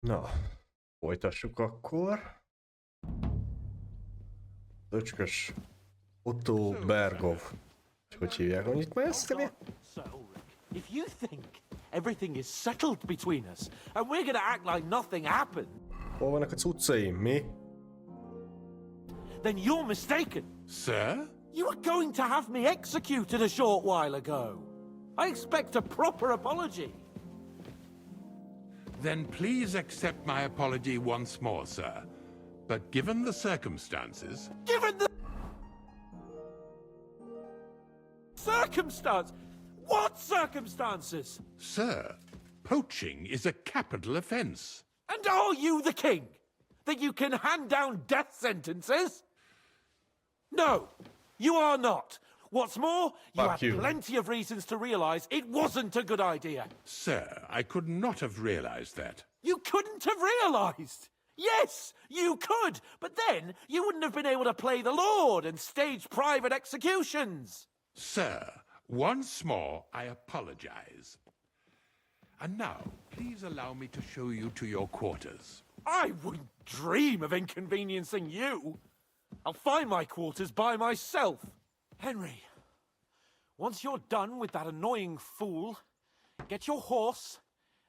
Na, folytassuk akkor. Öcskös Otto Bergov. Hogy hívják, hogy itt már ezt mi? If you think everything is settled between us and we're gonna act like nothing happened, Hol vannak a cuccaim, mi? then you're mistaken. Sir? You were going to have me executed a short while ago. I expect a proper apology. Then please accept my apology once more, sir. But given the circumstances... Given the circumstance, what circumstances? Sir, poaching is a capital offence. And are you the king? That you can hand down death sentences? No, you are not. What's more, you Fuck have you. plenty of reasons to realise it wasn't a good idea. Sir, I could not have realized that. You couldn't have realised. Yes, you could, but then you wouldn't have been able to play the Lord and stage private executions. Sir, once more, I apologize. And now, please allow me to show you to your quarters. I wouldn't dream of inconveniencing you. I'll find my quarters by myself. Henry, once you're done with that annoying fool, get your horse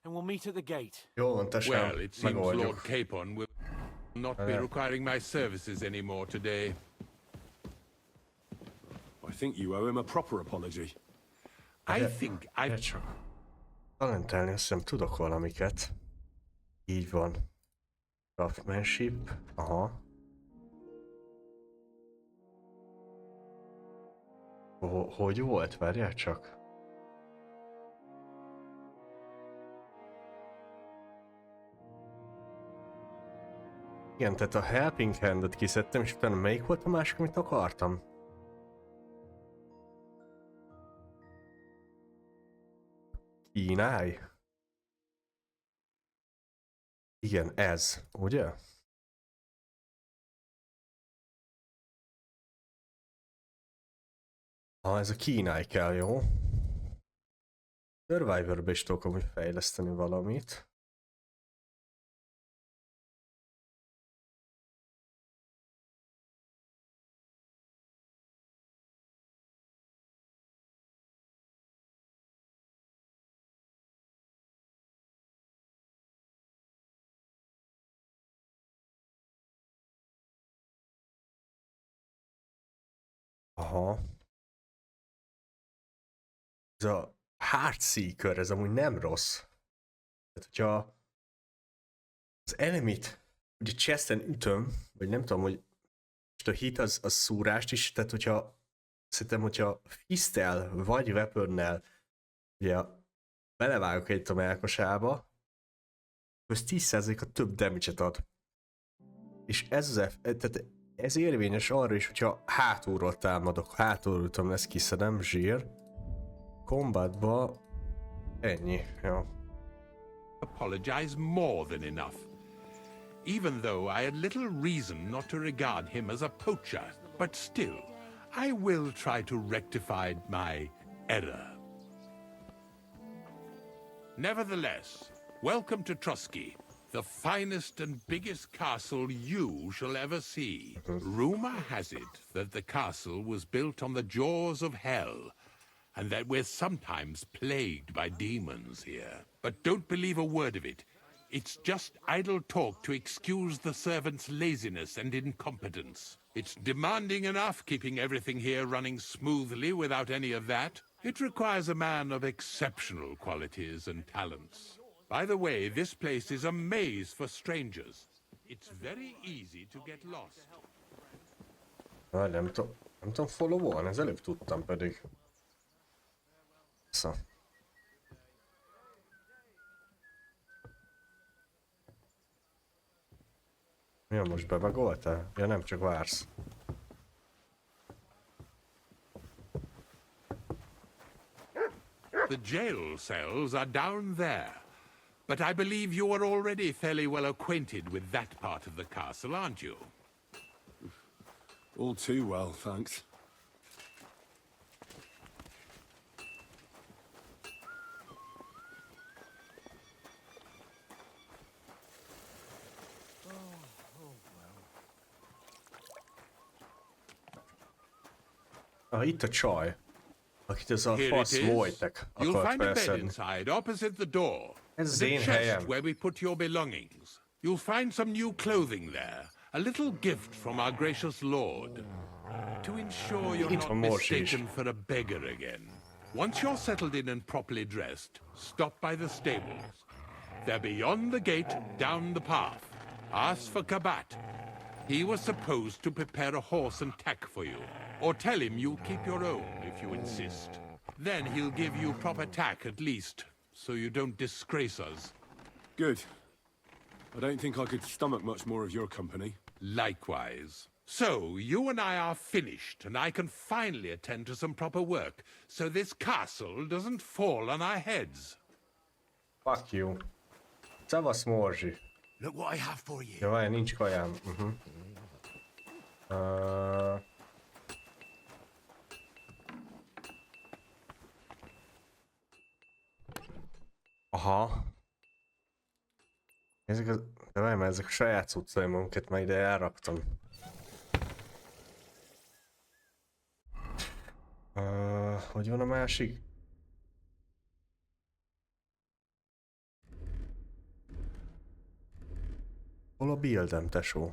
and we'll meet at the gate. Jó van, tesóm, Well, it seems Lord megoldjuk. Capon will not be requiring my services anymore today. I think you owe him a proper apology. I think I... Egy csak. Talentelni azt hiszem tudok valamiket. Így van. Craftsmanship. Aha. Hogy volt? Várjál csak. Igen, tehát a Helping Hand-et kiszedtem, és utána melyik volt a másik, amit akartam? Kínálj? Igen, ez, ugye? Ez a kínálj kell, jó? Survivor-be is tudok amúgy fejleszteni valamit. Aha. Ez a Heartseeker, ez amúgy nem rossz. Tehát, hogyha az enemit ugye chesten ütöm, vagy nem tudom, hogy most a hit az szúrást is, tehát hogyha szerintem, hogyha fisztel vagy weaponnel ugye belevágok egy a melkosába, az 10%-a több damage-et ad. És tehát ez érvényes arra is, hogyha hátulról támadok, hátulról ütöm, ezt kiszedem, zsír. Combatba ennyi, ja. apologize more than enough. Even though I had little reason not to regard him as a poacher, but still, I will try to rectify my error. Nevertheless, welcome to Trusky, the finest and biggest castle you shall ever see. Rumor has it that the castle was built on the jaws of hell, and that we're sometimes plagued by demons here. But don't believe a word of it. It's just idle talk to excuse the servants' laziness and incompetence. It's demanding enough keeping everything here running smoothly without any of that. It requires a man of exceptional qualities and talents. By the way, this place is a maze for strangers. It's very easy to get lost. Nem tudom follow-olni, ez előbb tudtam pedig. Szóval. Mi a most bebagoltál? Ja nem, csak vársz. The jail cells are down there. But I believe you are already fairly well acquainted with that part of the castle, aren't you? All too well, thanks. Itt a csaj, akit ez a Here it fasz is. Wojtek You'll akart find a bed felszedni. inside, opposite the door. Ez az And a én chest helyem. where we put your belongings. You'll find some new clothing there. A little gift from our gracious lord. To ensure you're Itt not van Morsi is. mistaken for a beggar again. Once you're settled in and properly dressed, stop by the stables. They're beyond the gate, down the path. Ask for Kabat. He was supposed to prepare a horse and tack for you. Or tell him you'll keep your own, if you insist. Then he'll give you proper tack at least, so you don't disgrace us. Good. I don't think I could stomach much more of your company. Likewise. So, you and I are finished, and I can finally attend to some proper work, so this castle doesn't fall on our heads. Fuck you. Szavasz, Morzsi. Look what I have for you. Ja, várj, nincs kajám. Aha. Ezek az... De várj, mert ezek a saját cuccaim, amiket már ide elraktam. Hogy van a másik? Hol a buildem, tesó?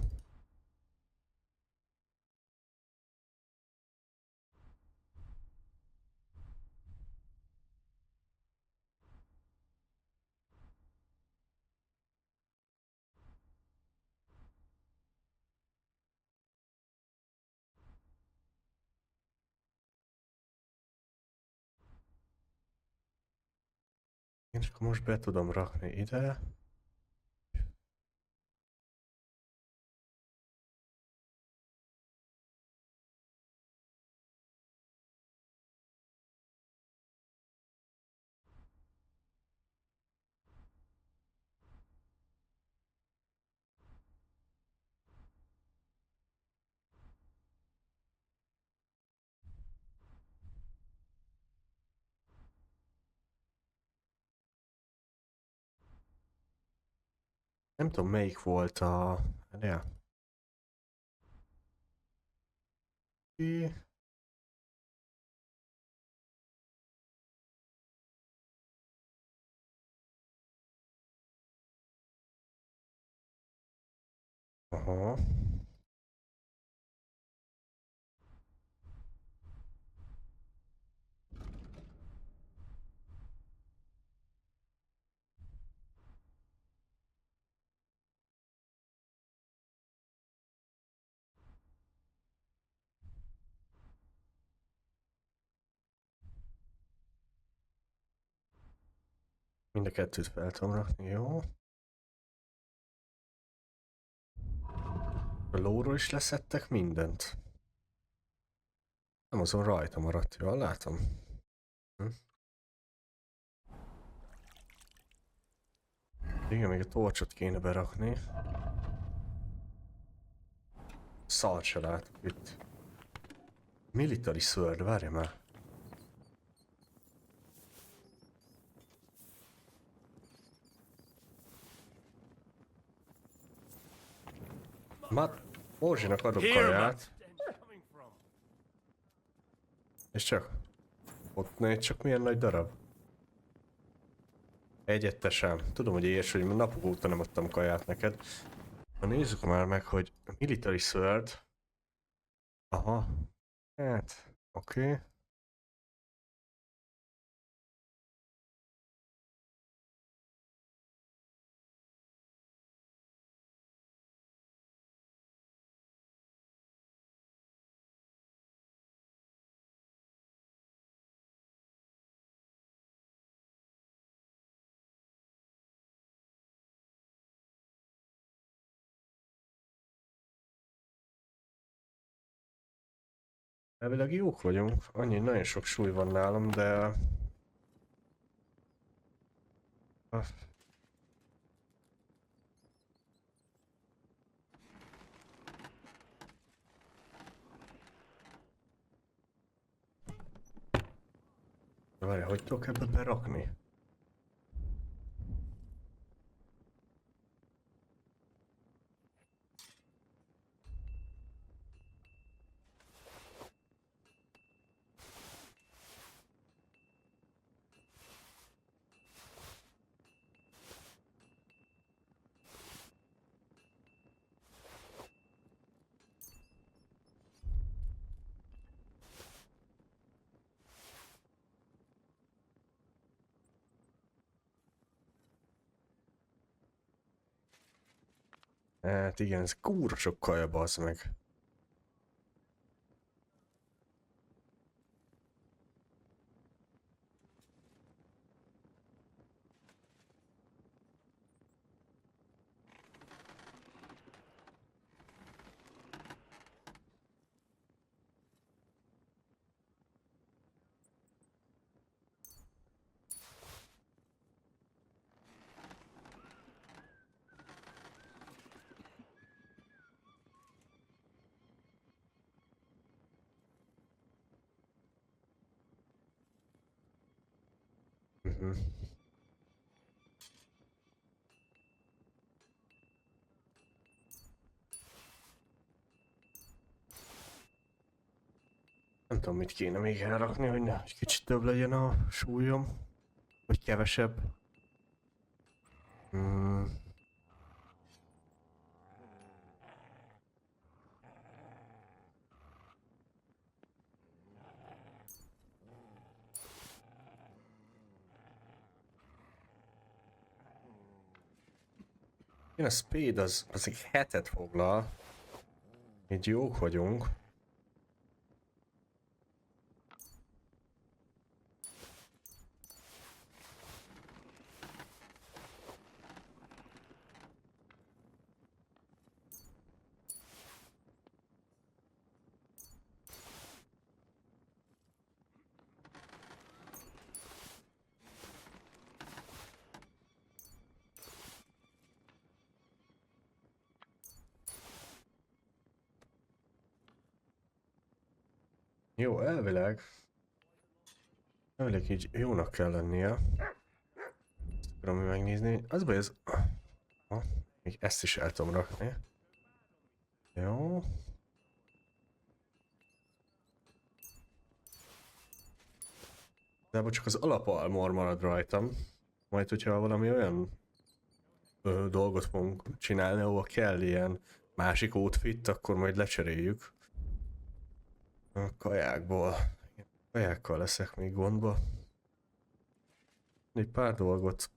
Én csak most be tudom rakni ide. Nem tudom, melyik volt a... Ja. Aha. Mind a kettőt fel tudom rakni, jó. A lóról is leszettek mindent. Nem azon rajta maradt, jól látom. Igen, még a torcsot kéne berakni. Szart se látok itt. Military sword, várj már. Már Morzsinak adok kaját. És csak? Ott négy, csak milyen nagy darab. Egyet te sem. Tudom, hogy éhes, hogy napok óta nem adtam kaját neked. Na nézzük már meg, hogy military sword. Aha. Hát, oké. Elvileg jók vagyunk, annyi nagyon sok súly van nálam, de... De várj, hogy tudok ebbe berakni? Hát igen, ez kúra sok kaja, bazd meg. Nem tudom, mit kéne még elrakni, hogy ne, egy kicsit több legyen a súlyom. Vagy kevesebb. Én a speed az egy hetet foglal. Így jók vagyunk. Jó, elvileg így jónak kell lennie. Ezt akarom megnézni. Az baj, ez... még ezt is el tudom rakni. Jó. De csak az alapalmor marad rajtam. Majd, hogyha valami olyan dolgot fogunk csinálni, ahol kell ilyen másik outfit, akkor majd lecseréljük. A kajákból. Kajákkal leszek még gondba. Egy pár dolgot.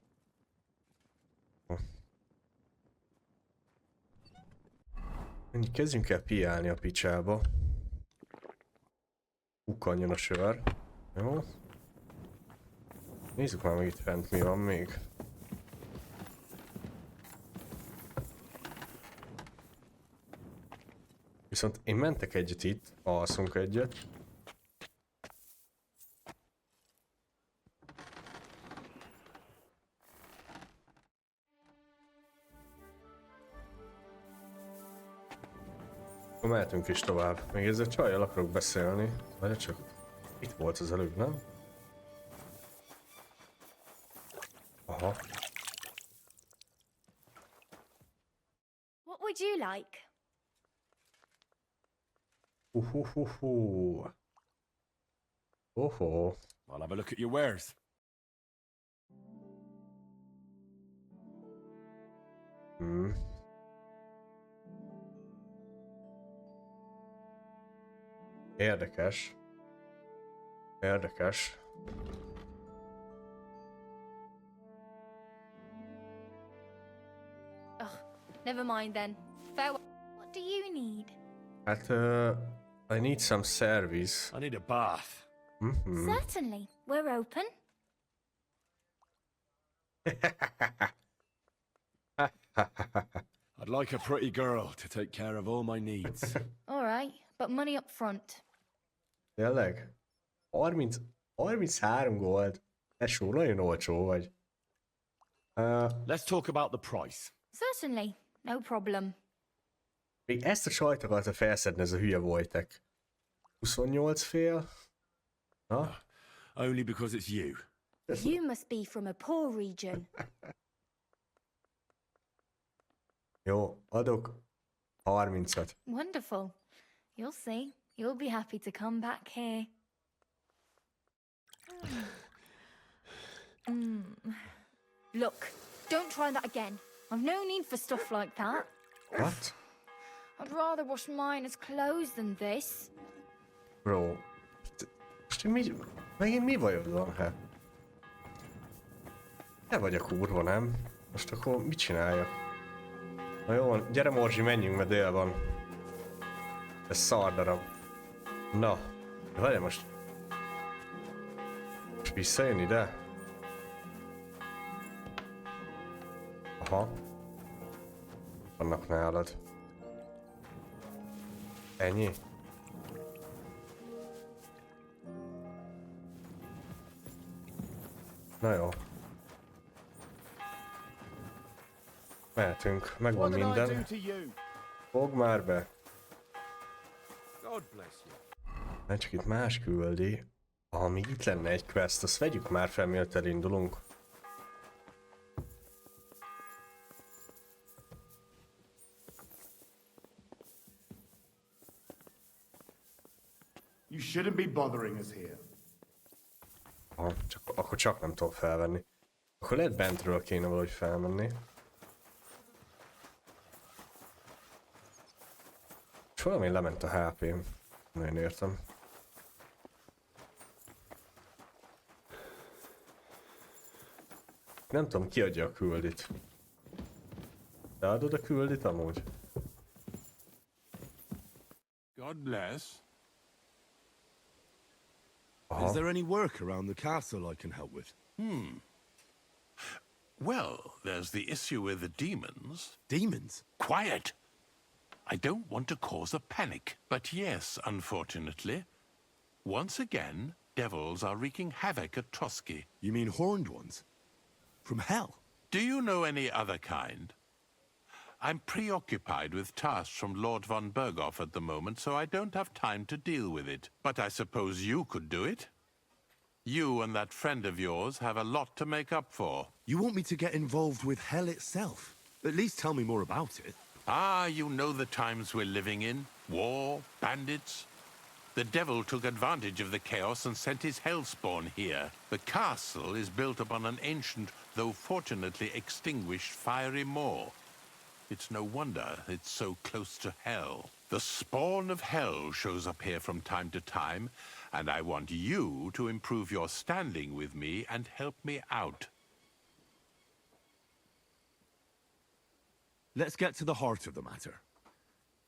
Kezdjünk el piálni a picsába. Hukkanjon a sör. Jó. Nézzük már meg itt fent mi van még. Viszont én mentek egyet itt, alszunk egyet. Akkor mehetünk is tovább. Még ezzel csajjal akarok beszélni. Várj csak, itt volt az előbb, nem? Aha. What would you like? Oho. I'll have a look at your wares. Érdekes. Never mind then. Farewell. What do you need? Hát, I need some service. I need a bath. Certainly. We're open. I'd like a pretty girl to take care of all my needs. All right, but money up front. Tényleg? 33 gold. Tesó, nagyon olcsó vagy. Let's talk about the price. Certainly. No problem. Még ezt a sajt akarta felszedni, ez a hülye Wojtek. 28 fél? Na? Only because it's you. You must be from a poor region. Jó, adok 30-at. Wonderful. You'll see. You'll be happy to come back here. Look, don't try that again. I've no need for stuff like that. What? I'd rather wash Miner's clothes than this. Bro. Most megint mi bajod van, hát? Te vagy a kurva, nem? Most akkor mit csináljak? Na jó van, gyere Morzsi, menjünk, mert dél van. Ez szar darab. Na, várj most. Most visszajön ide? Aha. Vannak nálad. Ennyi? Na jó. Mehetünk, megvan minden. Fogd már be. Mert csak itt más küldi. Ami itt lenne egy quest, azt vegyük már fel, mielőtt elindulunk. You shouldn't be bothering us here. Aha, akkor csak nem tudom felvenni. Akkor lehet bentről kéne valahogy felmenni. És valami lement a HP-m. Nagyon értem. Nem tudom, ki adja a küldit. Te adod a küldit amúgy? God bless. Aha. Is there any work around the castle I can help with? Well, there's the issue with the demons. Demons? Quiet! I don't want to cause a panic, but yes, unfortunately, once again, devils are wreaking havoc at Trotsky. You mean horned ones? From hell? Do you know any other kind? I'm preoccupied with tasks from Lord von Berghoff at the moment, so I don't have time to deal with it. But I suppose you could do it? You and that friend of yours have a lot to make up for. You want me to get involved with hell itself? At least tell me more about it. Ah, you know the times we're living in. War, bandits. The devil took advantage of the chaos and sent his hellspawn here. The castle is built upon an ancient, though fortunately extinguished, fiery moor. It's no wonder it's so close to hell. The spawn of hell shows up here from time to time, and I want you to improve your standing with me and help me out. Let's get to the heart of the matter.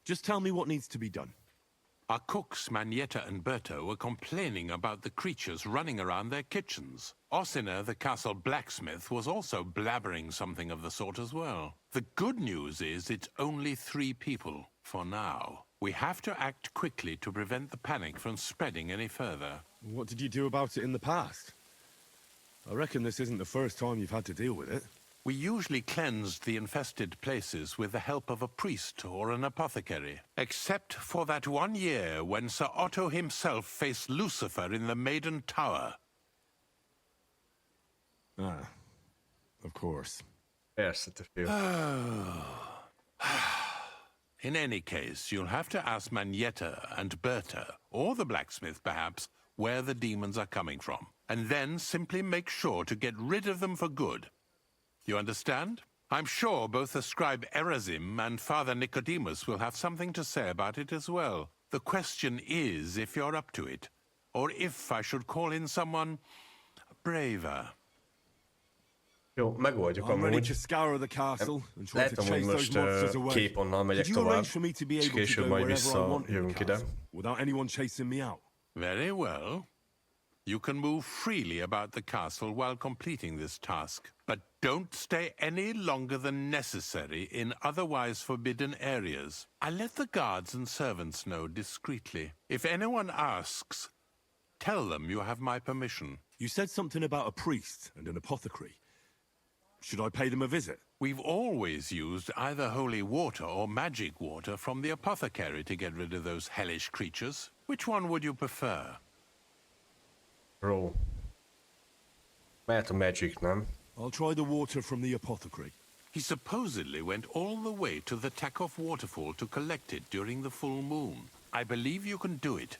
Just tell me what needs to be done. Our cooks, Manietta and Berto, were complaining about the creatures running around their kitchens. Ossina, the castle blacksmith, was also blabbering something of the sort as well. The good news is it's only 3 people, for now. We have to act quickly to prevent the panic from spreading any further. What did you do about it in the past? I reckon this isn't the first time you've had to deal with it. We usually cleansed the infested places with the help of a priest or an apothecary. Except for that one year when Sir Otto himself faced Lucifer in the Maiden Tower. Ah, of course. Persze, te fiú. In any case, you'll have to ask Manietta and Berta, or the blacksmith perhaps, where the demons are coming from. And then simply make sure to get rid of them for good. You understand? I'm sure both the scribe Erazim and Father Nicodemus will have something to say about it as well. The question is if you're up to it, or if I should call in someone braver. Jó, megoldjuk I'm ready to amúgy. scour the castle and try Lehet to amúgy chase those most monsters away. képonnal megyek Could you tovább, arrange for me to be és able to később go majd wherever I want in the visszajövünk ide. castle without anyone chasing me out? Very well. You can move freely about the castle while completing this task, but don't stay any longer than necessary in otherwise forbidden areas. I let the guards and servants know discreetly. If anyone asks, tell them you have my permission. You said something about a priest and an apothecary. Should I pay them a visit? We've always used either holy water or magic water from the apothecary to get rid of those hellish creatures. Which one would you prefer? Bro. Mehet a magic, nem? I'll try the water from the apothecary. He supposedly went all the way to the Takoff waterfall to collect it during the full moon. I believe you can do it.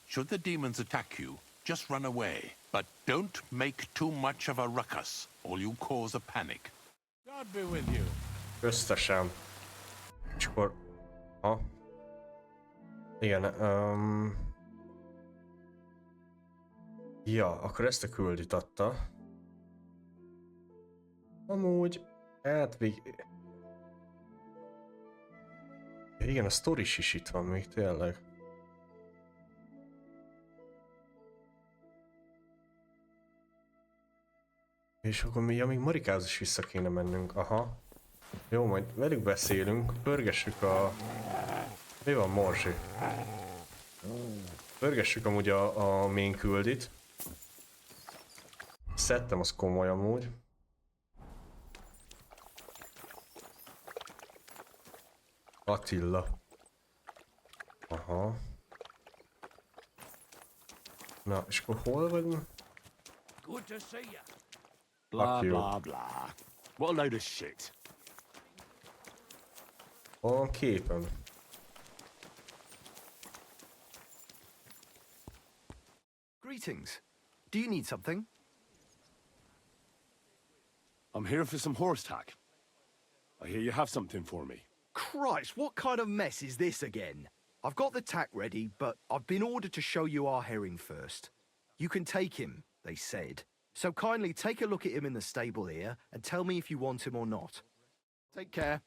Should the demons attack you, just run away. But don't make too much of a ruckus, or you cause a panic. God be with you. Köztesem. És akkor... Ha? Igen, ja, akkor ezt a küldit adta. Amúgy... hát Ja, igen, a sztoris is itt van még, tényleg. És akkor mi, még Marikához is vissza kéne mennünk, aha. Jó, majd velük beszélünk, pörgessük a... Mi van, Morzsi? Pörgessük amúgy a main küldit. Szedtem, az komoly amúgy. Attila. Aha. Na, és akkor hol vagyunk? Good to see you. Blah, you. blah, blah. What a load of shit. Hol van képen? Greetings. Do you need something? I'm here for some horse tack. I hear you have something for me. Christ, what kind of mess is this again? I've got the tack ready, but I've been ordered to show you our herring first. You can take him, they said. So kindly take a look at him in the stable here and tell me if you want him or not. Take care.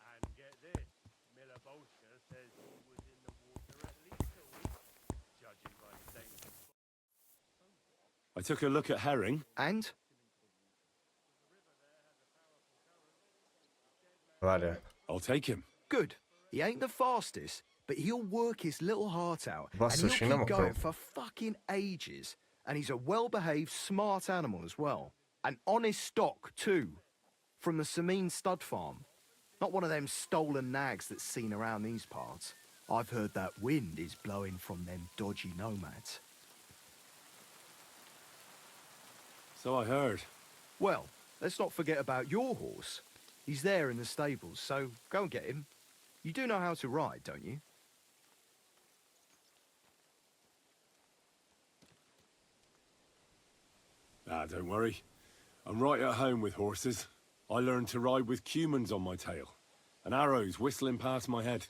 I took a look at herring. And? Várjál. I'll take him. Good. He ain't the fastest, but he'll work his little heart out. Basszus, and én he'll nem keep akarom. going for fucking ages. And he's a well-behaved, smart animal as well. An honest stock, too. From the Sameen stud farm. Not one of them stolen nags that's seen around these parts. I've heard that wind is blowing from them dodgy nomads. So I heard. Well, let's not forget about your horse. He's there in the stables, so go and get him. You do know how to ride, don't you? Ah, don't worry. I'm right at home with horses. I learned to ride with cumans on my tail, and arrows whistling past my head.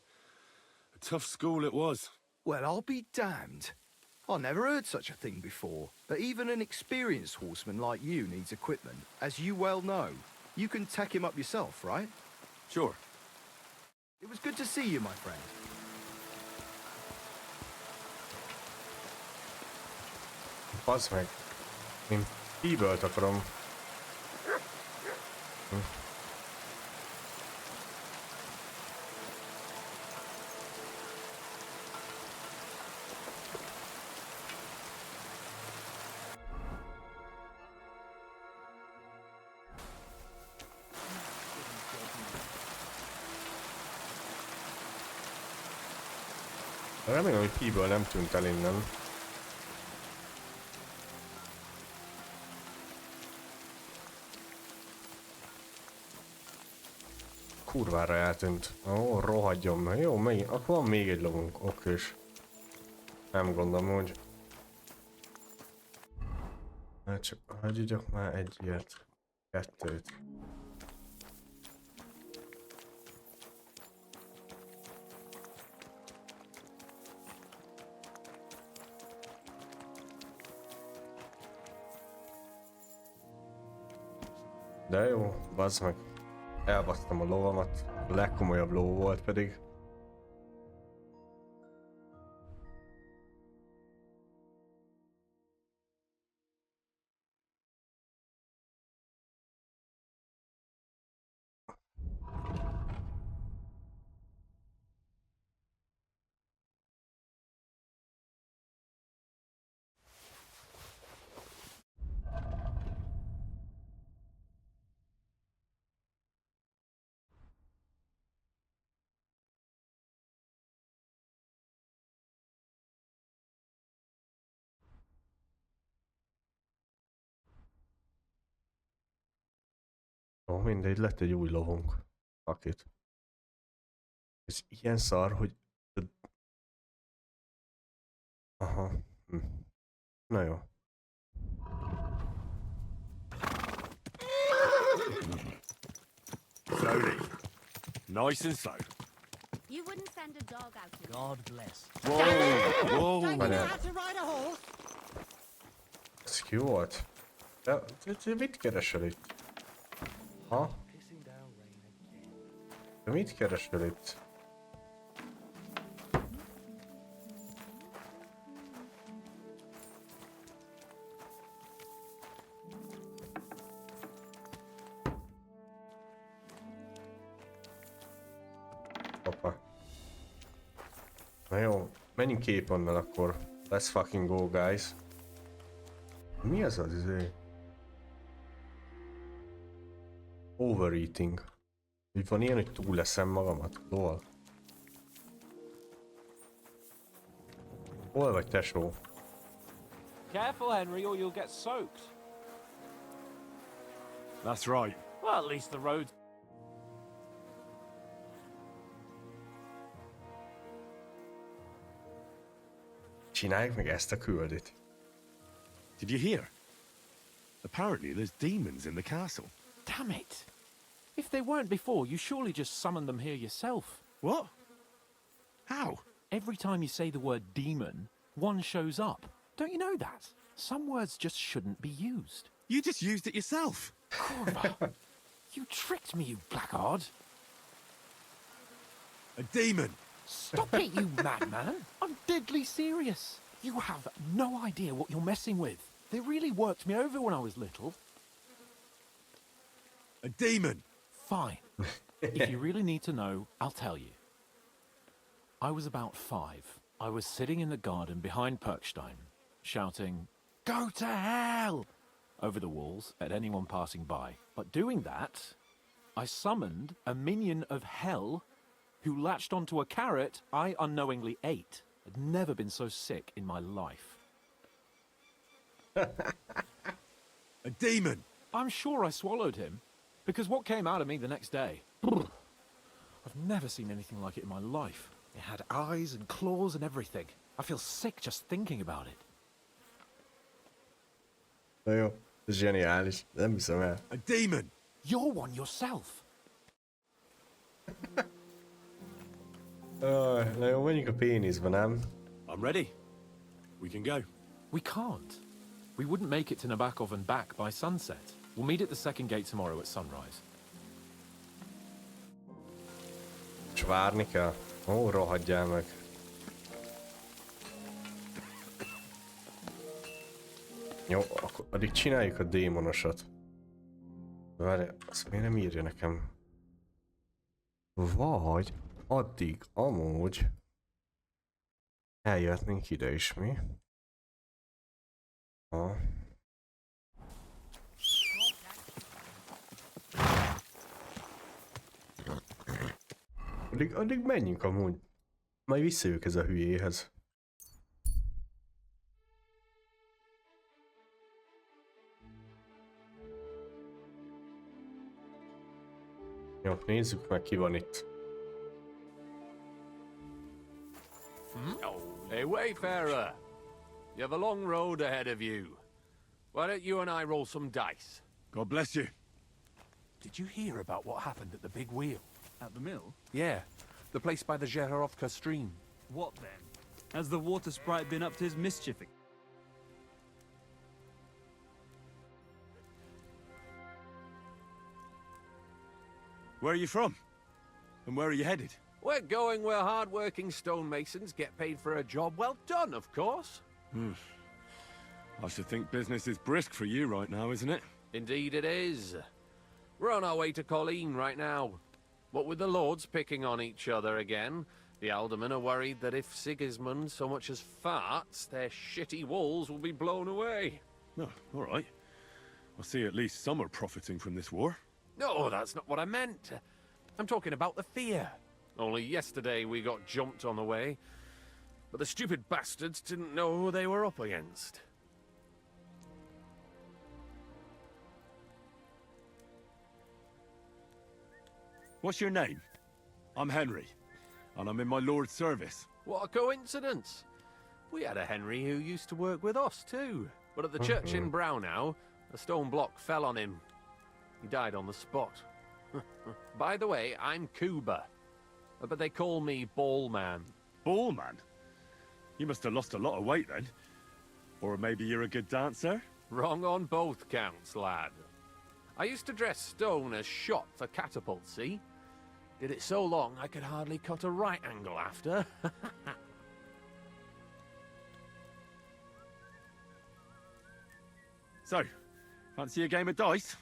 A tough school it was. Well, I'll be damned. I never heard such a thing before. But even an experienced horseman like you needs equipment, as you well know. You can tack him up yourself, right? Sure. It was good to see you, my friend. Bazd meg. Én P-bölt akarom. Remélem, hogy P-ből nem tűnt el innen. Kurvára eltűnt. Ó, rohadjon meg. Jó, megint. Akkor van még egy lovunk. Okés. Nem gondolom, hogy... Hát csak hagyjuk már egy ilyet. Kettőt. De jó, bazd meg. Elbasztam a lovamat. A legkomolyabb ló volt pedig. Ó, mindegy, lett egy új lovunk. Fuck it. Ez ilyen szar, hogy... Aha. Na jó. Slowly. Nice and slow. You wouldn't send a dog out to God bless. Whoa, whoa. Don't you know Várjál. how to ride a horse? Ez ki volt? Te mit keresel itt? Ha? Te mit keresel itt? apa. Na jó, menjünk képonnal akkor. Let's fucking go, guys. Mi az az izé? Overeating. Úgy van ilyen, hogy túl leszem magamat. Lol. Hol vagy, tesó? Careful, Henry, or you'll get soaked. That's right. Well, at least the road. Csináljuk meg ezt a küldit. Did you hear? Apparently there's demons in the castle. Damn it! If they weren't before, you surely just summoned them here yourself. What? How? Every time you say the word demon, one shows up. Don't you know that? Some words just shouldn't be used. You just used it yourself. Corva, you tricked me, you blackguard. A demon. Stop it, you madman! I'm deadly serious. You have no idea what you're messing with. They really worked me over when I was little. A demon. Fine. If you really need to know, I'll tell you. I was about 5. I was sitting in the garden behind Perkstein, shouting, "Go to hell!" over the walls at anyone passing by. But doing that, I summoned a minion of hell who latched onto a carrot I unknowingly ate. I'd never been so sick in my life. A demon. I'm sure I swallowed him, because what came out of me the next day? I've never seen anything like it in my life. It had eyes and claws and everything. I feel sick just thinking about it. Na jó, ez zseniális. Nem hiszem el. A demon. You're one yourself. Na jó, menjünk a péniszbe, nem? I'm ready. We can go. We can't. We wouldn't make it to Nabakov and back by sunset. We'll meet at the second gate tomorrow at sunrise. És várni kell? Ó, rohadjál meg. Jó, akkor addig csináljuk a démonosat. Várj, azt miért nem írja nekem? Vagy addig amúgy eljöhetnénk ide is, mi? Ha. Addig menjünk amúgy. Majd visszajövök ez a hülyéhez. Jó, nézzük meg, ki van itt. Hey, wayfarer! You have a long road ahead of you. Why don't you and I roll some dice? God bless you. Did you hear about what happened at the big wheel? At the mill? Yeah, the place by the Zherovka stream. What then? Has the water sprite been up to his mischief? Where are you from? And where are you headed? We're going where hard-working stonemasons get paid for a job well done, of course. I should think business is brisk for you right now, isn't it? Indeed it is. We're on our way to Colleen right now. What with the lords picking on each other again, the aldermen are worried that if Sigismund so much as farts, their shitty walls will be blown away. No, all right. I see at least some are profiting from this war. No, that's not what I meant. I'm talking about the fear. Only yesterday we got jumped on the way, but the stupid bastards didn't know who they were up against. What's your name? I'm Henry, and I'm in my lord's service. What a coincidence. We had a Henry who used to work with us too, but at the church in Braunau, a stone block fell on him. He died on the spot. By the way, I'm Kuba, but they call me Ballman. Ballman? You must have lost a lot of weight then. Or maybe you're a good dancer? Wrong on both counts, lad. I used to dress stone as shot for catapult, see? Did it so long I could hardly cut a right angle after. So, fancy a game of dice?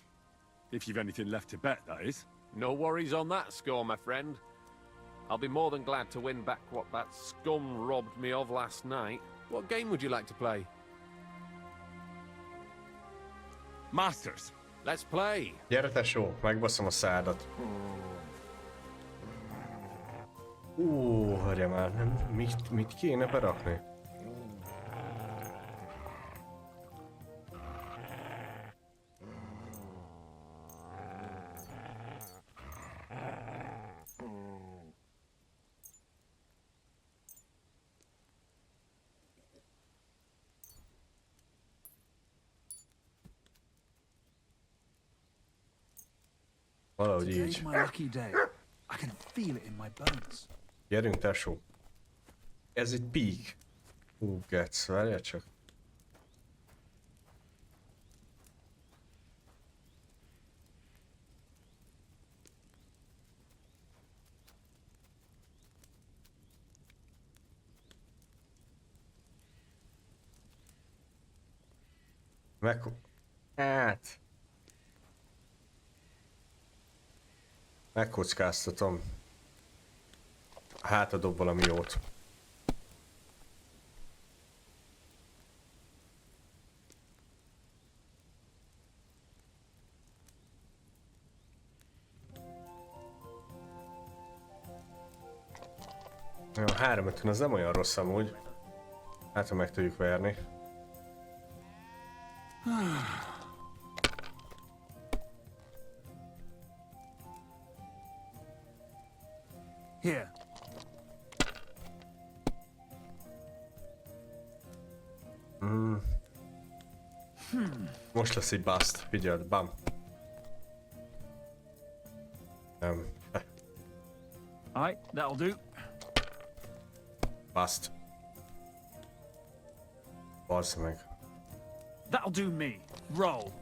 If you've anything left to bet, that is. No worries on that score, my friend. I'll be more than glad to win back what that scum robbed me of last night. What game would you like to play? Masters. Let's play. Gyere tesó, megbaszom a szádat. Várja már, nem, mit kéne berakni? Valahogy Today's így. my lucky day. I can feel it in my bones. Gyerünk tesó. Ez egy peak. Gec, várjál csak. Hát... Megkockáztatom. Hát dob valami jót. Jó, 3-5 az nem olyan rossz amúgy. Hát ha meg tudjuk verni. Here. Most lesz egy bust, figyeld, bam. Nem. Alright, that'll do. Bust. Bazd meg. That'll do me. Roll.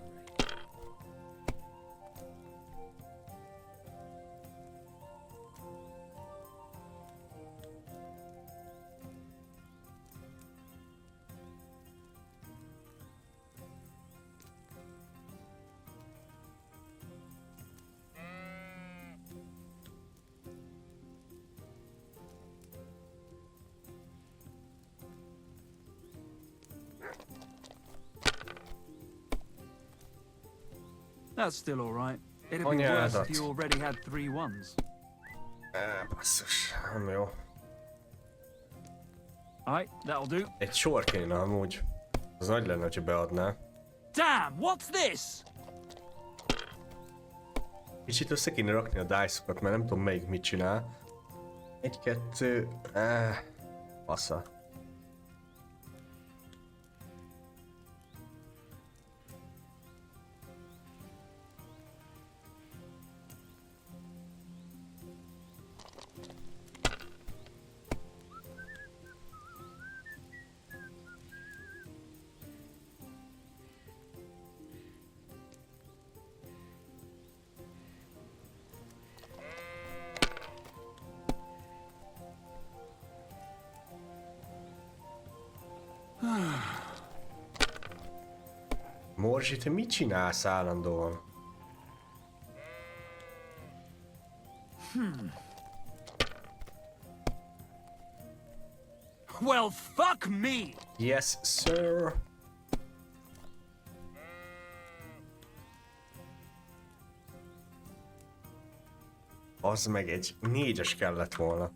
That's still all right. It'd be worse if you already had 3 ones. Basszus, nem jó. Alright, that'll do. Egy sor kéne amúgy. Az nagy lenne, hogyha beadná. Damn, what's this? Kicsit össze kéne rakni a dice-okat, mert nem tudom melyik mit csinál. 1, 2... Passza. Morzsi, te mit csinálsz állandóan? Well, fuck me! Yes, sir. Az meg egy 4-es kellett volna.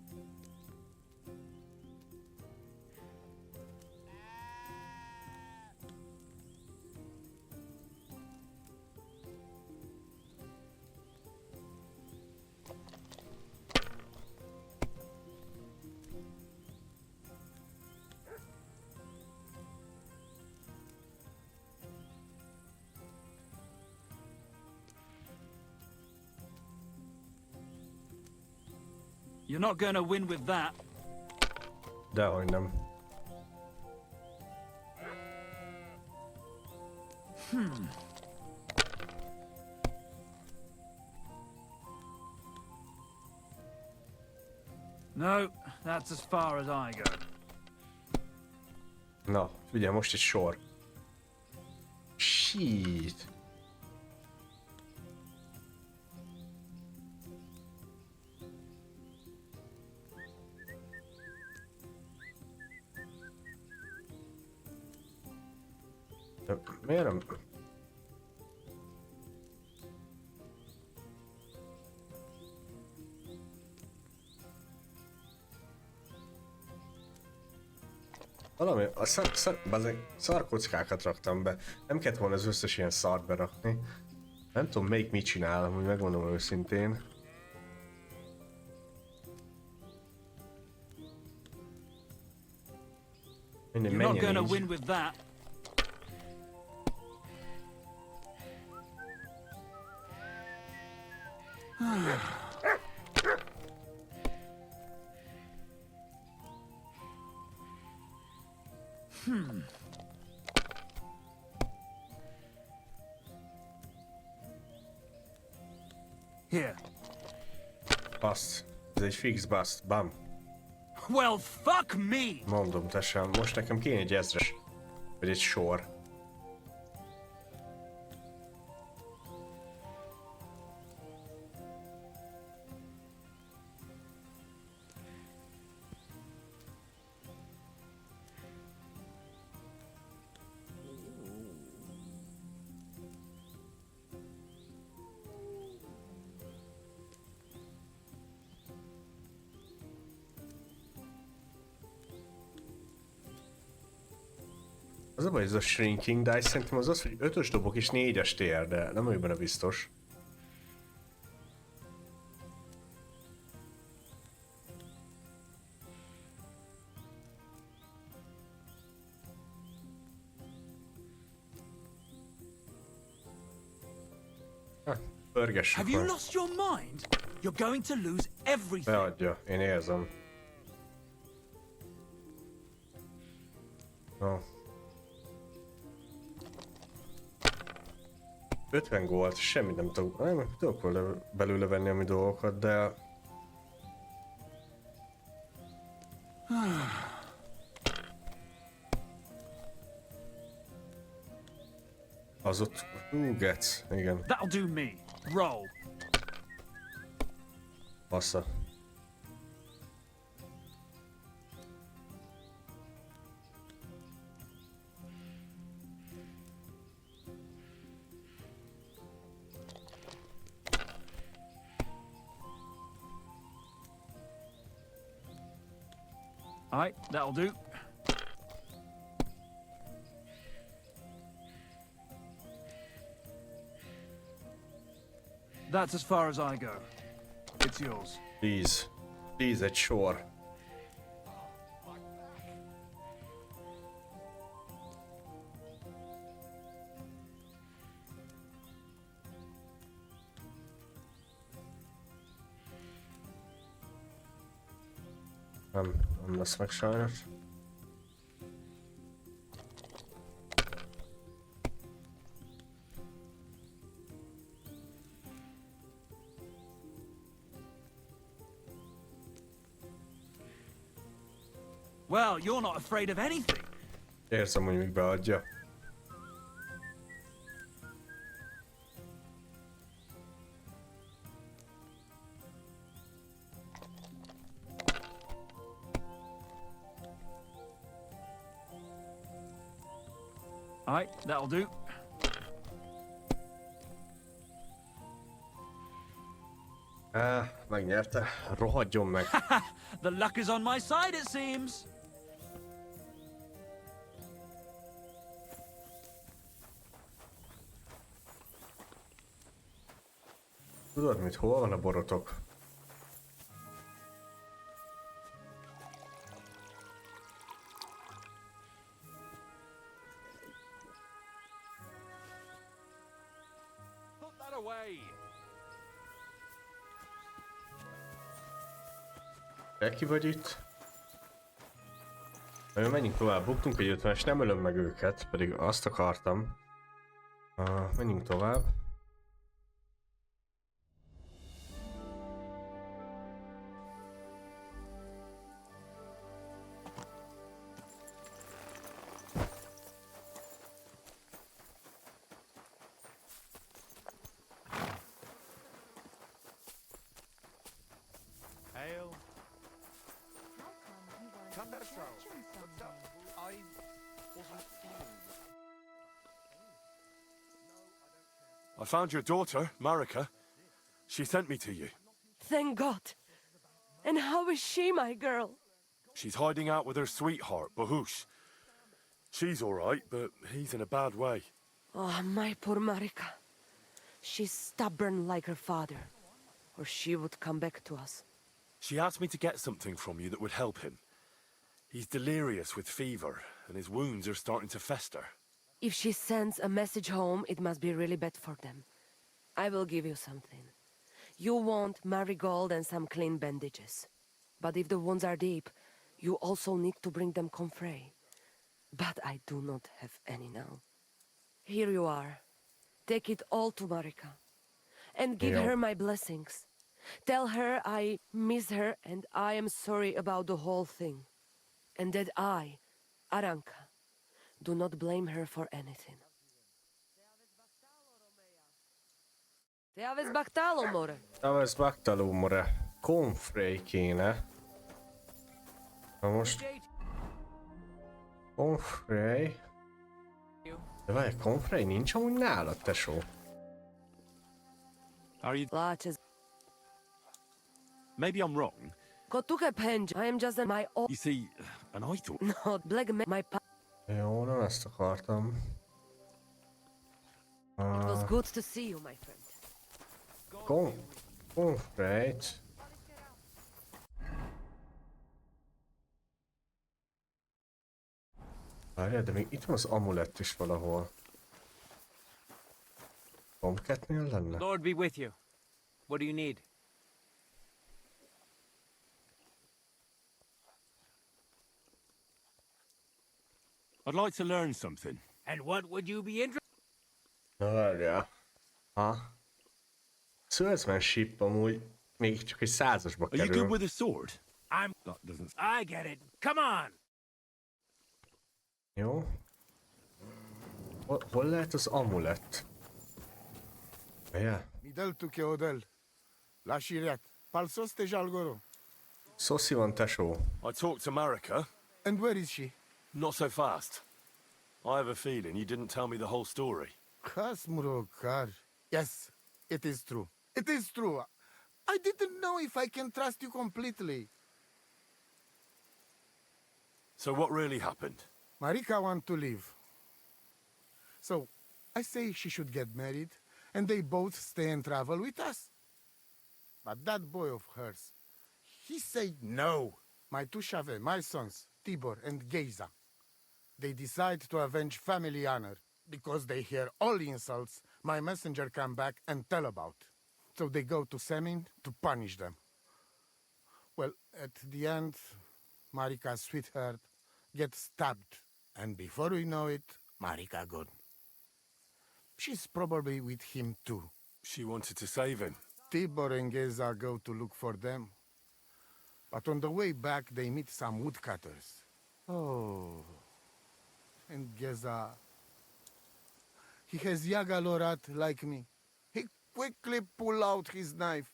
You're not gonna win with that. Dehogy nem. No, that's as far as I go. Na, figyelj, most egy sor. Shit. De miért nem... Valami, a szarkockákat raktam be. Nem kellett volna az összes ilyen szart berakni. Nem tudom melyik mit csinál, hogy megmondom őszintén. Mindegy, menjen így. Here. Bust. Ez egy fix bust. Bam. Well, fuck me! Mondom, tesem, most nekem kéne egy ezres. Vagy egy sor. Az a baj, ez a shrinking dice, szerintem az az, hogy 5-ös dobok és 4-est ér, de nem vagyok benne biztos. Pörgessük Have you lost your mind? You're going to lose everything. Beadja, én érzem. No. 50 gólt, semmit nem tudok, nem tudok belőle venni a mi dolgokat, de... Az ott... gec, igen. That'll do me. Roll. Passza. All right, that'll do. That's as far as I go. It's yours. Please. Please, egy sor. Nem lesz meg sajnos. Well, you're not afraid of anything. Érzem, hogy még beadja. All right, that'll do. Megnyerte. Rohadjon meg. The luck is on my side, it seems. Tudod mit? Hol van a borotok? Put that away. Ki vagy itt? Na, menjünk tovább, buktunk egy 50-es, nem ölöm meg őket, pedig azt akartam. Menjünk tovább. I found your daughter, Marika. She sent me to you. Thank God. And how is she, my girl? She's hiding out with her sweetheart, Bahush. She's all right, but he's in a bad way. Oh, my poor Marika. She's stubborn like her father, or she would come back to us. She asked me to get something from you that would help him. He's delirious with fever, and his wounds are starting to fester. If she sends a message home, it must be really bad for them. I will give you something. You want marigold and some clean bandages. But if the wounds are deep, you also need to bring them comfrey. But I do not have any now. Here you are. Take it all to Marika. And give her my blessings. Tell her I miss her and I am sorry about the whole thing. And that I, Aranka, do not blame her for anything. Te aveți bactalo, more. Aveți bactalo, more. Confrey kéne. Na most... Confrey... De várj, Confrey nincs amúgy nálad, tesó. Are you... Laches. Maybe I'm wrong. Kotuke penj. I am just my own... You see, and I thought... Not black my pa... Jó, nem ezt akartam. It was good to see you, my friend. Confreyt. Várjál, de még itt van az amulett is valahol. Tomcatnél lenne? Lord be with you. What do you need? I'd like to learn something. And what would you be interested? Na várjál. Ha? Swordsmanship amúgy még csak egy 100-asba Are you kerül. good with a sword? That doesn't... I get it. Come on! Jó. Hol lehet az amulett? Várjál. Midel tu odel. La shiriat. Palsos te jalgoro. Szoszi van, tesó. I talked to Marika. And where is she? Not so fast. I have a feeling you didn't tell me the whole story. Kasmurokar. Yes, it is true. It is true. I didn't know if I can trust you completely. So what really happened? Marika want to leave. So, I say she should get married, and they both stay and travel with us. But that boy of hers, he said no. My two Shave, my sons, Tibor and Geza, they decide to avenge family honor because they hear all insults my messenger come back and tell about. So they go to Semin to punish them. Well, at the end, Marika's sweetheart gets stabbed. And before we know it, Marika gone. She's probably with him too. She wanted to save him. Tibor and Geza go to look for them. But on the way back, they meet some woodcutters. Oh. And Geza... He has Yaga Lorat like me. He quickly pull out his knife.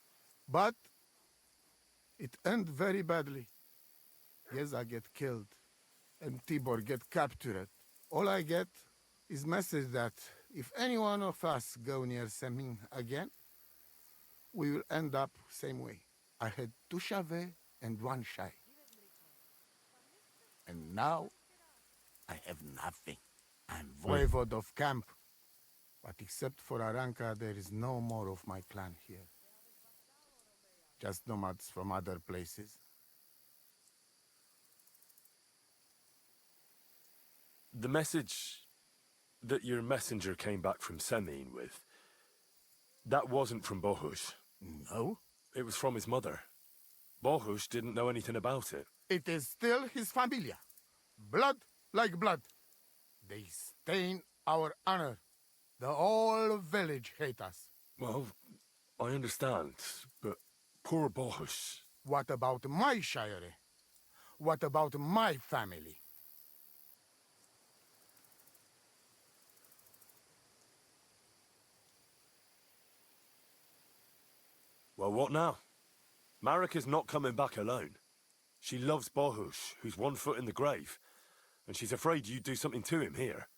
But it end very badly. Geza get killed. And Tibor get captured. All I get is message that if any one of us go near Semin again, we will end up same way. I had 2 Shave and 1 Shai. And now, I have nothing. I'm voivode of camp. But except for Aranka, there is no more of my clan here. Just nomads from other places. The message that your messenger came back from Semin with, that wasn't from Bohush. No? It was from his mother. Bohush didn't know anything about it. It is still his familia. Blood like blood. They stain our honor. The whole village hate us. Well, I understand, but poor Bohush. What about my shire? What about my family? Well, what now? Marika's not coming back alone. She loves Bohush, who's 1 foot in the grave, and she's afraid you'd do something to him here.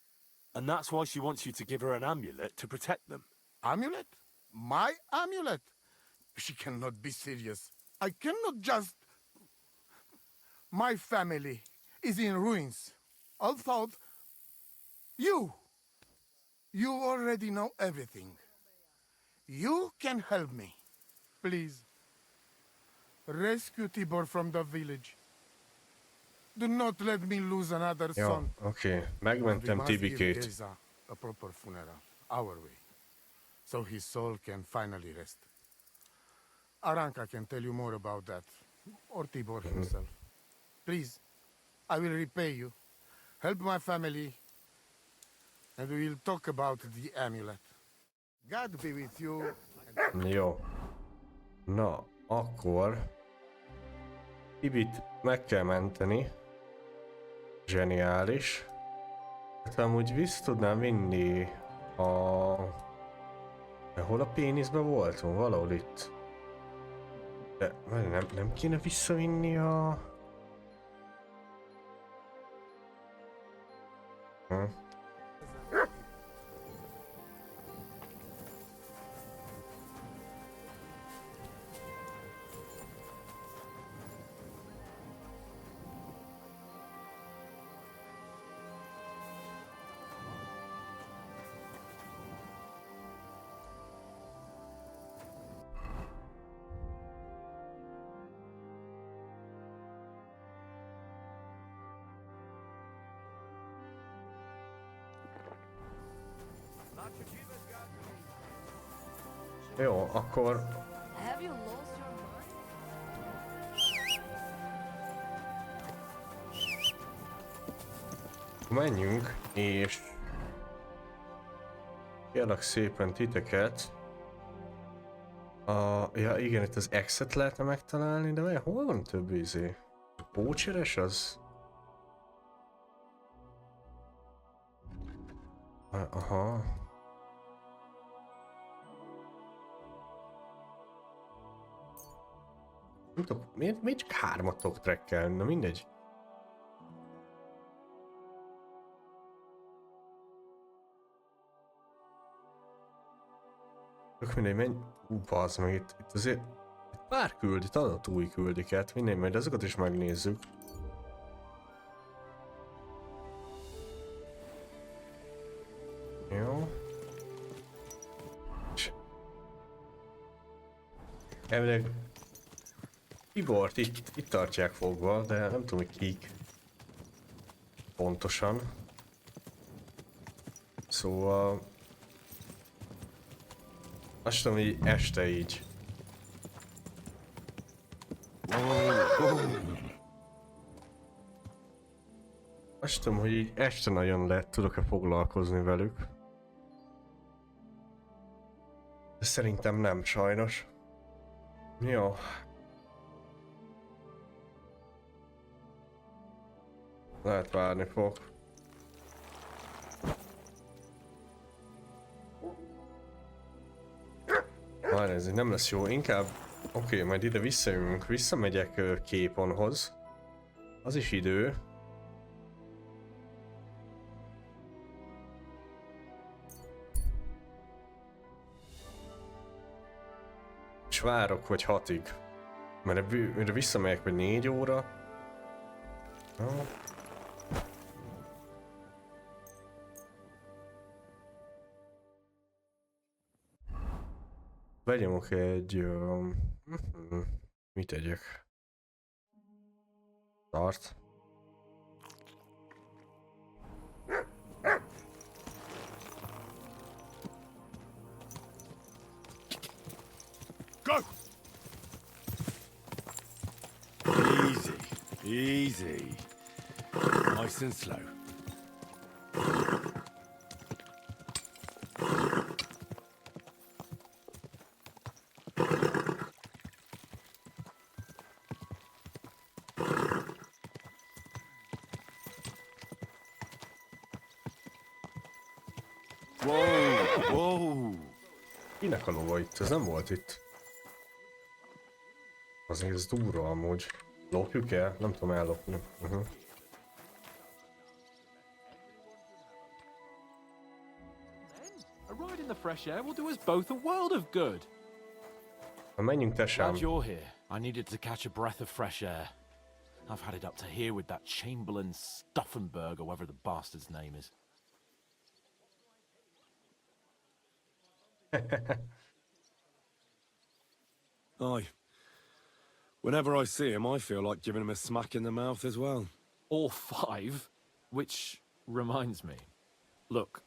And that's why she wants you to give her an amulet to protect them. Amulet? My amulet? She cannot be serious. I cannot just... My family is in ruins. All thought... You already know everything. You can help me. Please. Rescue Tibor from the village. Do not let me lose another Jó, son. oké. Megmentem Tibikét. Geza a proper funeral, our way, so his soul can finally rest. Aranka can tell you more about that, or Tibor himself. Please, I will repay you. Help my family, and we will talk about the amulet. God be with you. Jó. Na, akkor... Tibit meg kell menteni. Zseniális. Hát amúgy vissza tudnám vinni a... De hol a péniszben voltunk? Valahol itt. De nem kéne visszavinni a... Jó, akkor... Have you lost your mind? Menjünk, és... Kérlek szépen titeket... Ja igen, itt az X-et lehetne megtalálni, de hol van több izé? A pócseres az? Aha. Nem tudok, miért csak hármat tudok trekkelni? Na mindegy. Tök mindegy, menj... Bazd meg, itt azért... Itt pár küldit, adott új küldiket, mindegy, majd azokat is megnézzük. Jó. Elvileg... Tibort itt tartják fogva, de nem tudom, hogy kik. Pontosan. Szóval... Azt tudom, hogy este így. Azt tudom, hogy így este nagyon tudok-e foglalkozni velük. De szerintem nem, sajnos. Jó. Lehet várni fog. Várj, ez így nem lesz jó, inkább... Oké, majd ide visszajövünk, visszamegyek Képonhoz. Az is idő. És várok, hogy 6-ig. Mert visszamegyek, vagy 4 óra. No. Vegyünk egy... mit tegyek? Start. Go! Easy. Nice and slow. Whoa! Kinek a lova itt? Ez nem volt itt. Azért ez durva amúgy. Lopjuk el? Nem tudom ellopni. A ride in the fresh air will do us both a world of good. Na menjünk, tesám. Glad you're here. I needed to catch a breath of fresh air. I've had it up to here with that Chamberlain Stuffenberg, or whatever the bastard's name is. Aye. Whenever I see him, I feel like giving him a smack in the mouth as well. Or 5, which reminds me. Look,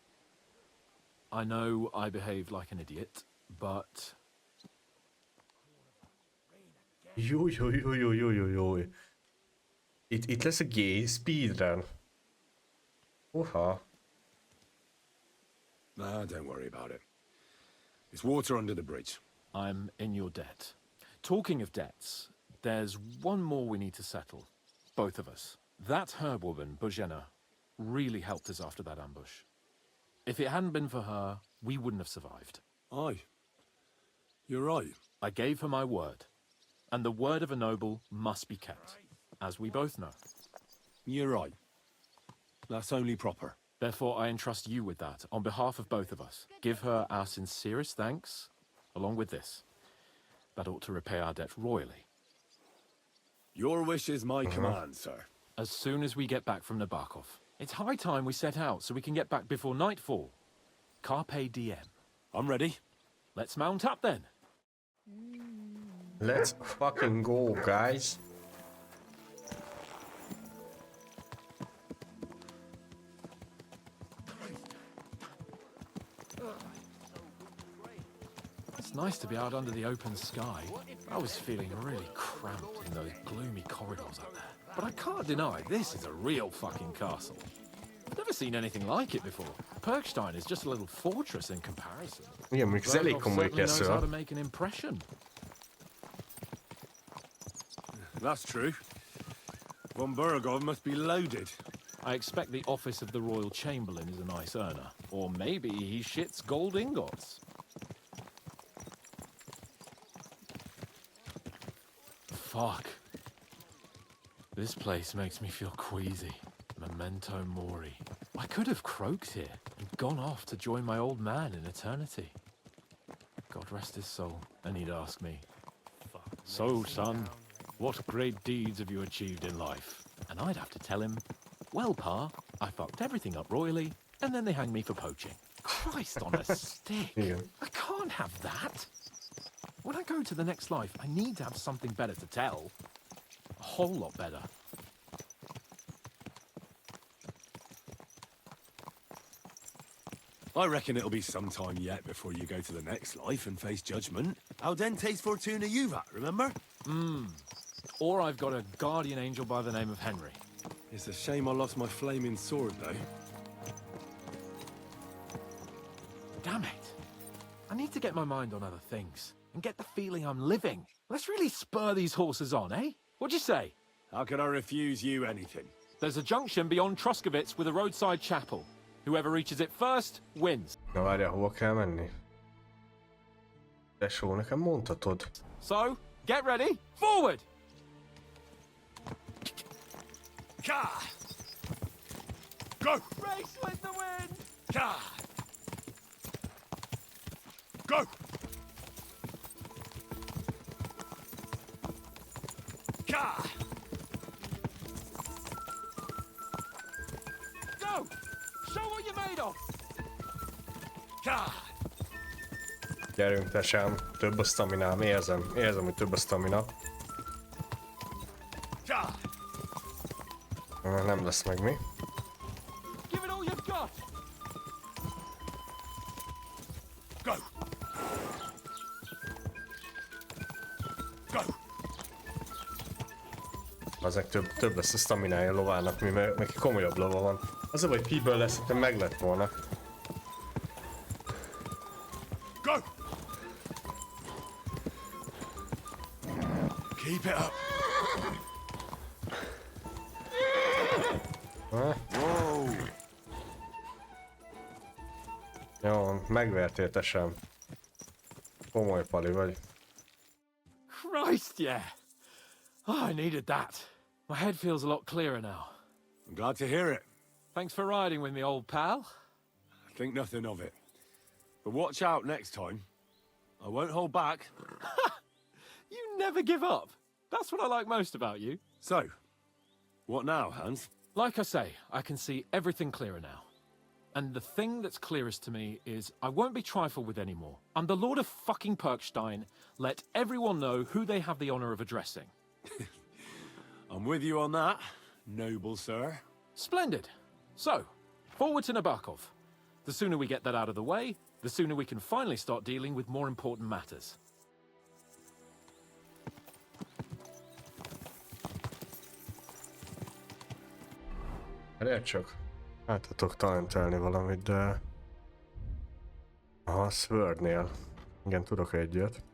I know I behaved like an idiot, but... Júj. Itt lesz a gay speedrun. Oha. Nah, don't worry about it. It's water under the bridge. I'm in your debt. Talking of debts, there's one more we need to settle. Both of us. That herb-woman, Bojena, really helped us after that ambush. If it hadn't been for her, we wouldn't have survived. Aye. You're right. I gave her my word. And the word of a noble must be kept, as we both know. You're right. That's only proper. Therefore, I entrust you with that, on behalf of both of us. Give her our sincerest thanks, along with this. That ought to repay our debt royally. Your wish is my command, sir. As soon as we get back from Nabokov. It's high time we set out so we can get back before nightfall. Carpe diem. I'm ready. Let's mount up then. Let's fucking go, guys. It's nice to be out under the open sky. I was feeling really cramped in those gloomy corridors up there. But I can't deny, this is a real fucking castle. I've never seen anything like it before. Perkstein is just a little fortress in comparison. Igen, mondjuk ez elég komoly knows how to kesző. make an impression. That's true. Von Burgov must be loaded. I expect the office of the Royal Chamberlain is a nice earner. Or maybe he shits gold ingots. Fuck. This place makes me feel queasy. Memento mori. I could have croaked here and gone off to join my old man in eternity. God rest his soul. And he'd ask me, "So, son, what great deeds have you achieved in life?" And I'd have to tell him, "Well, Pa, I fucked everything up royally, and then they hanged me for poaching." Christ on a stick. Yeah. I can't have that. When I go to the next life, I need to have something better to tell. A whole lot better. I reckon it'll be some time yet before you go to the next life and face judgment. Audentes fortuna juvat, remember? Or I've got a guardian angel by the name of Henry. It's a shame I lost my flaming sword, though. Damn it. I need to get my mind on other things and get the feeling I'm living. Let's really spur these horses on, eh? What'd you say? How could I refuse you anything? There's a junction beyond Truskovitz with a roadside chapel. Whoever reaches it first wins. Na várjál, hova kell menni? Tesó, nekem mondhatod. So, get ready, forward! Ka! Go! Race with the wind! Ka! Go! Ka! Go! Show what you're made of! Ka! Gyerünk, tesám, több a staminám, érzem, hogy több a stamina. Ka! Nem lesz meg mi. Give it all you've got! Go! Go! Azek több lesz a staminája lovának, mert neki komolyabb lova van. Az a vagy P-ből lesz, hogy meg lett volna. Go! Keep it up. Whoa. Jó, megvertél, tesám. Komoly pali vagy. Christ, yeah! Oh, I needed that. My head feels a lot clearer now. I'm glad to hear it. Thanks for riding with me, old pal. Think nothing of it. But watch out next time. I won't hold back. You never give up. That's what I like most about you. So, what now, Hans? Like I say, I can see everything clearer now. And the thing that's clearest to me is I won't be trifled with anymore. I'm the Lord of fucking Perkstein. Let everyone know who they have the honor of addressing. I'm with you on that, noble sir. Splendid. So, forward to Nabokov. The sooner we get that out of the way, the sooner we can finally start dealing with more important matters. Lehet csak. Hát tudok talentelni valamit, de... Aha, Swordnél. Igen, tudok egyet.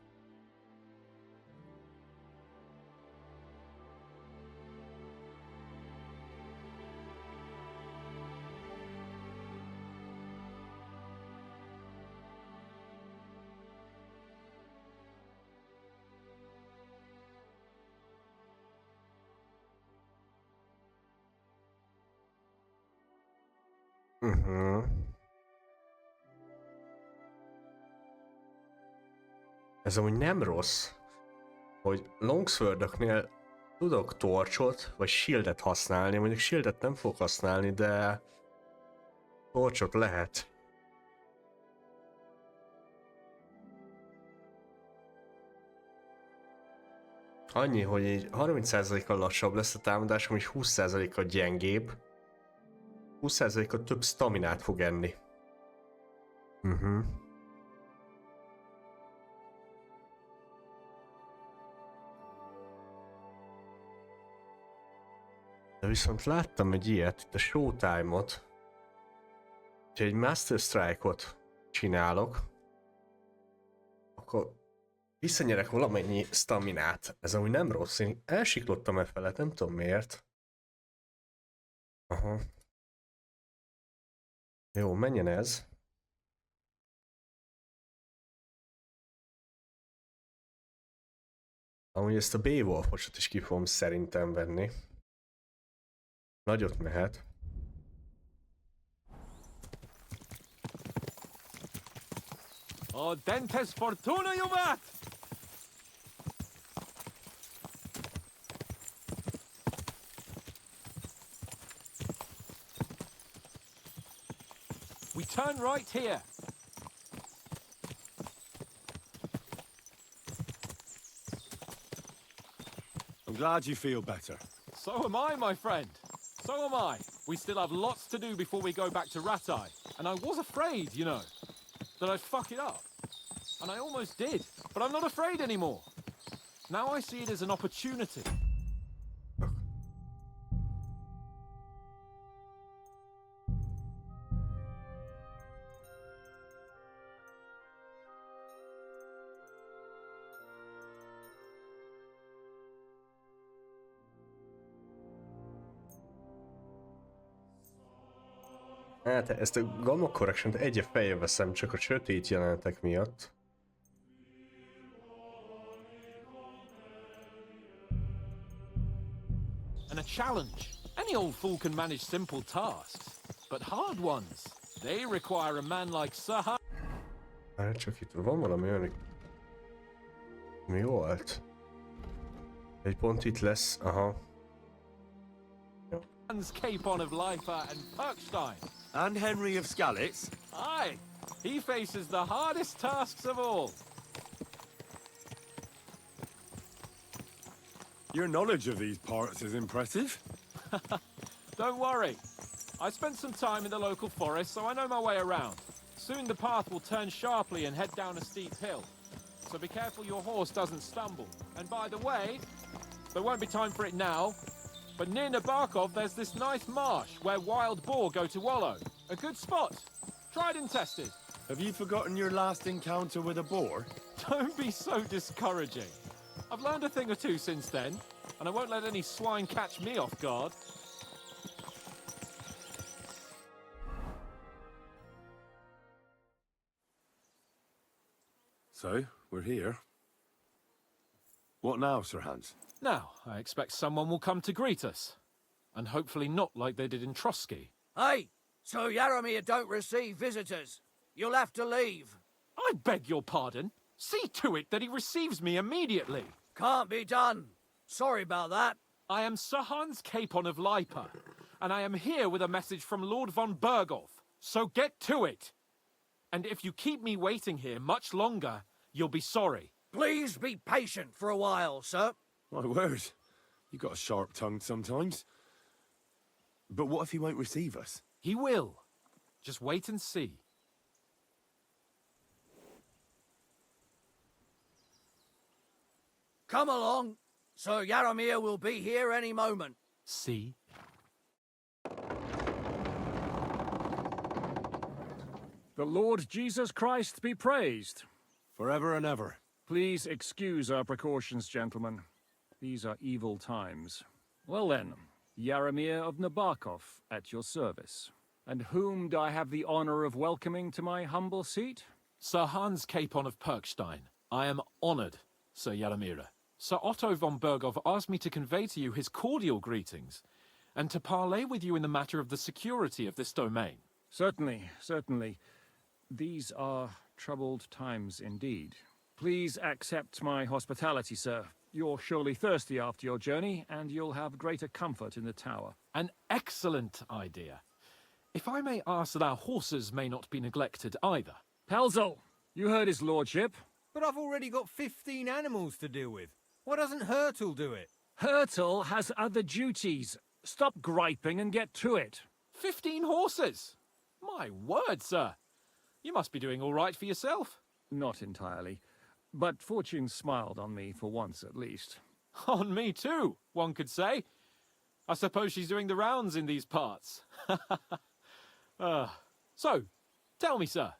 Ez amúgy nem rossz, hogy longswordöknél tudok torcsot vagy shieldet használni, mondjuk shieldet nem fogok használni, de torcsot lehet. Annyi, hogy így 30%-kal lassabb lesz a támadásom, és 20%-kal gyengébb. 20%-kal több staminát fog enni. De viszont láttam egy ilyet, itt a Showtime-ot. Ha egy Master Strike-ot csinálok, akkor visszanyerek valamennyi staminát. Ez amúgy nem rossz, én elsiklottam e felett, nem tudom miért. Aha. Jó, menjen ez. Amúgy ezt a Beowulfosot is ki fogom szerintem venni. Nagyot mehet. O dentes fortuna juvat! We turn right here. I'm glad you feel better. So am I, my friend. So am I. We still have lots to do before we go back to Ratai. And I was afraid, you know, that I'd fuck it up. And I almost did. But I'm not afraid anymore. Now I see it as an opportunity. Hát ezt a Gamma Correction-t egy fejjel veszem csak a sötét jelenetek miatt. And a challenge. Any old fool can manage simple tasks. But hard ones, they require a man like Saha. Hát csak itt van valami olyan... Mi volt? Egy pont itt lesz, aha. Hans Capon of Leifa and Perkstein. And Henry of Skalitz. Aye, he faces the hardest tasks of all. Your knowledge of these parts is impressive. Don't worry. I spent some time in the local forest, so I know my way around. Soon the path will turn sharply and head down a steep hill. So be careful your horse doesn't stumble. And by the way, there won't be time for it now, but near Nabokov there's this nice marsh where wild boar go to wallow. A good spot. Tried and tested. Have you forgotten your last encounter with a boar? Don't be so discouraging. I've learned a thing or two since then, and I won't let any swine catch me off guard. So, we're here. What now, Sir Hans? Now, I expect someone will come to greet us. And hopefully not like they did in Trotsky. Hey, so Yaromir don't receive visitors. You'll have to leave. I beg your pardon. See to it that he receives me immediately. Can't be done. Sorry about that. I am Sir Hans Capon of Lipa, and I am here with a message from Lord von Berghoff. So get to it. And if you keep me waiting here much longer, you'll be sorry. Please be patient for a while, sir. My word. You got a sharp tongue sometimes. But what if he won't receive us? He will. Just wait and see. Come along. Sir Yaramir will be here any moment. See? The Lord Jesus Christ be praised. Forever and ever. Please excuse our precautions, gentlemen. These are evil times. Well then, Yaramir of Nabokov at your service. And whom do I have the honor of welcoming to my humble seat? Sir Hans Capon of Perkstein. I am honored, Sir Yaramir. Sir Otto von Berghoff asked me to convey to you his cordial greetings, and to parley with you in the matter of the security of this domain. Certainly, certainly. These are troubled times indeed. Please accept my hospitality, sir. You're surely thirsty after your journey, and you'll have greater comfort in the tower. An excellent idea. If I may ask that our horses may not be neglected either. Pelzel, you heard his lordship. But I've already got 15 animals to deal with. Why doesn't Hurtle do it? Hurtle has other duties. Stop griping and get to it. 15 horses? My word, sir. You must be doing all right for yourself. Not entirely. But fortune smiled on me for once at least. On me too, one could say. I suppose she's doing the rounds in these parts. So, tell me, sir,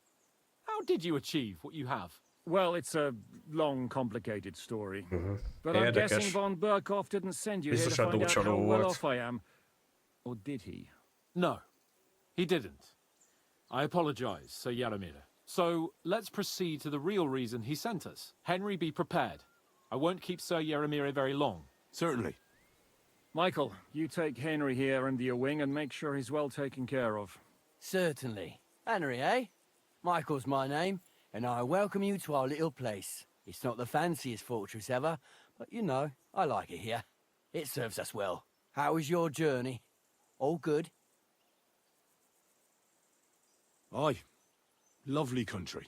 how did you achieve what you have? Well, it's a long, complicated story. But I'm guessing von Berghoff didn't send you here to find out how well off I am. Or did he? No, he didn't. I apologize, Sir Yaramir. So, let's proceed to the real reason he sent us. Henry, be prepared. I won't keep Sir Yaramir very long. Certainly. Michael, you take Henry here under your wing and make sure he's well taken care of. Certainly. Henry, eh? Michael's my name, and I welcome you to our little place. It's not the fanciest fortress ever, but you know, I like it here. It serves us well. How was your journey? All good? Aye. Lovely country.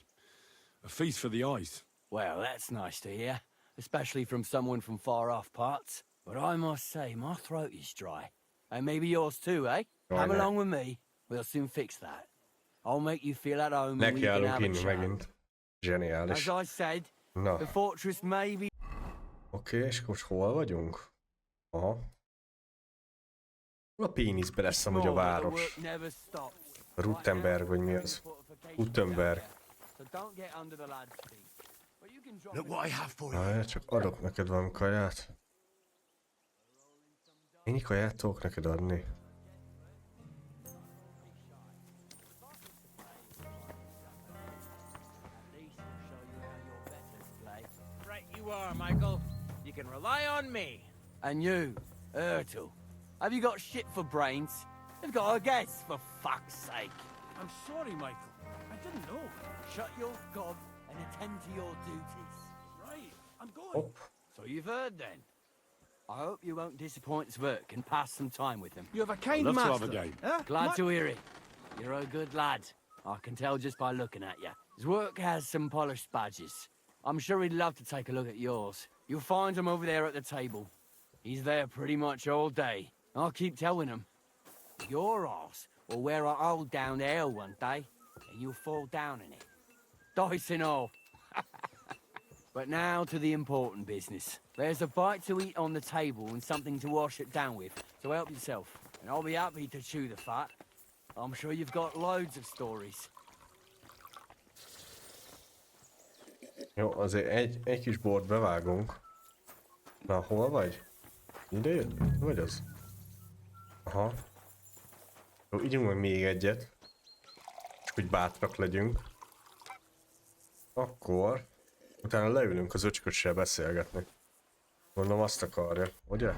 A feast for the eyes. Well, that's nice to hear, especially from someone from far-off parts. But I must say, my throat is dry. And maybe yours too, eh? Come along with me. We'll soon fix that. I'll make you feel at home and we can have a chat. Zseniális. As I said, Na. the fortress may be... Oké, és most hol vagyunk? Aha. Hol a péniszbe lesz amúgy a város? Ruttenberg, vagy mi az? Gutenberg. Na, csak adok neked valami kaját. Ennyi kaját tudok neked adni? You are, Michael. You can rely on me. And you, Ertl, have you got shit for brains? You've got a guess, for fuck's sake. I'm sorry, Michael. I didn't know. Shut your gob and attend to your duties. Right, I'm going. So you've heard then. I hope you won't disappoint Sverk and pass some time with him. You have a kind I'd love master. to have a game. Huh? Glad to hear it. You're a good lad. I can tell just by looking at you. Zwerk has some polished badges. I'm sure he'd love to take a look at yours. You'll find him over there at the table. He's there pretty much all day. I'll keep telling him. Your arse will wear a hole down the ale one day, and you'll fall down in it. Dice and all. But now to the important business. There's a bite to eat on the table and something to wash it down with, so help yourself. And I'll be happy to chew the fat. I'm sure you've got loads of stories. Jó, azért egy kis bort bevágunk. Na, hol vagy? Ide jött? Vagy az? Aha. Jó, ígyunk meg még egyet. Csak hogy bátrak legyünk. Akkor utána leülünk az öcskössel beszélgetni. Gondolom azt akarja, ugye?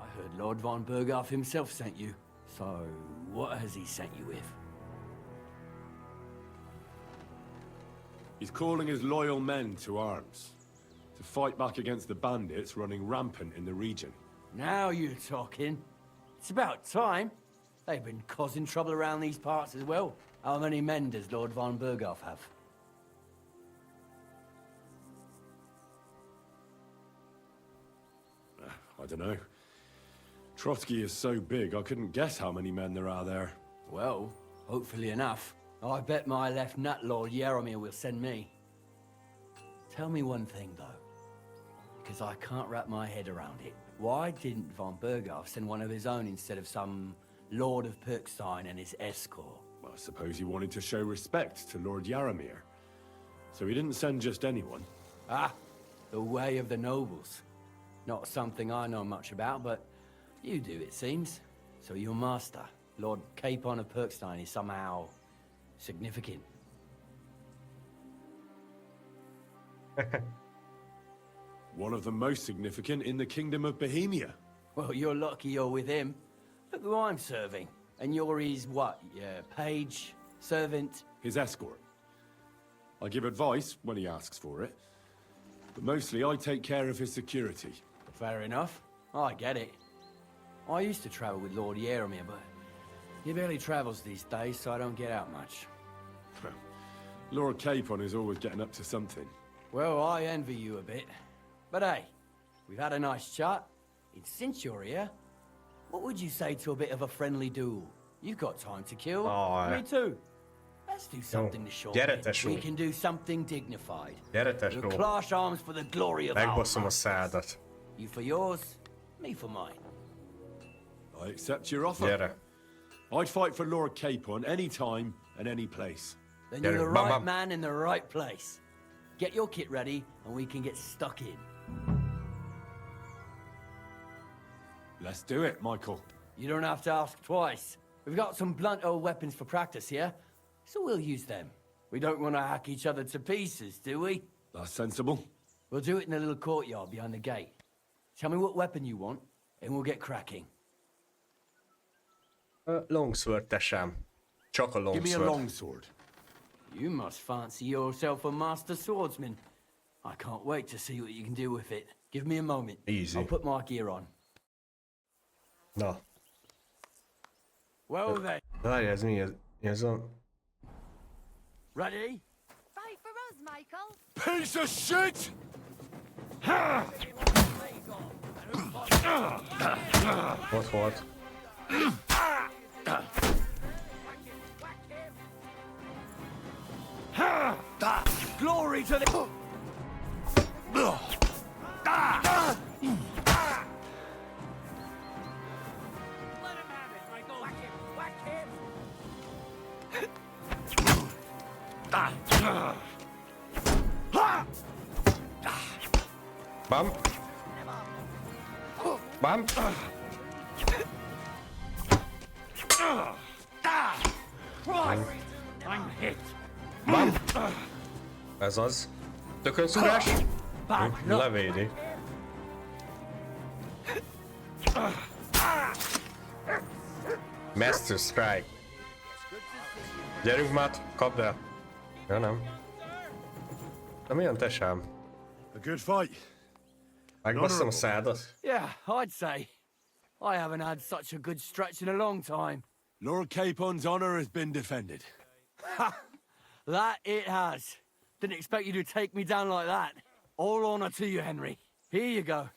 I heard Lord von Berghoff himself sent you. So, what has he sent you with? He's calling his loyal men to arms. To fight back against the bandits running rampant in the region. Now you're talking. It's about time. They've been causing trouble around these parts as well. How many men does Lord von Berghoff have? I don't know. Trotsky is so big, I couldn't guess how many men there are there. Well, hopefully enough. I bet my left nut Lord Yaromir will send me. Tell me one thing, though. Because I can't wrap my head around it. Why didn't von Berghoff send one of his own instead of some Lord of Perkstein and his escort? Well, I suppose he wanted to show respect to Lord Yaromir. So he didn't send just anyone. Ah, the way of the nobles. Not something I know much about, but you do, it seems. So your master, Lord Capon of Perkstein, is somehow significant. One of the most significant in the Kingdom of Bohemia. Well, you're lucky you're with him. Look who I'm serving. And you're his, what, page, servant? His escort. I give advice when he asks for it. But mostly I take care of his security. Fair enough. I get it. I used to travel with Lord Yaromir, but he barely travels these days, so I don't get out much. Lord Capon is always getting up to something. Well, I envy you a bit. But hey, we've had a nice chat. And since you're here, what would you say to a bit of a friendly duel? You've got time to kill. Oh, Me too. Let's do something to show we can do something dignified. We'll clash arms for the glory of our Megbasszom a szádat. You for yours, me for mine. I accept your offer. Gyere. I'd fight for Lord Capon any time and any place. Then you're the right man in the right place. Get your kit ready, and we can get stuck in. Let's do it, Michael. You don't have to ask twice. We've got some blunt old weapons for practice here, so we'll use them. We don't want to hack each other to pieces, do we? That's sensible. We'll do it in the little courtyard behind the gate. Tell me what weapon you want, and we'll get cracking. Longsword, tesám. Csak a longsword. Give me a longsword. You must fancy yourself a master swordsman. I can't wait to see what you can do with it. Give me a moment. Easy. I'll put my gear on. Na. Well then. Várj, ez mi? Ez a... Ready? Fight for us, Michael. Piece of shit! Ott volt. Glory to the... Bam. Bam. I'm hit. Bam. Ez az. Tökönszúrás. Levédi. Master Strike. Gyerünk, Matt, kapd el. Ja, nem. De milyen tesám? A good fight. Megbasszom a szádat. Yeah, I'd say. I haven't had such a good stretch in a long time. Lord Capon's honor has been defended. Ha! That it has. Didn't expect you to take me down like that. All honor to you, Henry. Here you go.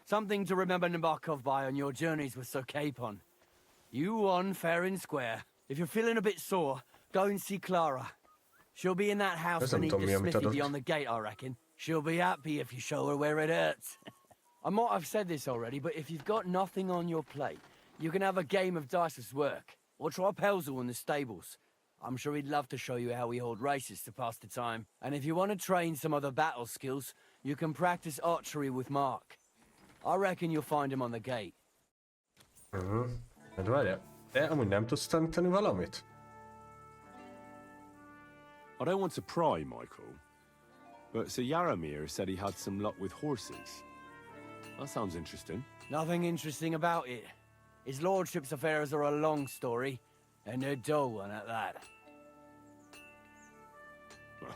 Something to remember Nabokov by on your journeys with Sir Capon. You won fair and square. If you're feeling a bit sore, go and see Clara. She'll be in that house beneath the smithy beyond the gate, I reckon. She'll be happy if you show her where it hurts. I might have said this already, but if you've got nothing on your plate, you can have a game of dice's work. Or try Pelzel in the stables. I'm sure he'd love to show you how we hold races to pass the time. And if you want to train some other battle skills, you can practice archery with Mark. I reckon you'll find him on the gate. Hát várjál, te amúgy nem tudsz tanítani valamit? I don't want to pry, Michael, but Sir Yaromir said he had some luck with horses. That sounds interesting. Nothing interesting about it. His lordship's affairs are a long story, and a dull one at that. Well,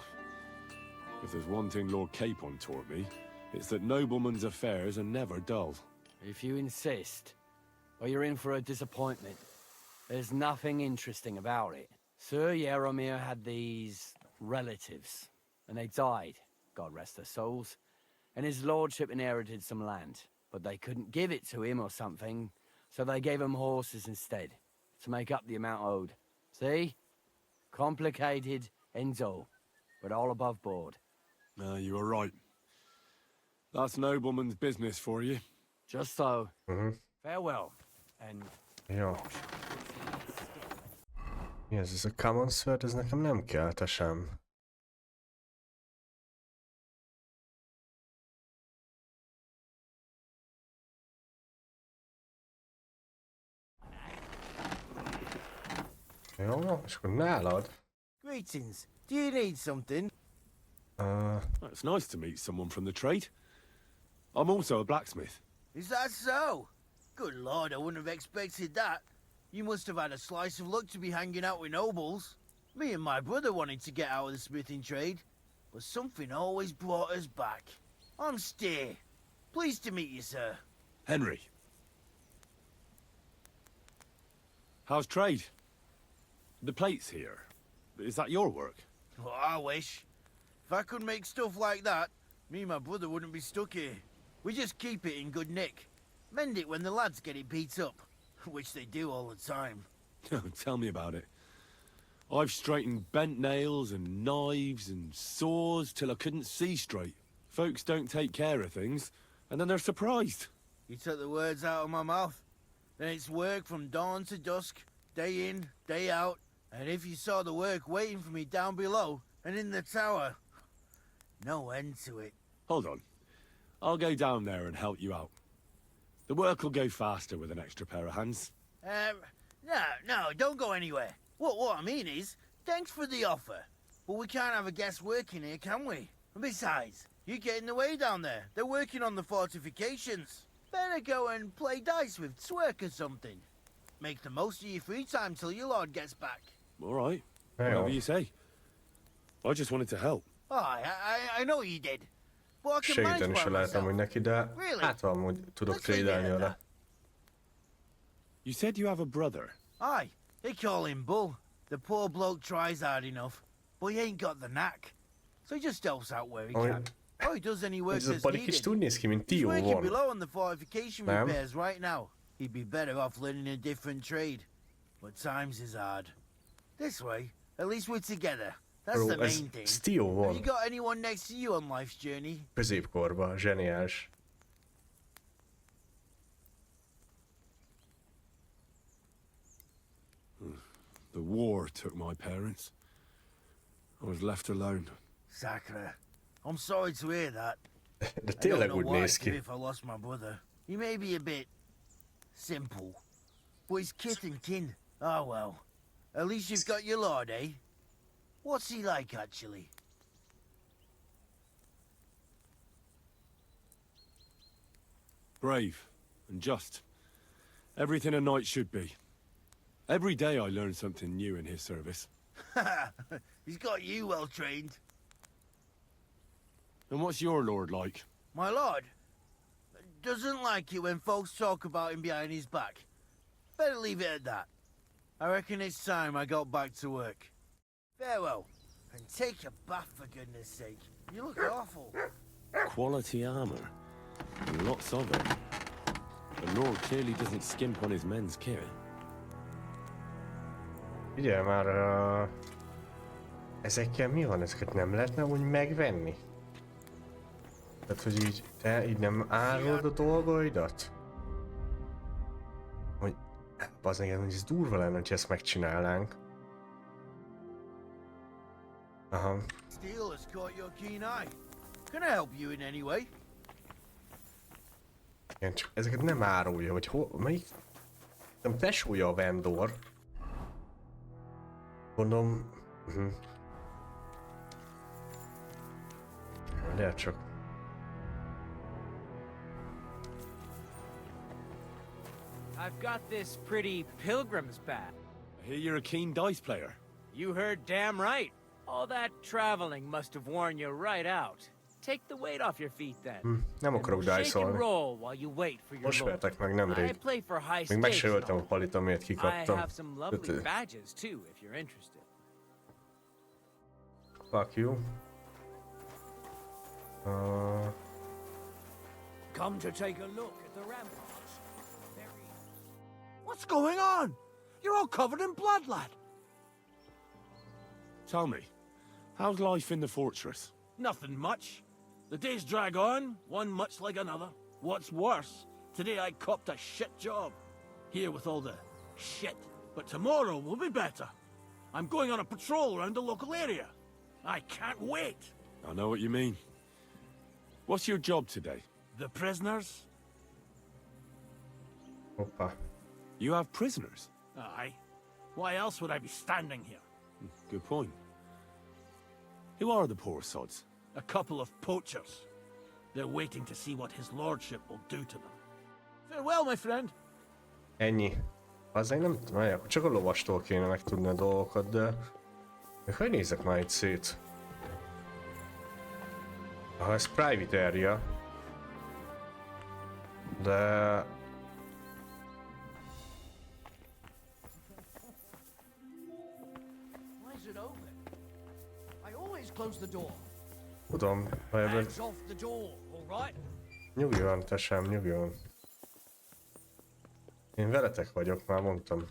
if there's one thing Lord Capon taught me, it's that noblemen's affairs are never dull. If you insist, well, you're in for a disappointment. There's nothing interesting about it. Sir Jaromir had these relatives, and they died, God rest their souls, and his lordship inherited some land, but they couldn't give it to him or something, so they gave him horses instead, to make up the amount owed. See? Complicated and dull, but all above board. You were right. That's nobleman's business for you. Just so. Farewell, and... Jó. Mi ez a common sword? Ez nekem nem kell, te sem. Jó, és akkor nálad. Greetings. Do you need something? It's nice to meet someone from the trade. I'm also a blacksmith. Is that so? Good lord, I wouldn't have expected that. You must have had a slice of luck to be hanging out with nobles. Me and my brother wanted to get out of the smithing trade, but something always brought us back. I'm Steer. Pleased to meet you, sir. Henry. How's trade? The plates here. Is that your work? Well, I wish. If I could make stuff like that, me and my brother wouldn't be stuck here. We just keep it in good nick. Mend it when the lads get it beat up, which they do all the time. Tell me about it. I've straightened bent nails and knives and saws till I couldn't see straight. Folks don't take care of things, and then they're surprised. You took the words out of my mouth. Then it's work from dawn to dusk, day in, day out, and if you saw the work waiting for me down below and in the tower, no end to it. Hold on. I'll go down there and help you out. The work will go faster with an extra pair of hands. No, don't go anywhere. What I mean is, thanks for the offer. But we can't have a guest working here, can we? And besides, you get in the way down there. They're working on the fortifications. Better go and play dice with Twerk or something. Make the most of your free time till your lord gets back. All right. Whatever you say. I just wanted to help. Oh, I know you did. But I can manage Segíteni se by lehet amúgy myself. neki, de Really? hát amúgy tudok Let's leave it trédelni at vele. that. You said you have a brother. Aye, they call him Bull. The poor bloke tries hard enough, but he ain't got the knack. So he just helps out where he can. Oh, he does any work Ez a that's pali kicsit úgy needed. néz ki, mint He's Tio working von. below on the fortification Nem? repairs right now. He'd be better off learning a different trade. But times is hard. This way, at least we're together. That's the Ez main thing. Tio Have von. you got anyone next to you on life's journey? Középkorban, zseniális. The war took my parents. I was left alone. Sacre. I'm sorry to hear that. De I don't tényleg know úgy what I'd néz do ki. if I lost my brother. He may be a bit simple, but he's kith and kin. Oh well. At least you've got your lord, eh? What's he like, actually? Brave and just. Everything a knight should be. Every day I learn something new in his service. He's got you well trained. And what's your lord like? My lord doesn't like it when folks talk about him behind his back. Better leave it at that. I reckon it's time I got back to work. Farewell, and take a bath for goodness sake. You look awful. Quality armor. And lots of it. The lord clearly doesn't skimp on his men's kit. Ugye már ezekkel mi van? Ezeket nem lehetne úgy megvenni? Tehát, hogy így te így nem árulod a dolgaidat? Hogy bazdmeg, hogy ez durva lenne, hogy ezt megcsinálnánk. Aha. Steel has caught your keen eye. Can I help you in any way? Igen, csak ezeket nem árulja, hogy hol, melyik... Nem tesója a vendor. Gondolom... Lehet csak... I've got this pretty pilgrim's bat. I hear you're a keen dice player. You heard damn right. All that traveling must have worn you right out. Take the weight off your feet then. Nem akarok Shake and dice-olni. roll while you wait for your Most lord. vertek meg I nemrég. play for high Még meg se stakes and öltem a all. palit, amiért I kikaptam. have some lovely badges too, if you're interested. Fuck you. Come to take a look at the ramparts. What's going on? You're all covered in blood, lad. Tell me, how's life in the fortress? Nothing much. The days drag on, one much like another. What's worse, today I copped a shit job. Here with all the shit. But tomorrow will be better. I'm going on a patrol around the local area. I can't wait. I know what you mean. What's your job today? The prisoners? Hoppa. You have prisoners? Aye. Why else would I be standing here? Good point. Who are the poor sods? A couple of poachers. They're waiting to see what his lordship will do to them. Farewell, my friend. Ennyi. Azért nem tudom, csak a lovastól kéne megtudni a dolgokat, de... Még hogy nézek már itt szét? Ha ez private area. De... Why is it open? I always close the door. Tudom, ha ebben... Hands off the door, all right? Nyugi van, tesem, nyugi van. Én veletek vagyok, már mondtam.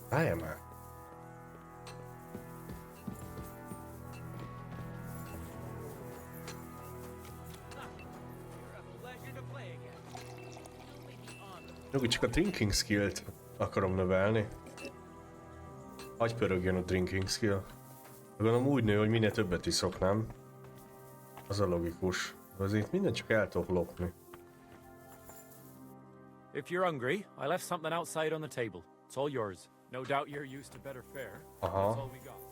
Állja már! Nyugi, csak a drinking skill-t akarom növelni. Hagy pörögjön a drinking skill. Gondolom úgy nő, hogy minél többet iszok, nem? Az a logikus. Azért minden csak el tudok lopni. If you're hungry, I left something outside on the table. It's all yours. No doubt you're used to better fare. That's all we got.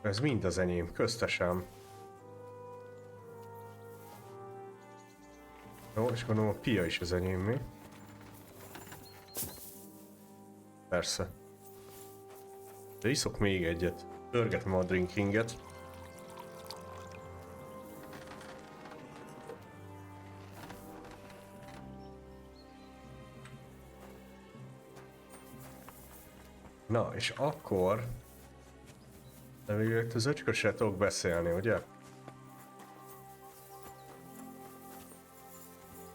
Ez mind az enyém, köztesem. Jó, és gondolom a pia is az enyém, mi? Persze. De iszok még egyet. Pörgetem a drinkinget. Na, és akkor... De végül az öcskösre tudok beszélni, ugye?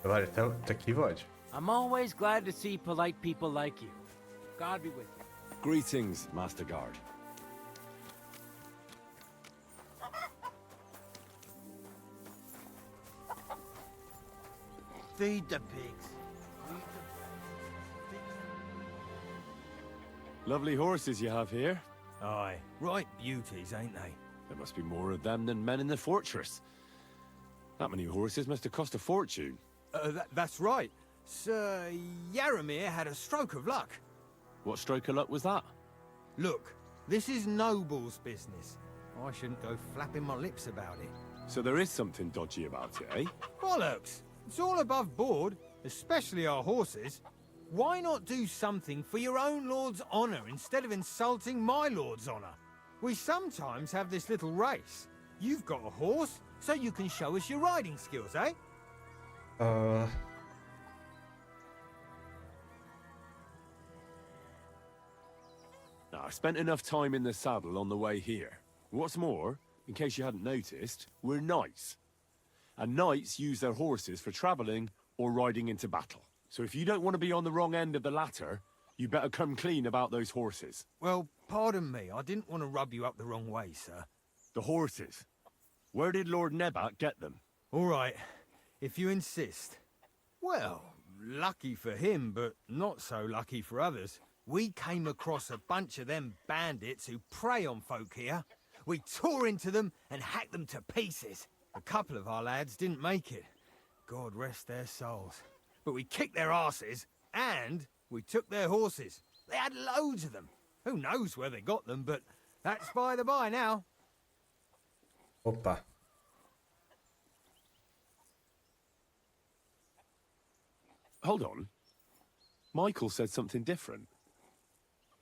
De várj, te ki vagy? I'm always glad to see polite people like you. God be with you. Greetings, Master Guard. Feed the pigs. Lovely horses you have here. Aye, right beauties, ain't they? There must be more of them than men in the fortress. That many horses must have cost a fortune. That's right. Sir Yaramir had a stroke of luck. What stroke of luck was that? Look, this is Noble's business. I shouldn't go flapping my lips about it. So there is something dodgy about it, eh? Bollocks! It's all above board, especially our horses. Why not do something for your own lord's honor instead of insulting my lord's honor? We sometimes have this little race. You've got a horse, so you can show us your riding skills, eh? Now, I spent enough time in the saddle on the way here. What's more, in case you hadn't noticed, we're knights. And knights use their horses for travelling or riding into battle. So if you don't want to be on the wrong end of the latter, you better come clean about those horses. Well, pardon me, I didn't want to rub you up the wrong way, sir. The horses? Where did Lord Nebat get them? All right, if you insist. Well, lucky for him, but not so lucky for others. We came across a bunch of them bandits who prey on folk here. We tore into them and hacked them to pieces. A couple of our lads didn't make it. God rest their souls. But we kicked their asses, and we took their horses. They had loads of them. Who knows where they got them, but that's by the by now. Hoppá. Hold on. Michael said something different.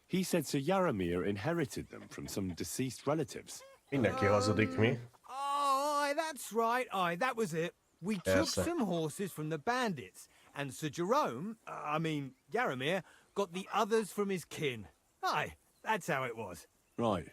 He said Sir Yaramir inherited them from some deceased relatives. Mindenki hazudik, mi? Aye, that's right. Aye, that was it. We took some horses from the bandits, and Sir Jerome, Yaramir, got the others from his kin. Aye, that's how it was. Right.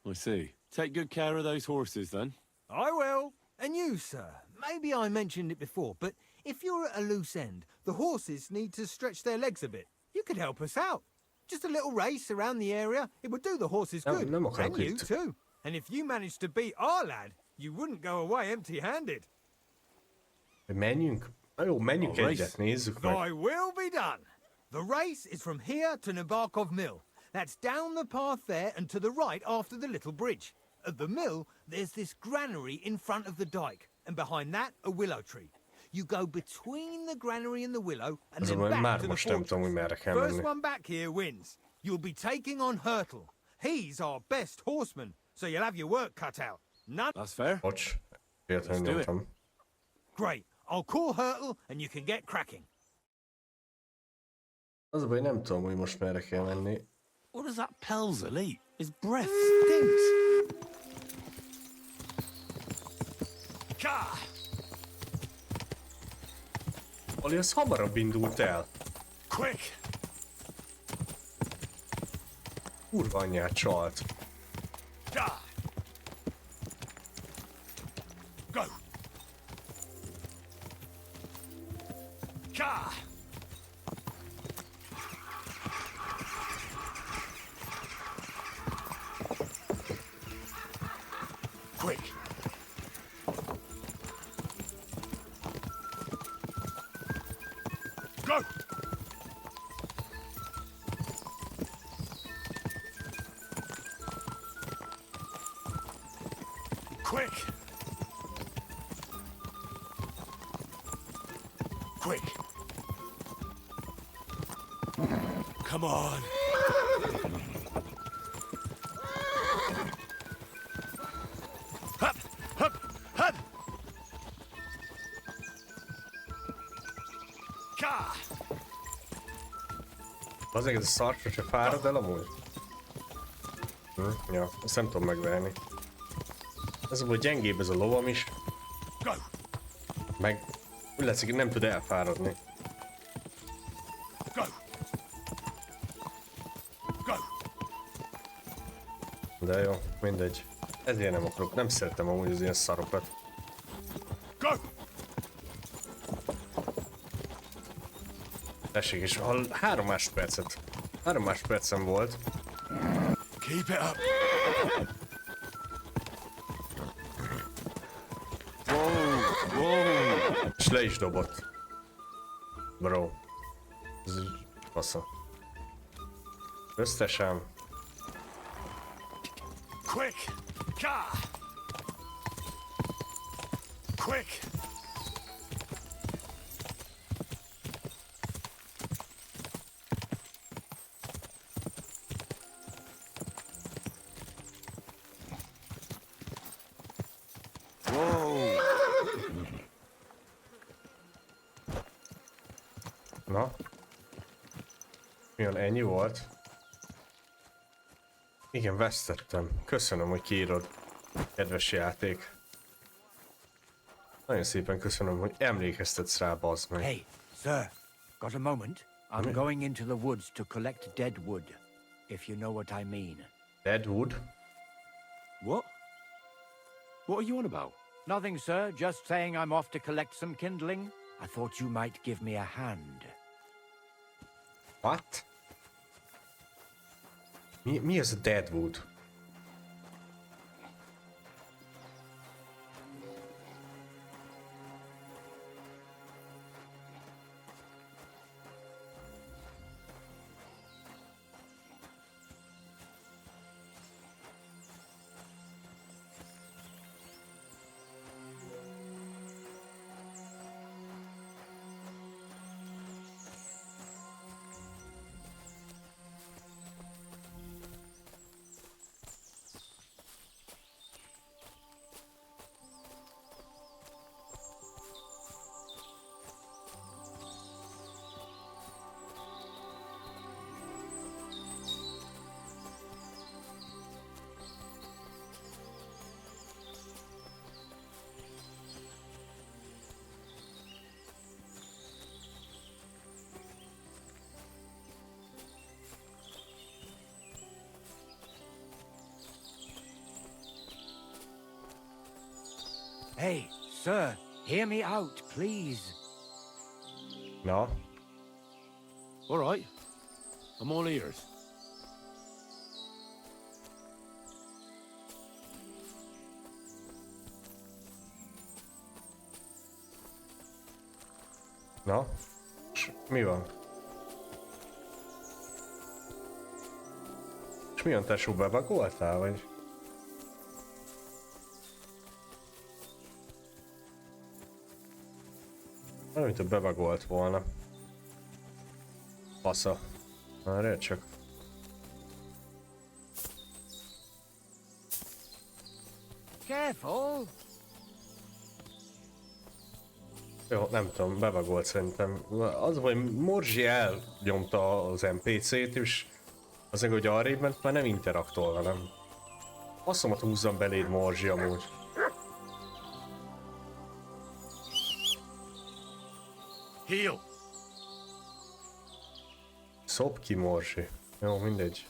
I see. Take good care of those horses, then. I will. And you, sir. Maybe I mentioned it before, but if you're at a loose end, the horses need to stretch their legs a bit. You could help us out. Just a little race around the area. It would do the horses good. And you, too. And if you managed to beat our lad, you wouldn't go away empty-handed. Menjünk? Jó, menjünk egyet, nézzük meg. I will be done. The race is from here to Nabokov Mill. That's down the path there and to the right after the little bridge. At the mill, there's this granary in front of the dike, and behind that, a willow tree. You go between the granary and the willow, and then back to the fortress. First one back here wins. You'll be taking on Hurtle. He's our best horseman, so you'll have your work cut out. None. That's fair. Bocs. Let's do it. Great. I'll call Hurtle, and you can get cracking. Az a baj, nem tudom, hogy most merre kell menni. What does that Pelzer eat? His breath stinks. Ali, az hamarabb indult el. Quick! Kurva anyját csalt. Go! Quick! Go! Quick! Quick! Come on! Hup! Hup! Hup! Ka! Azért ez a szar se fárad el amúgy? Ja, ezt nem tudom megverni. Ez a baj, gyengébb ez a lovam is. Meg úgy látszik, hogy nem tud elfáradni. De jó, mindegy. Ezért nem akarok, nem szeretem amúgy az ilyen szarokat. Tessék, és 3 másodpercem volt. Keep it up! És le is dobott. Bro. Ez így fasza. Összesen. Quick! Ka! Quick! Na? Milyen ennyi volt? Igen, vesztettem. Köszönöm, hogy kiírod. Kedves játék. Nagyon szépen köszönöm, hogy emlékeztetsz rá, bazd meg. Hey, sir, got a moment? I'm going into the woods to collect dead wood, if you know what I mean. Dead wood? What? What are you on about? Nothing, sir. Just saying I'm off to collect some kindling. I thought you might give me a hand. What? Mi az a dead wood? Hey, sir, hear me out, please. Na? All right. I'm all ears. Na? És mi van? És mi van, tesó, bebagoltál, vagy? Nem, mint a bebagolt volna. Fasza. Várjál csak. Careful. Jó, nem tudom, bebagolt szerintem. Az, hogy Morzsi elnyomta az NPC-t, és azért, hogy arrébb ment, már nem interaktol velem. Asszomat húzzam beléd, Morzsi, amúgy. Heal. Szop ki, Morzsi. Jó, mindegy.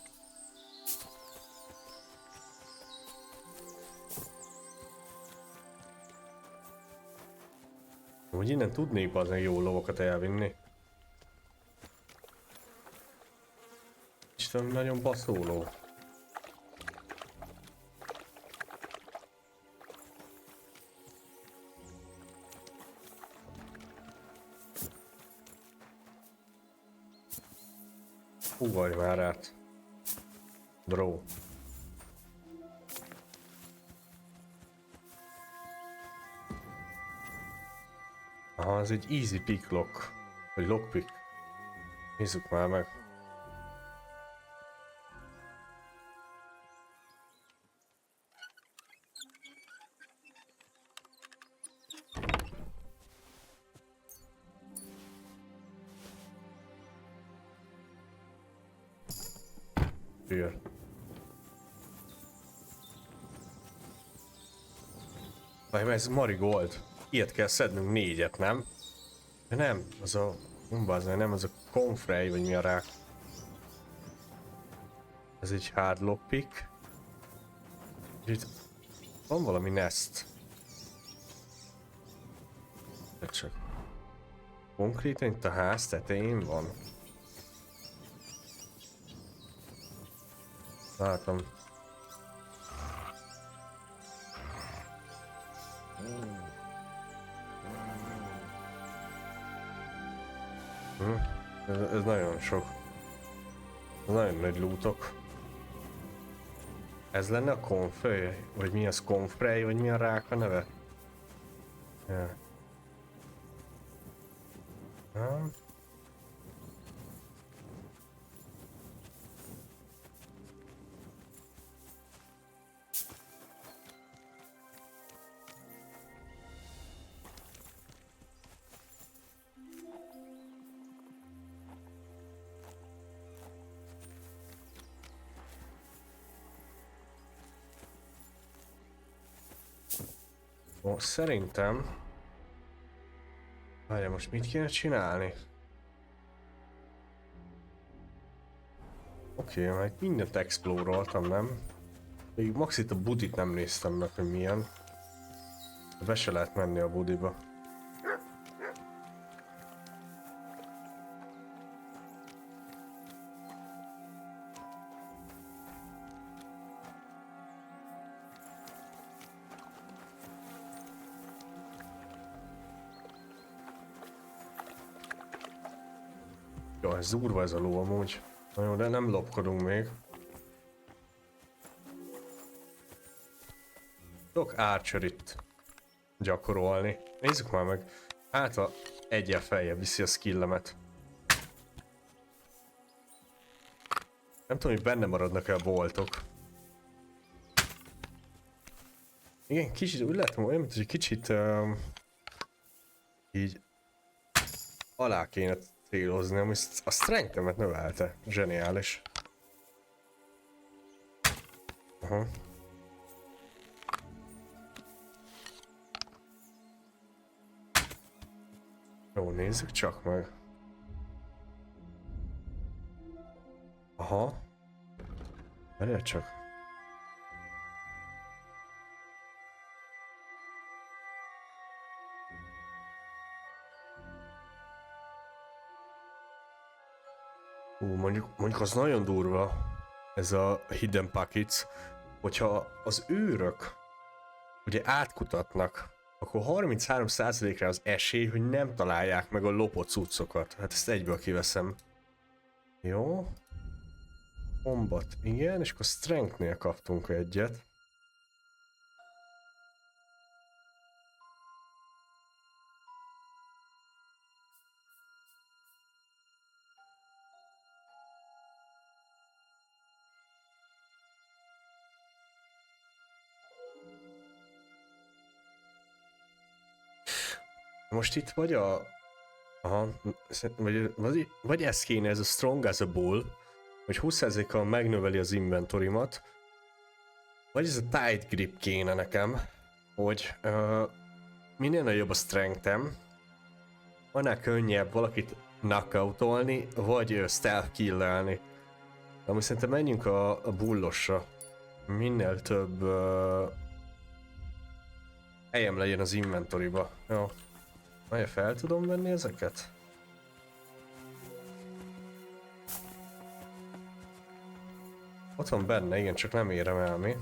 Hogy innen tudnék bazen jó lovakat elvinni. Istenem, nagyon baszóló. Ugorj már át. Bro. Aha, ez egy easy pick lock. Vagy lockpick. Nézzük már meg. Here. Vaj, ez marigold. Ilyet kell szednünk 4-et, nem? De nem, az a... nem, az a confrey, vagy mi a rák. Ez egy hard lockpick. Itt van valami nest. De csak... Konkrétan itt a ház tetején van. Látom. Ez nagyon sok. Ez nagyon nagy lootok. Ez lenne a confrey? Vagy mi az, confrey? Vagy mi a rák a neve? Ja. Ó, szerintem... Várjál, most mit kéne csinálni? Oké, majd mindent exploroltam, nem? Még max itt a budit nem néztem meg, hogy milyen. Be se lehet menni a budiba. Jó, ez durva ez a ló amúgy. Na jó, de nem lopkodunk még. Tudok archerit gyakorolni. Nézzük már meg. Hát a egyel feljebb viszi a skillemet. Nem tudom, hogy benne maradnak-e a boltok. Igen, kicsit úgy látom, olyan, mint hogy kicsit így alá kéne célozni, ami a strength-emet növelte. Zseniális. Aha. Jó, nézzük csak meg. Aha. Várjál csak. Mondjuk az nagyon durva, ez a hidden pockets, hogyha az őrök ugye átkutatnak, akkor 33%-ra az esély, hogy nem találják meg a lopott cuccokat. Hát ezt egyből kiveszem. Jó. Combat, igen, és akkor strength-nél kaptunk egyet. Most itt vagy a... Aha, vagy ez kéne, ez a strong as a bull, hogy 20%-kal megnöveli az inventorimat, vagy ez a tight grip kéne nekem, hogy minél nagyobb a strength-em, annál könnyebb valakit knockoutolni, vagy stealth killelni. De most szerintem menjünk a bullosra. Minél több helyem legyen az inventoriba. Jó. Majd fel tudom venni ezeket? Ott van benne, igen, csak nem érem el mi.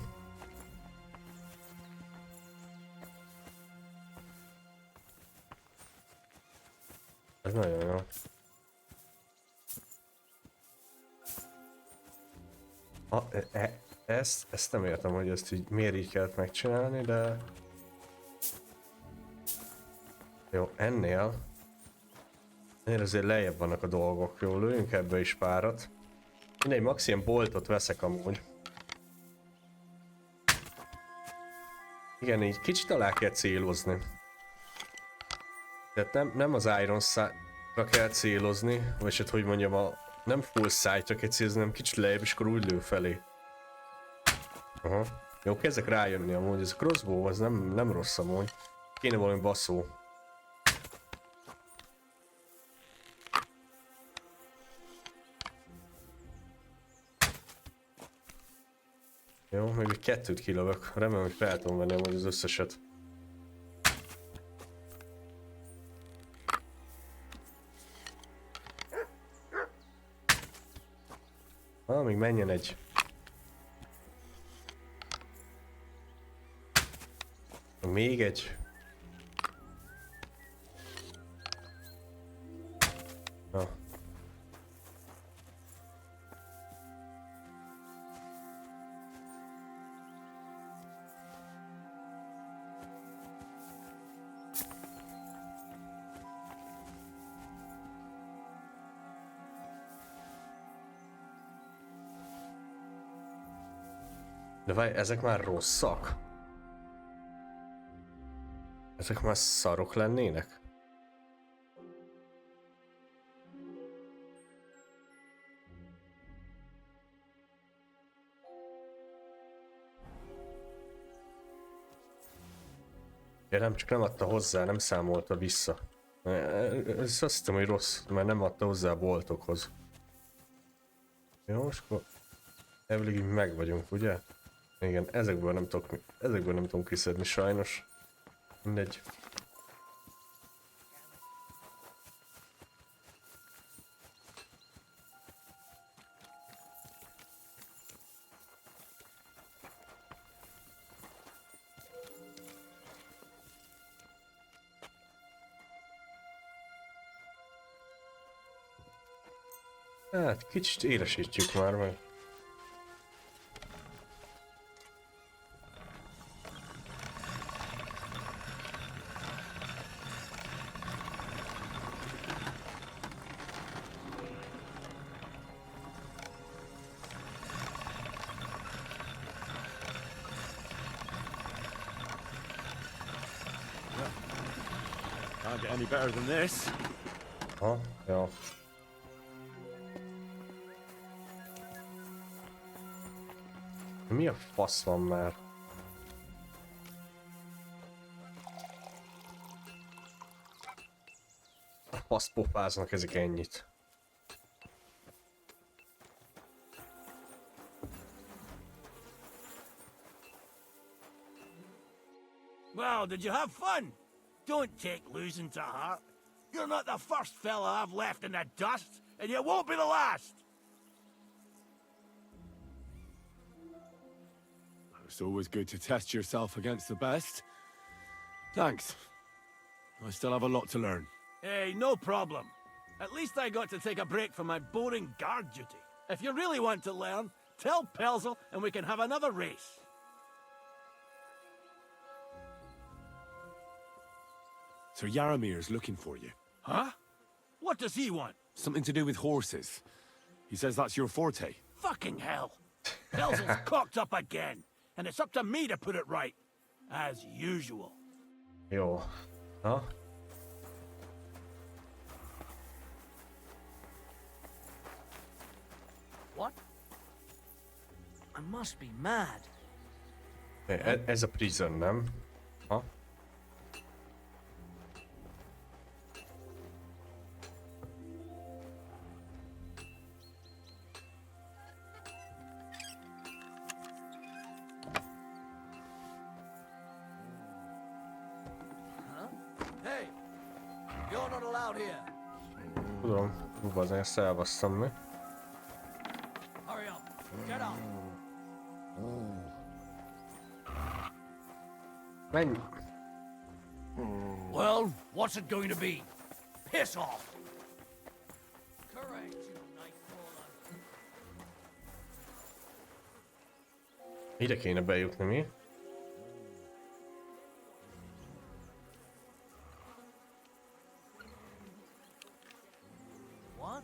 Ez nagyon jó. Ezt nem értem, hogy ezt így miért így kellett megcsinálni, de... Jó, ennél azért lejjebb vannak a dolgok. Jó, lőjünk ebbe is párat. Mindegy, max ilyen boltot veszek amúgy. Igen, így kicsit alá kell célozni. Tehát nem az Iron Sight-ra kell célozni, vagy hát hogy mondjam, nem full sight-ra kell célozni, hanem kicsit lejjebb, és akkor úgy lő felé. Aha. Jó, kezdek rájönni amúgy, ez a crossbow az nem rossz amúgy. Kéne valami baszó. Jó, még egy 2-t kilövök. Remélem, hogy fel tudom venni amúgy az összeset. Még menjen egy. Még egy. Na. De várj, ezek már rosszak? Ezek már szarok lennének? Ja, nem, csak nem adta hozzá, nem számolta vissza. Ez azt hiszem, hogy rossz, mert nem adta hozzá a boltokhoz. Jó, és akkor elvileg így meg vagyunk, ugye? Igen, ezekből nem tudunk kiszedni sajnos. Mindegy. Hát, kicsit élesítjük már meg. Can't get any better than this. Ha, ja. Mi a fasz van már? A fasz pofáznak ezek ennyit. Well, did you have fun? Don't take losing to heart. You're not the first fella I've left in the dust, and you won't be the last. It's always good to test yourself against the best. Thanks. I still have a lot to learn. Hey, no problem. At least I got to take a break from my boring guard duty. If you really want to learn, tell Pelzel and we can have another race. Sir Yaramir's looking for you. Huh? What does he want? Something to do with horses. He says that's your forte. Fucking hell. Pelzel's cocked up again, and it's up to me to put it right. As usual. Jó. Na? What? I must be mad. Ez a prison, nem? Ha? Hey, you're not allowed here. Tudom, bazen, ezt elbasztam mi. Hurry up, get up. Menj! Well, what's it going to be? Piss off. Correct, you nightcrawler. Ide kéne bejutni mi? What?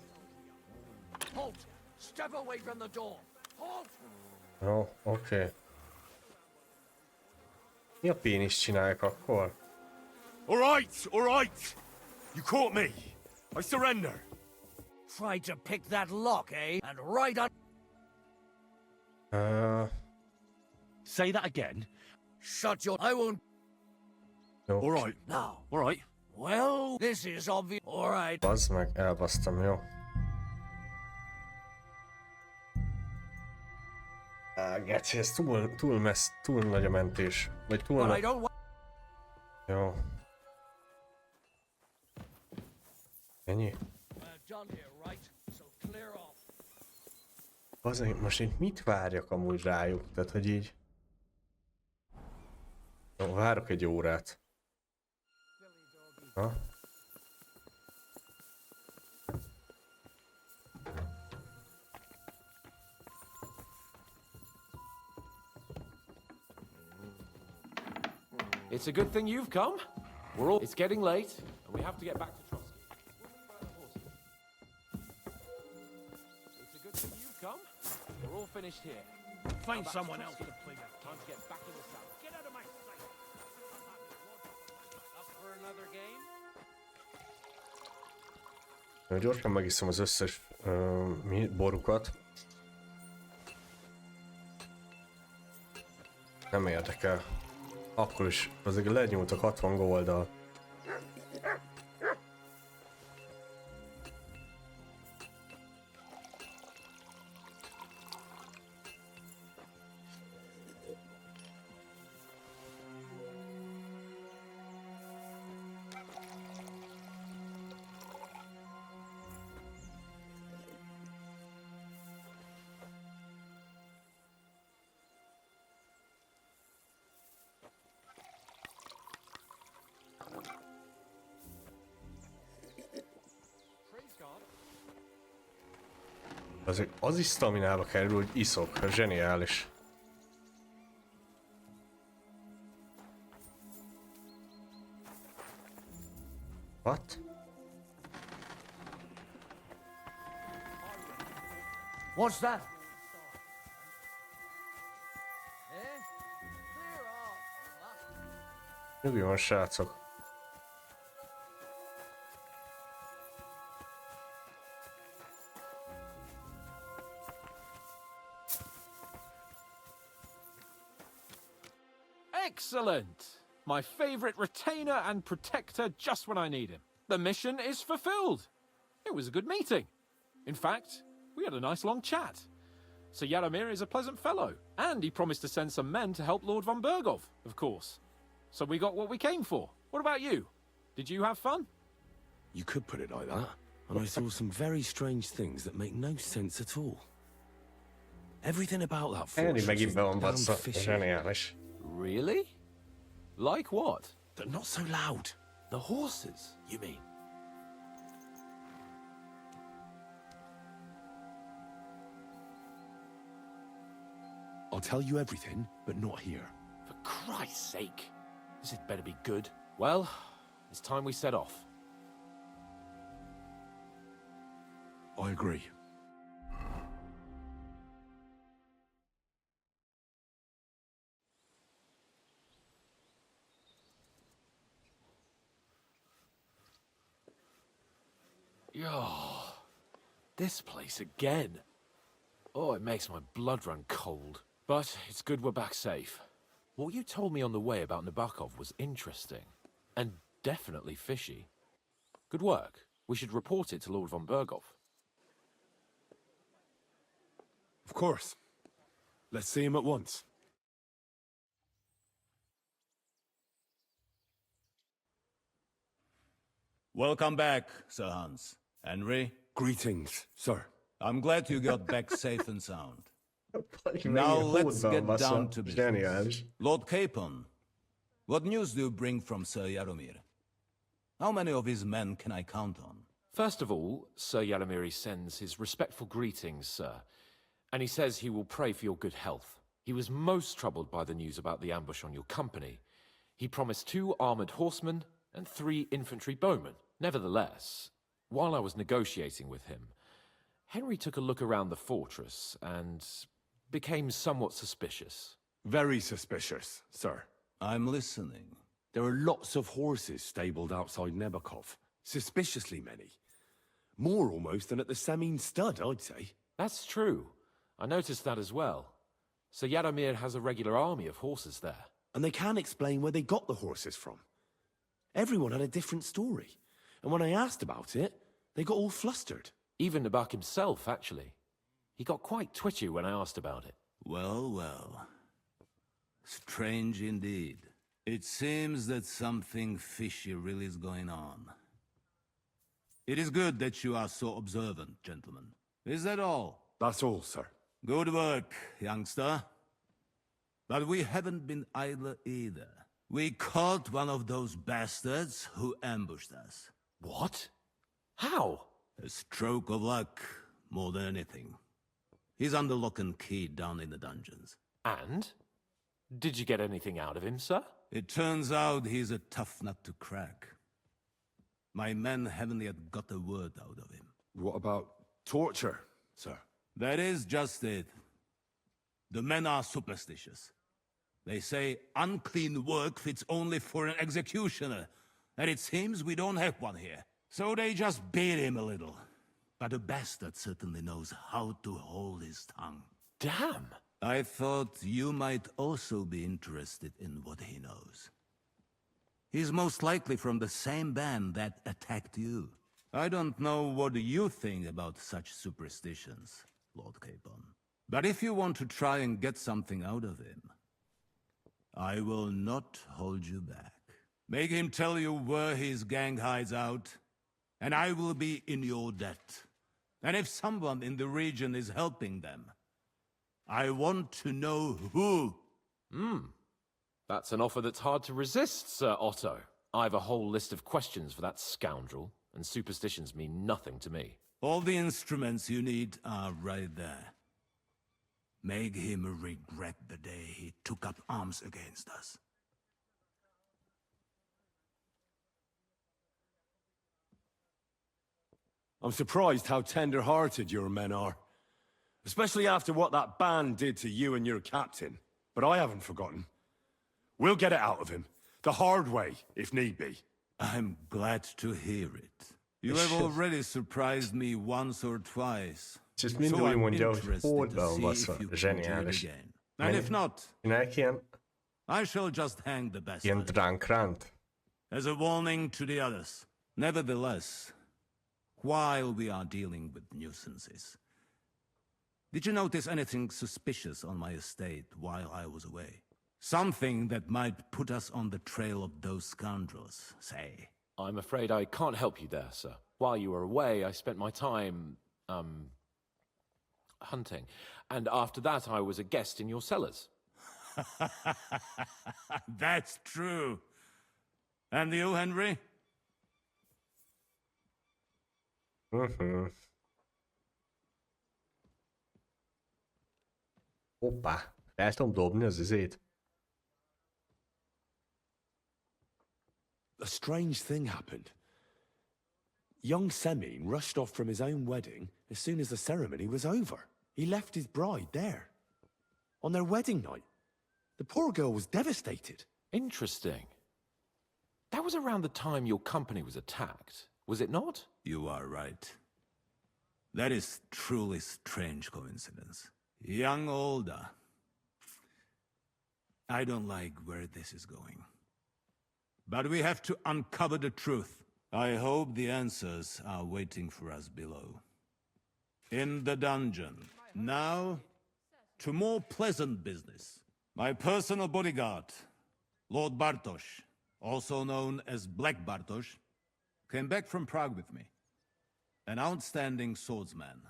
Halt! Step away from the door. Halt! Jó, oké. Mi a péniszt csinálják akkor? All right! You caught me. I surrender. Tried to pick that lock, eh? And right on. Say that again. Shut your. I won't. Jó. All right. Now. All right. Well, this is obvious. All right. Bazd meg, elbasztam, jó. Geci, ez túl nagy a mentés. Vagy túl nagy... Jó. Ennyi? Azért most így mit várjak amúgy rájuk? Tehát, hogy így... Jó, várok egy órát. Ha? It's a good thing you've come. It's getting late, and we have to get back to Trotsky. It's a good thing you've come. We're all finished here. Find someone else to play that. Time to get back in the saddle. Get out of my sight. Up for another game? Gyorsan megiszom az összes borukat. Nem érdekel. Akkor is azért lenyúltak 60 golddal. Azért az is staminába kerül, hogy iszok, zseniális. What? What's that? Nyugodjon, srácok. Excellent! My favorite retainer and protector just when I need him. The mission is fulfilled. It was a good meeting. In fact, we had a nice long chat. Sir Yaramir is a pleasant fellow, and he promised to send some men to help Lord von Bergov, of course. So we got what we came for. What about you? Did you have fun? You could put it like that. And I saw some very strange things that make no sense at all. Everything about that Henry fortress megint is be van damn bassza. fishy. Zseniális. Really? Like what? They're not so loud. The horses, you mean? I'll tell you everything, but not here. For Christ's sake. This had better be good. Well, it's time we set off. I agree. Oh, this place again. Oh, it makes my blood run cold. But it's good we're back safe. What you told me on the way about Nabokov was interesting. And definitely fishy. Good work. We should report it to Lord von Berghoff. Of course. Let's see him at once. Welcome back, Sir Hans. Henry? Greetings, sir. I'm glad you got back safe and sound. Now let's get down to business. Lord Capon, what news do you bring from Sir Jaromir? How many of his men can I count on? First of all, Sir Jaromir sends his respectful greetings, sir. And he says he will pray for your good health. He was most troubled by the news about the ambush on your company. He promised 2 armored horsemen and 3 infantry bowmen. Nevertheless, while I was negotiating with him, Henry took a look around the fortress and became somewhat suspicious. Very suspicious, sir. I'm listening. There are lots of horses stabled outside Nabokov. Suspiciously many. More almost than at the Samin stud, I'd say. That's true. I noticed that as well. Sir Jaromir has a regular army of horses there. And they can't explain where they got the horses from. Everyone had a different story. And when I asked about it, they got all flustered. Even Nabok himself, actually. He got quite twitchy when I asked about it. Well, well. Strange indeed. It seems that something fishy really is going on. It is good that you are so observant, gentlemen. Is that all? That's all, sir. Good work, youngster. But we haven't been idle either. We caught one of those bastards who ambushed us. What? How? A stroke of luck, more than anything. He's under lock and key down in the dungeons. And? Did you get anything out of him, sir? It turns out he's a tough nut to crack. My men haven't yet got a word out of him. What about torture, sir? That is just it. The men are superstitious. They say unclean work fits only for an executioner, and it seems we don't have one here. So they just beat him a little. But the bastard certainly knows how to hold his tongue. Damn! I thought you might also be interested in what he knows. He's most likely from the same band that attacked you. I don't know what you think about such superstitions, Lord Capon. But if you want to try and get something out of him, I will not hold you back. Make him tell you where his gang hides out, and I will be in your debt. And if someone in the region is helping them, I want to know who. That's an offer that's hard to resist, Sir Otto. I have a whole list of questions for that scoundrel, and superstitions mean nothing to me. All the instruments you need are right there. Make him regret the day he took up arms against us. I'm surprised how tender-hearted your men are. Especially after what that band did to you and your captain. But I haven't forgotten. We'll get it out of him. The hard way, if need be. I'm glad to hear it. You have already surprised me once or twice. Just mind úgy mondja, hogy hódban vasz zseniális. And if not, ilyen I shall just hang the best. Ilyen dránkrant. As a warning to the others. Nevertheless, while we are dealing with nuisances, did you notice anything suspicious on my estate while I was away? Something that might put us on the trail of those scoundrels, say. I'm afraid I can't help you there, sir. While you were away, I spent my time, hunting. And after that, I was a guest in your cellars. That's true. And you, Henry? Hoppá, el tudom dobni az izét. A strange thing happened. Young Semine rushed off from his own wedding as soon as the ceremony was over. He left his bride there. On their wedding night. The poor girl was devastated. Interesting. That was around the time your company was attacked, was it not? You are right. That is truly strange coincidence. Young Olda. I don't like where this is going. But we have to uncover the truth. I hope the answers are waiting for us below. In the dungeon. Now, to more pleasant business. My personal bodyguard, Lord Bartosz, also known as Black Bartosz, came back from Prague with me. An outstanding swordsman,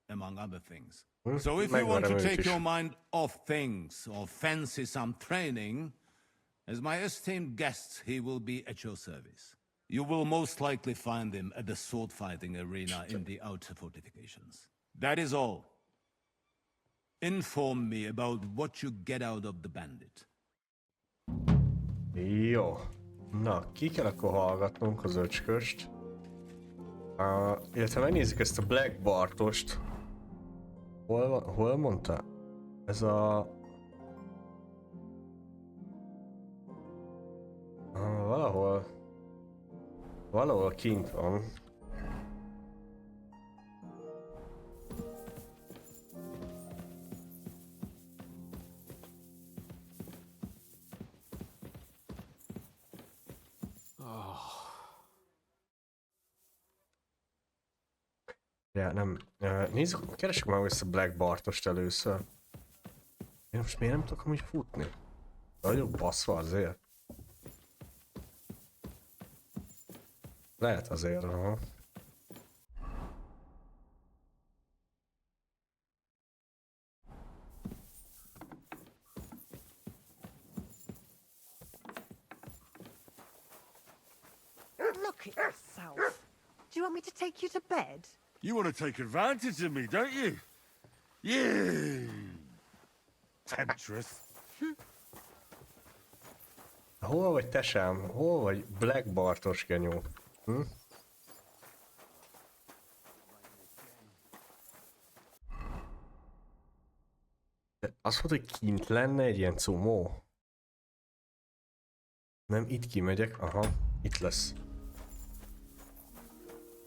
among other things. So if you want to take your mind off things or fancy some training, as my esteemed guest, he will be at your service. You will most likely find him at the sword-fighting arena in the outer fortifications. That is all. Inform me about what you get out of the bandit. Jó. Na, ki kell akkor hallgatnunk az öcsköst. Illetve megnézzük ezt a Black Bartost. Hol mondta? Ez a... Valahol kint van. Ja, nem. Nézzük, keresek már ezt a Black Bartost először. Én most miért nem tudok amúgy futni? Vagyok baszva azért. Lehet azért, aha. Look at yourself. Do you want me to take you to bed? You want to take advantage of me, don't you? Yeah. Temptress. Hol vagy tesám? Hol vagy Black Bartos genyó? De azt mondta, hogy kint lenne egy ilyen cumó. Nem, itt kimegyek. Aha, itt lesz.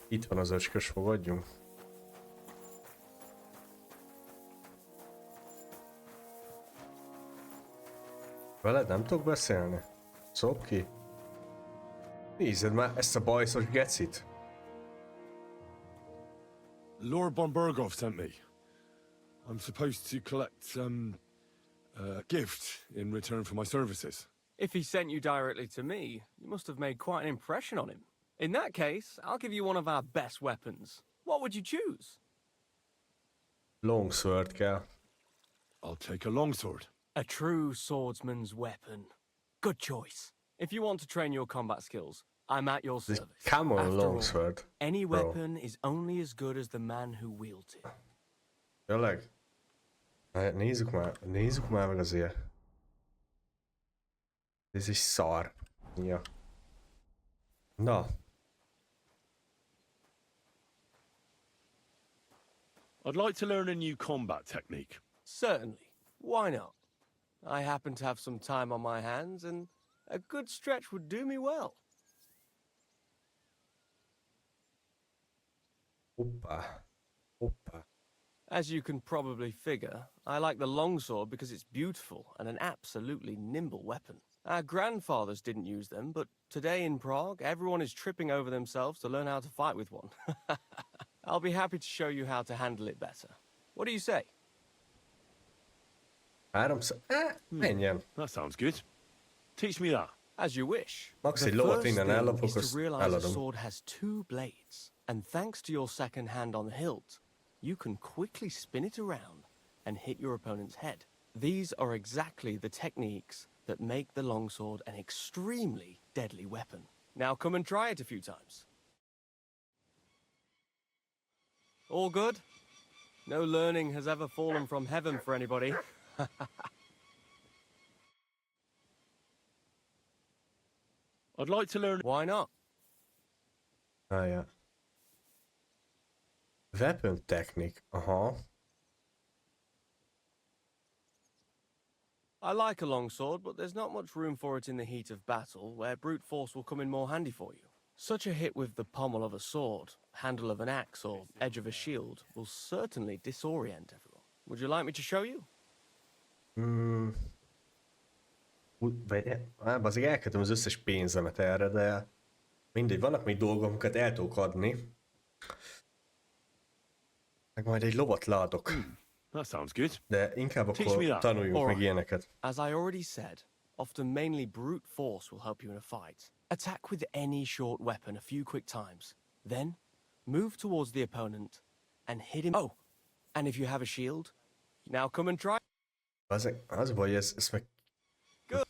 Itt van az öcskös, fogadjunk. Veled nem tudok beszélni? Szop ki. Nézed már ezt a bajszos gecit. Lord Bombergov sent me. I'm supposed to collect, a gift in return for my services. If he sent you directly to me, you must have made quite an impression on him. In that case, I'll give you one of our best weapons. What would you choose? Longsword kell. I'll take a longsword. A true swordsman's weapon. Good choice. If you want to train your combat skills, I'm at your service. Come on, longsword. Any weapon is only as good as the man who wields it. Tényleg? Hát nézzük már meg azért. Ez is szar. Ja. Na. I'd like to learn a new combat technique. Certainly. Why not? I happen to have some time on my hands, and a good stretch would do me well. Hoppa. Hoppa. As you can probably figure, I like the longsword because it's beautiful and an absolutely nimble weapon. Our grandfathers didn't use them, but today in Prague, everyone is tripping over themselves to learn how to fight with one. I'll be happy to show you how to handle it better. What do you say? Menjen. That sounds good. Teach me that. As you wish. Max egy The lovat first innen thing ellopok, is azt to realize a eladom. sword has two blades, and thanks to your second hand on the hilt, you can quickly spin it around and hit your opponent's head. These are exactly the techniques that make the longsword an extremely deadly weapon. Now come and try it a few times. All good? No learning has ever fallen from heaven for anybody. I'd like to learn... Why not? Ah, ja. Weapon technique. Aha. I like a longsword, but there's not much room for it in the heat of battle, where brute force will come in more handy for you. Such a hit with the pommel of a sword, handle of an axe, or edge of a shield will certainly disorient everyone. Would you like me to show you? Azért elkötöm az összes pénzemet erre, de mindegy, vannak még dolgok, amiket el tudok adni. Meg majd egy lovat leadok. That sounds good. De inkább akkor tanuljunk meg ilyeneket. As I already said, often mainly brute force will help you in a fight. Attack with any short weapon a few quick times. Then, move towards the opponent and hit him. Oh, and if you have a shield, now come and try. Az baj, ez meg... Good.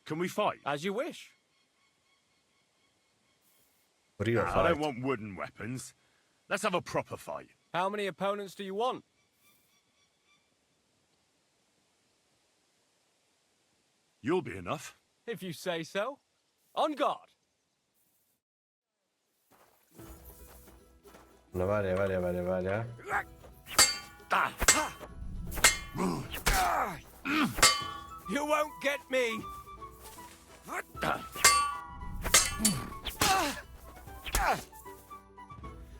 Can we fight? As you wish. Real fight. I don't want wooden weapons. Let's have a proper fight. How many opponents do you want? You'll be enough. If you say so. On guard! Na várjál. You won't get me!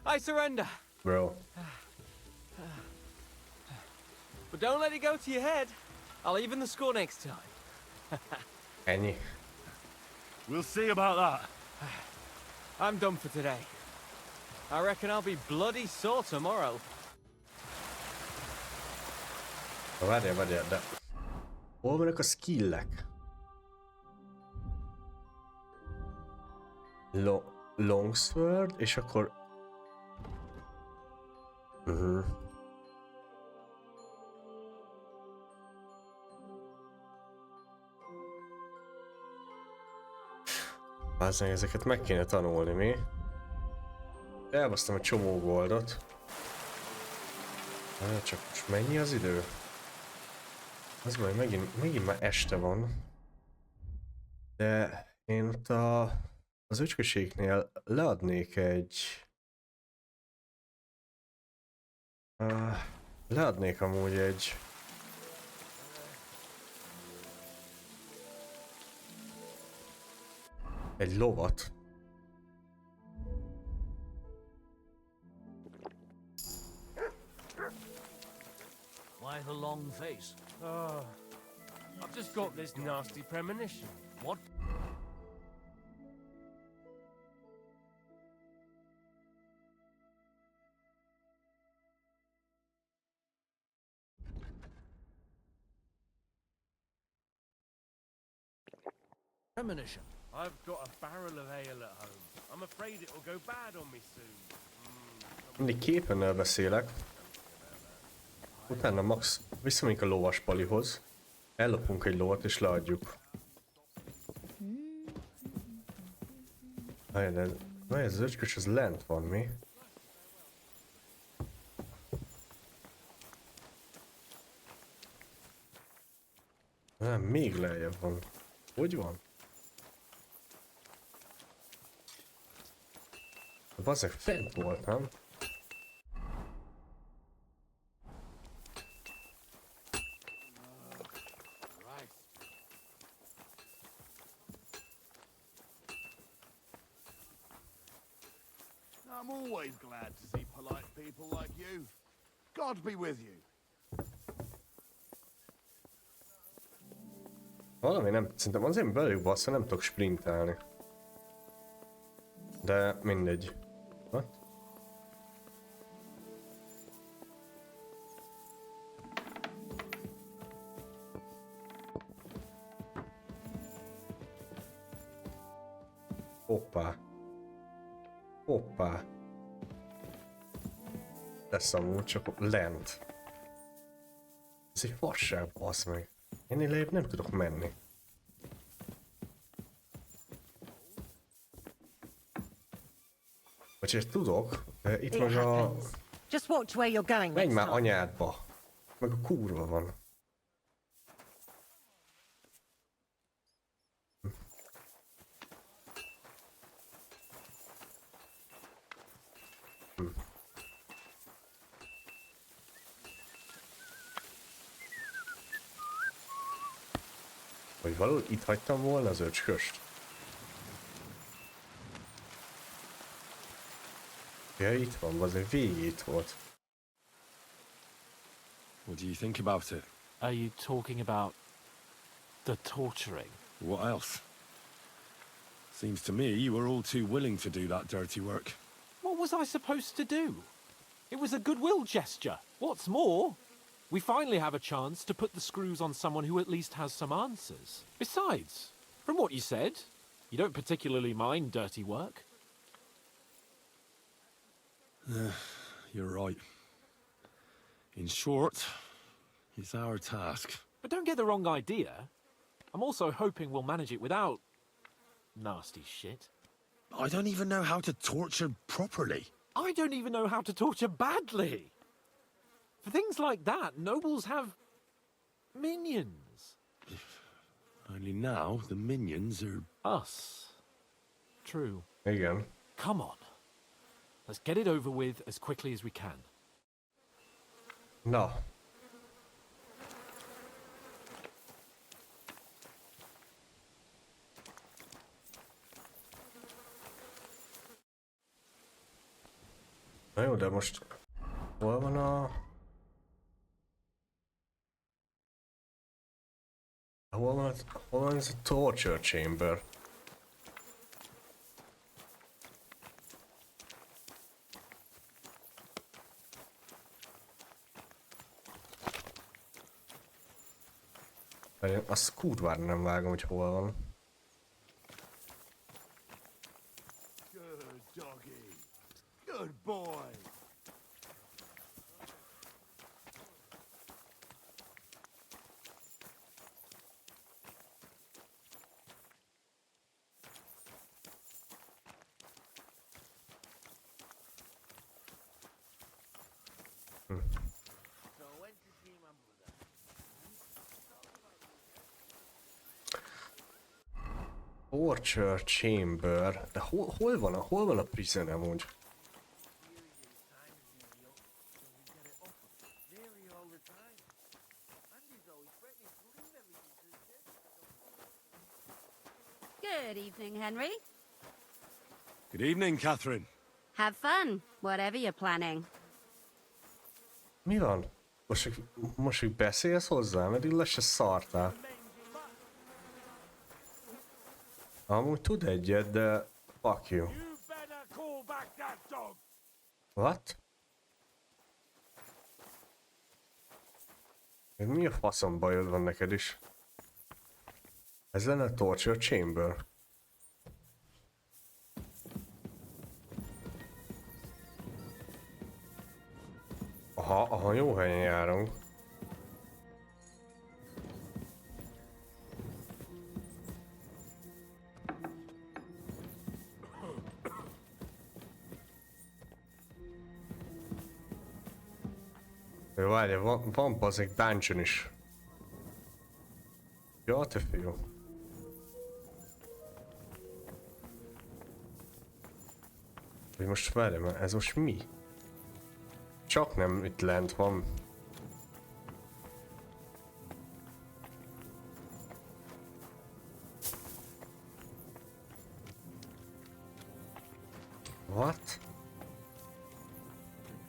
I surrender. Bro. But don't let it go to your head. I'll even the score next time. Ennyi. We'll see about that. I'm done for today. I reckon I'll be bloody sore tomorrow. Várjál, de... Hol vannak a skillek? Longsword, és akkor... Bazdmeg, ezeket meg kéne tanulni, mi? Elbasztam egy csomó goldot. Csak most mennyi az idő? Az baj, megint már este van. De én ott az öcsköségnél leadnék egy... leadnék amúgy egy... egy lovat. Why the long face? Oh, I've just got this nasty premonition. What? Premonition. I've got a barrel of ale at home. I'm afraid it'll go bad on me soon. Mindig képennel beszélek. Utána max visszamegyünk a lovaspalihoz. Ellopunk egy lovat és leadjuk. Várj, ez az öcskös, az lent van, mi? Nem, még lejjebb van. Hogy van? Bazzeg fent volt, nem? I'm always glad to see polite people like you. God be with you. Valami nem, szerintem azért belül bassza, nem tudok sprintelni. De mindegy. What? Hoppá. Hoppá. lesz amúgy, csak lent. Ez egy fasság, basz meg. Ennél lejjebb nem tudok menni. Vagy tudok, de itt meg a... Just watch where you're going. Menj már anyádba. Meg a kurva van. Vagy valahogy itt hagytam volna az öcsköst. Ja, itt van, azért végig itt volt. What do you think about it? Are you talking about the torturing? What else? Seems to me you were all too willing to do that dirty work. What was I supposed to do? It was a goodwill gesture. What's more, we finally have a chance to put the screws on someone who at least has some answers. Besides, from what you said, you don't particularly mind dirty work. You're right. In short, it's our task. But don't get the wrong idea. I'm also hoping we'll manage it without nasty shit. I don't even know how to torture properly. I don't even know how to torture badly. For things like that, nobles have minions. Only now the minions are... Us. True. Igen. Come on. Let's get it over with as quickly as we can. Na. Na jó, de most hol van a... Hol van ez a torture chamber? Azt kurvára nem vágom, hogy hol van. Good doggy. Good boy. Torture chamber. De hol van a prison amúgy? Good evening, Henry. Good evening, Catherine. Have fun, whatever you're planning. Mi van? Most így beszélsz hozzám, eddig le se szartál. Amúgy tud egyet, de fuck you. What? Mi a faszom bajod van neked is? Ez lenne a torture chamber. Aha, jó helyen járunk. Jó, várja, van bazeg dungeon is. Ja, te fiú. Hogy most várj, mert ez most mi? Csak nem itt lent van. What?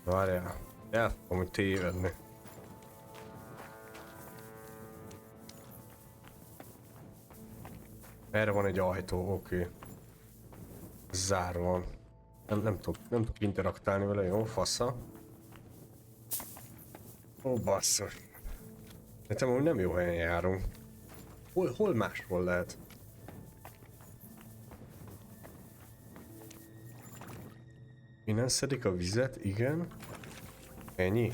Várjál. El fogom úgy tévedni. Erre van egy ajtó, oké. Zárva van. Nem tudok interaktálni vele, jó? Fasza. Ó, basszus. Nekem úgy nem jó helyen járunk. Hol máshol lehet? Innen szedik a vizet, igen. Ennyi?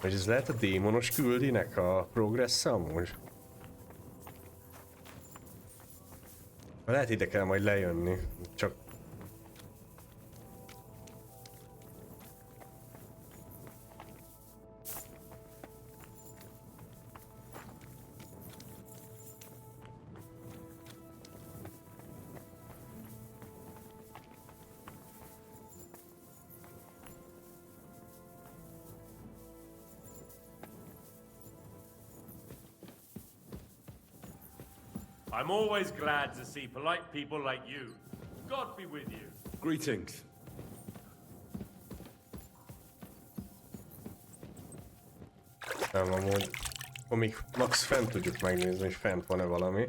Vagy ez lehet a démonos küldinek a progressze amúgy? Lehet ide kell majd lejönni, csak... I'm always glad to see polite people like you. God be with you. Greetings. Nem, amúgy... Amíg max fent tudjuk megnézni, hogy fent van-e valami.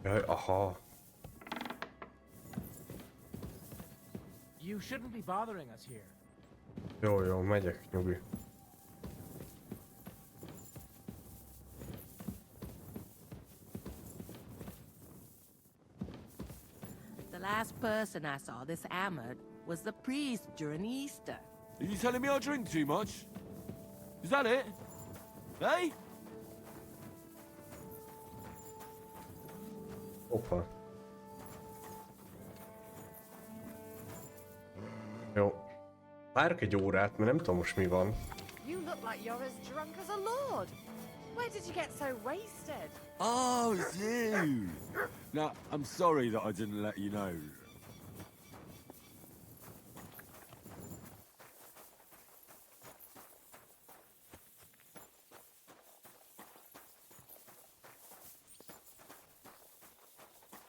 Jaj, aha. You shouldn't be bothering us here. Jó, jó, megyek, nyugi. The last person I saw this hammered was the priest during Easter. Are you telling me I drink too much? Is that it? Hey? Hoppa. Jó. Várok egy órát, mert nem tudom most mi van. You look like you're as drunk as a lord. Where did you get so wasted? Oh, it's you! Now, I'm sorry that I didn't let you know.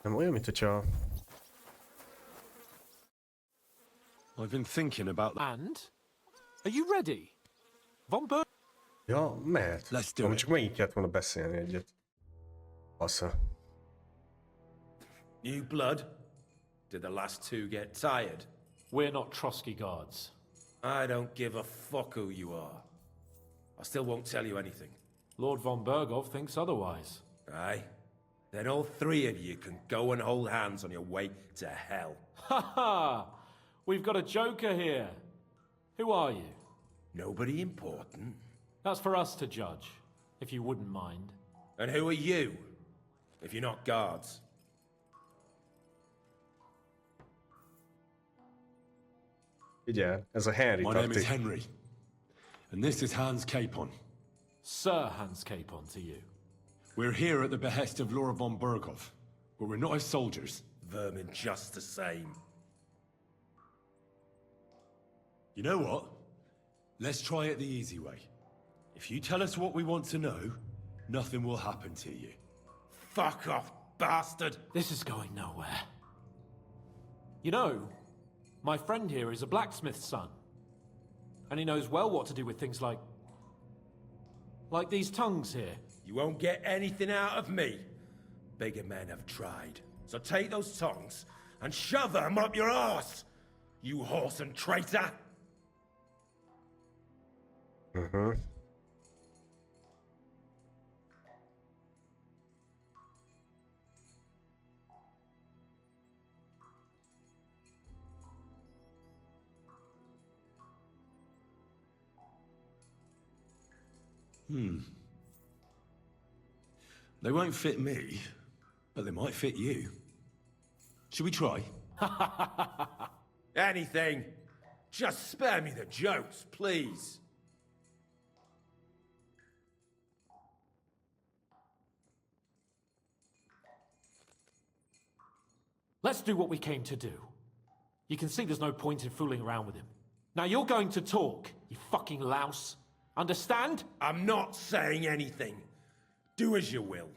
Nem olyan, mint hogyha... I've been thinking about that. And? Are you ready? Von Berg... Ja, mehet. Let's do Amúgy it. csak megint kellett volna beszélni egyet. Assza. New blood? Did the last two get tired? We're not Trotsky guards. I don't give a fuck who you are. I still won't tell you anything. Lord von Bergov thinks otherwise. Aye? Then all three of you can go and hold hands on your way to hell. Ha ha! We've got a joker here. Who are you? Nobody important. That's for us to judge, if you wouldn't mind. And who are you, if you're not guards? Figyelj, ez a Henry My name is taktik. Henry, and this is Hans Capon. Sir Hans Capon to you. We're here at the behest of Lord von Bergov, but we're not his soldiers. Vermin just the same. You know what? Let's try it the easy way. If you tell us what we want to know, nothing will happen to you. Fuck off, bastard! This is going nowhere. You know, my friend here is a blacksmith's son. And he knows well what to do with things like these tongues here. You won't get anything out of me. Bigger men have tried. So take those tongs and shove them up your arse, you horse and traitor! Mhm. They won't fit me, but they might fit you. Should we try? Anything. Just spare me the jokes, please. Let's do what we came to do. You can see there's no point in fooling around with him. Now you're going to talk, you fucking louse. Understand? I'm not saying anything. Do as you will.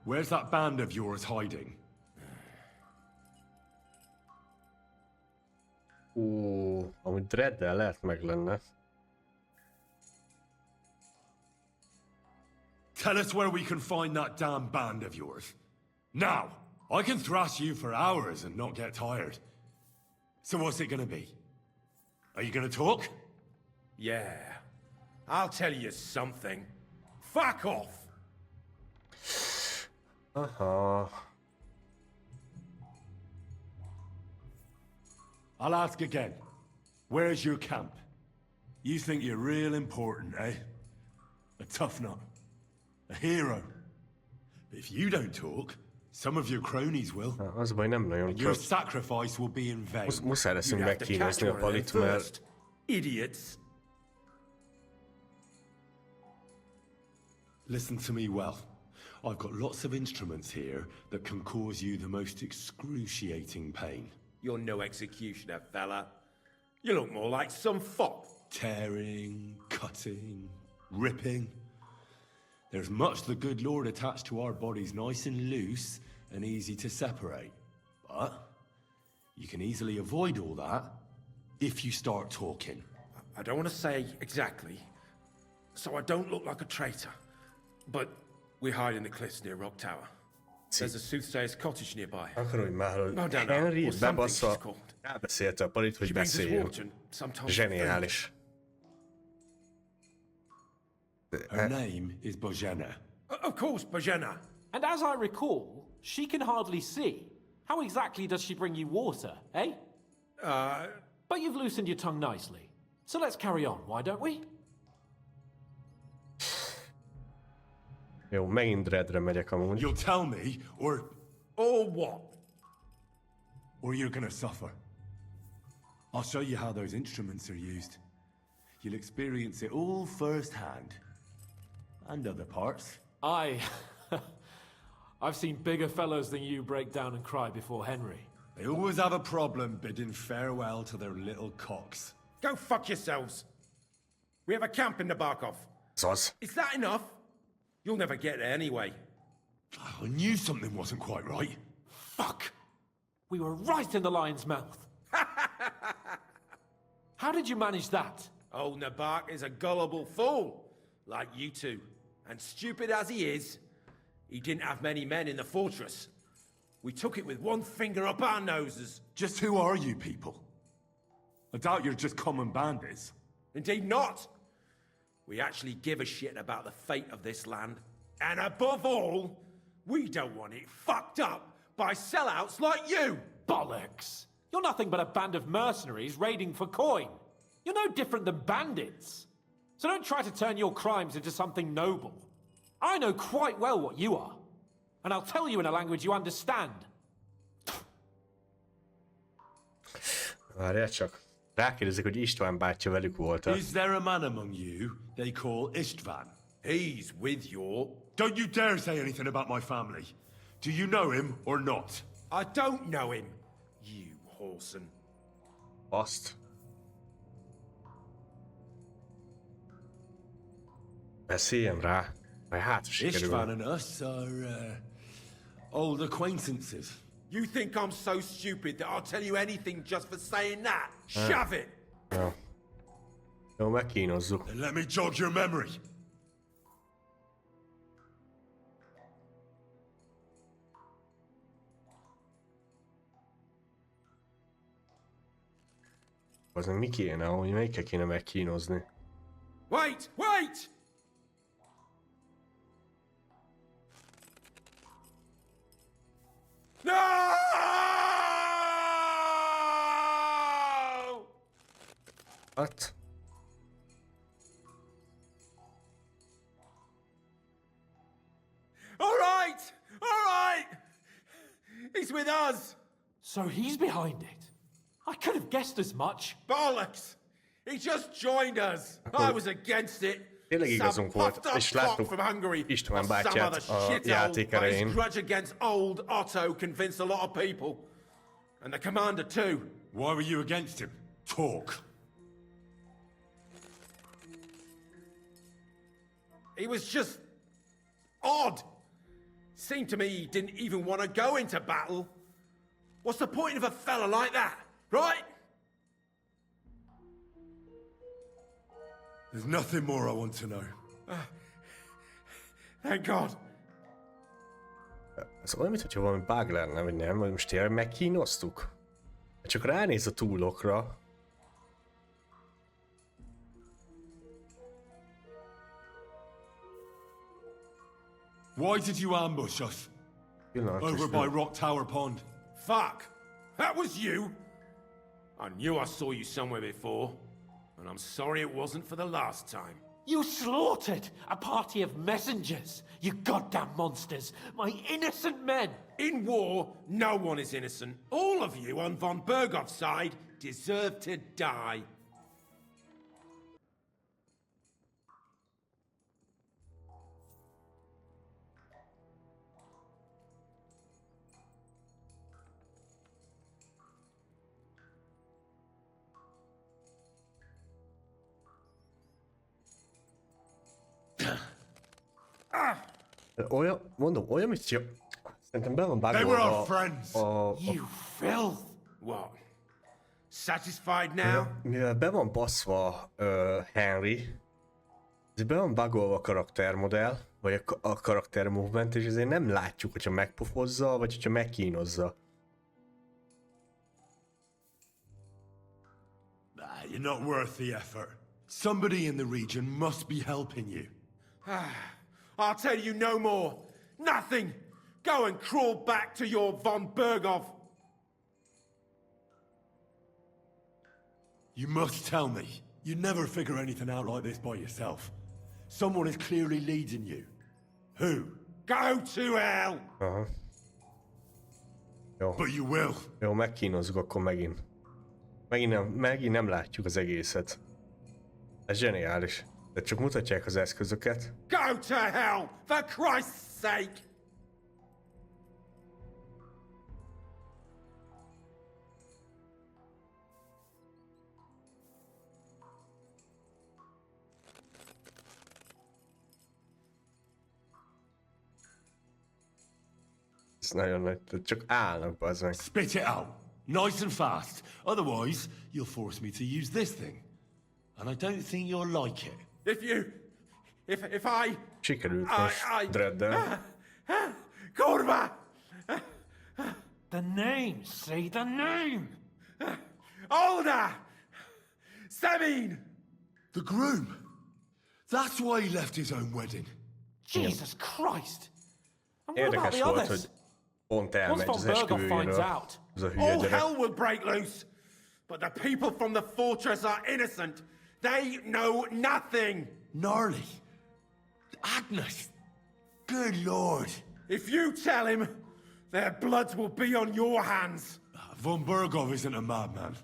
Where's that band of yours hiding? Amúgy dreaddel lehet meg lenne. Tell us where we can find that damn band of yours. Now, I can thrash you for hours and not get tired. So what's it gonna be? Are you gonna talk? Yeah. I'll tell you something. Fuck off! Aha. I'll ask again. Where's your camp? You think you're real important, eh? A tough nut. A hero. But if you don't talk, some of your cronies will. Az baj, nem nagyon And your sacrifice will be in vain. Muszáj leszünk You'd have to catch megkínozni a one of them palit, mert... first. Idiots. Listen to me well. I've got lots of instruments here that can cause you the most excruciating pain. You're no executioner, fella. You look more like some fop. Tearing, cutting, ripping. There's much the good Lord attached to our bodies, nice and loose and easy to separate. But you can easily avoid all that if you start talking. I don't want to say exactly, so I don't look like a traitor. But we hide in the cliffs near Rock Tower. There's a soothsayer's cottage nearby. Akarod már, hogy Henry bebassza, elbeszélte a palit, hogy beszéljen. Zseniális. Her name is Bojana. Of course, Bojana. And as I recall, she can hardly see. How exactly does she bring you water, eh? But you've loosened your tongue nicely. So let's carry on, why don't we? Jó, megint Dreadre megyek amúgy. You'll tell me, or what? Or you're gonna suffer. I'll show you how those instruments are used. You'll experience it all firsthand. And other parts. I've seen bigger fellows than you break down and cry before Henry. They always have a problem bidding farewell to their little cocks. Go fuck yourselves. We have a camp in Nabarkov. Zoz. Is that enough? You'll never get there anyway. I knew something wasn't quite right. Fuck! We were right in the lion's mouth. How did you manage that? Old Nabark is a gullible fool, like you two. And stupid as he is, he didn't have many men in the fortress. We took it with one finger up our noses. Just who are you people? I doubt you're just common bandits. Indeed not. We actually give a shit about the fate of this land. And above all, we don't want it fucked up by sellouts like you! Bollocks! You're nothing but a band of mercenaries raiding for coin. You're no different than bandits. So don't try to turn your crimes into something noble. I know quite well what you are. And I'll tell you in a language you understand. Várjál csak. Rákérdezik, hogy István bátyja velük volt-e. Is there a man among you they call István? He's with your... Don't you dare say anything about my family. Do you know him or not? I don't know him, you whoreson. Azt. Beszéljen rá. Vagy hát sikerül. István and us are old acquaintances. You think I'm so stupid that I'll tell you anything just for saying that? Shove it! Jó. Jó, megkínozzuk. And let me jog your memory. Az mi kéne, hogy melyikkel kéne megkínozni? Wait! Wait! No! What? All right! All right! He's with us! So he's behind it? I could have guessed as much. Bollocks! He just joined us! I was against it! Tényleg igazunk volt, és láttuk István bátyát a játék elején. His grudge against old Otto convinced a lot of people. And the commander too. Why were you against him? Talk. He was just... odd. Seemed to me he didn't even want to go into battle. What's the point of a fella like that, right? There's nothing more I want to know. Thank God. Ez olyan, mintha valami bug lenne, vagy nem? Vagy most tényleg megkínoztuk? Csak ránéz a túlokra. Why did you ambush us? Over by Rock Tower Pond. Fuck! That was you! I knew I saw you somewhere before, and I'm sorry it wasn't for the last time. You slaughtered a party of messengers, you goddamn monsters, my innocent men! In war, no one is innocent. All of you on von Bergov's side deserve to die. Olyan, mondom, olyan, mint szerintem be van bugolva You filth! What? Satisfied now? Mivel be van baszva Henry, ezért be van bugolva a karaktermodell, vagy a karakter movement, és ezért nem látjuk, hogyha megpofozza, vagy hogyha megkínozza. You're not worth the effort. Somebody in the region must be helping you. I'll tell you no more. Nothing. Go and crawl back to your von Bergov. You must tell me. You'd never figure anything out like this by yourself. Someone is clearly leading you. Who? Go to hell! Jó. But you will. Jó, megkínozzuk akkor megint. Megint nem látjuk az egészet. Ez zseniális. De csak mutatják az eszközöket. Go to hell, for Christ's sake! Ez nagyon nagy, csak állnak bazd meg. Spit it out, nice and fast. Otherwise, you'll force me to use this thing. And I don't think you'll like it. If I... Sikerült most Dreddel. Kurva! The name, say the name! Older! Sabine! The groom! That's why he left his own wedding. Jesus Christ! And what about Érdekes the volt, others? hogy pont elmegy az esküvőjéről. Az a hülye All gyerek. hell will break loose! But the people from the fortress are innocent! They know nothing! Gnarly! Agnes! Good lord! If you tell him, their blood will be on your hands! Von Bergov isn't a madman.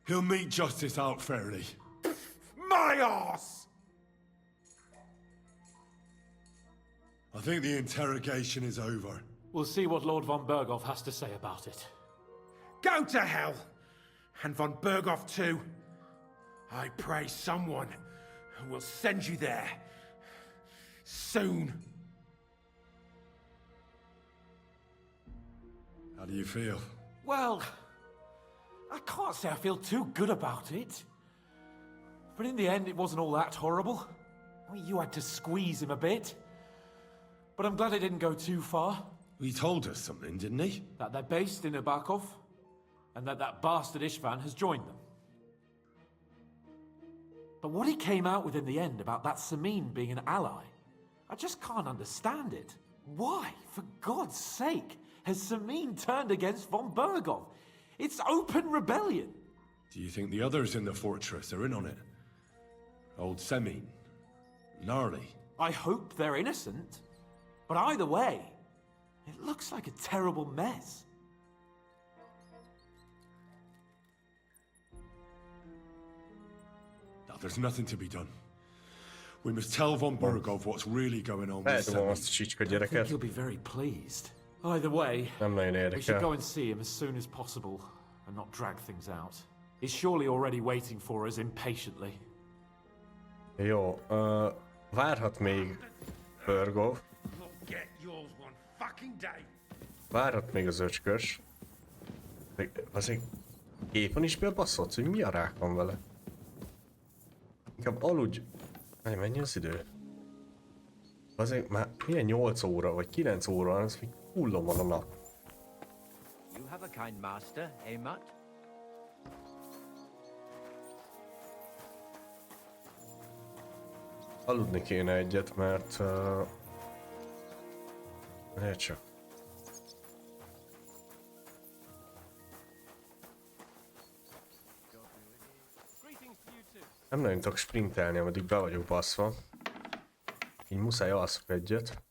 He'll meet justice out fairly. My arse! I think the interrogation is over. We'll see what Lord von Bergov has to say about it. Go to hell! And von Bergov too. I pray someone will send you there. Soon. How do you feel? Well, I can't say I feel too good about it. But in the end, it wasn't all that horrible. I mean, you had to squeeze him a bit. But I'm glad it didn't go too far. He told us something, didn't he? That they're based in Nabakov, and that bastard Ishvan has joined them. But what he came out with in the end about that Samin being an ally, I just can't understand it. Why, for God's sake, has Samin turned against von Bergov? It's open rebellion. Do you think the others in the fortress are in on it? Old Semin? Gnarly? I hope they're innocent. But either way, it looks like a terrible mess. Now, there's nothing to be done. We must tell von Bergov what's really going on with Semin. I think he'll be very pleased. Either way, we should go and see him as soon as possible and not drag things out. He's surely already waiting for us impatiently. Jó, várhat még Bergov. Várhat még az öcskös. Azért éppen is bebaszott, hogy mi a rák van vele. Inkább aludj. Mennyi az idő? Azért már milyen 8 óra vagy 9 óra, az még hullom van a nap. You have a kind master, eh, Mutt? Aludni kéne egyet, mert... Ne csak. Nem nagyon tudok sprintelni, ameddig be vagyok baszva. Így muszáj alszok egyet.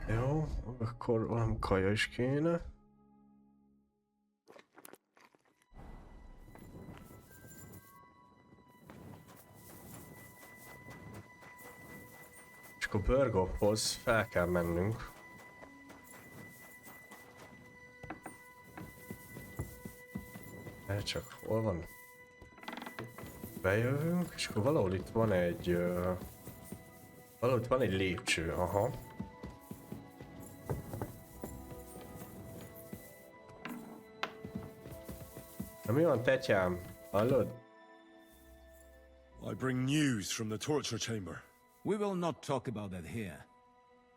Jó, akkor valami kaja is kéne. És akkor Burgophoz fel kell mennünk. Csak hol van? Bejövünk, és akkor valahol itt van egy... valahol itt van egy lépcső, aha. Na mi van, tetyám? Hallod? I bring news from the torture chamber. We will not talk about that here.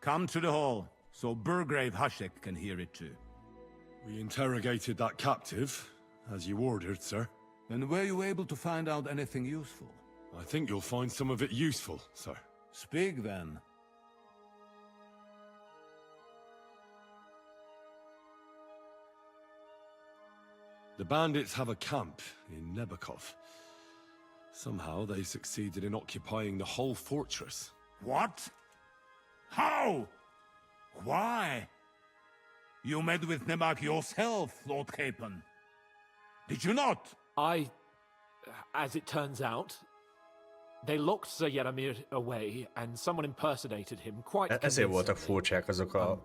Come to the hall, so Burgrave Hashek can hear it too. We interrogated that captive, as you ordered, sir. And were you able to find out anything useful? I think you'll find some of it useful, sir. Speak then. The bandits have a camp in Nebakov. Somehow they succeeded in occupying the whole fortress. What? How? Why? You met with Nebak yourself, Lord Capon. Did you not? As it turns out, they locked Sir Yaramir away and someone impersonated him quite Ezért voltak furcsák azok a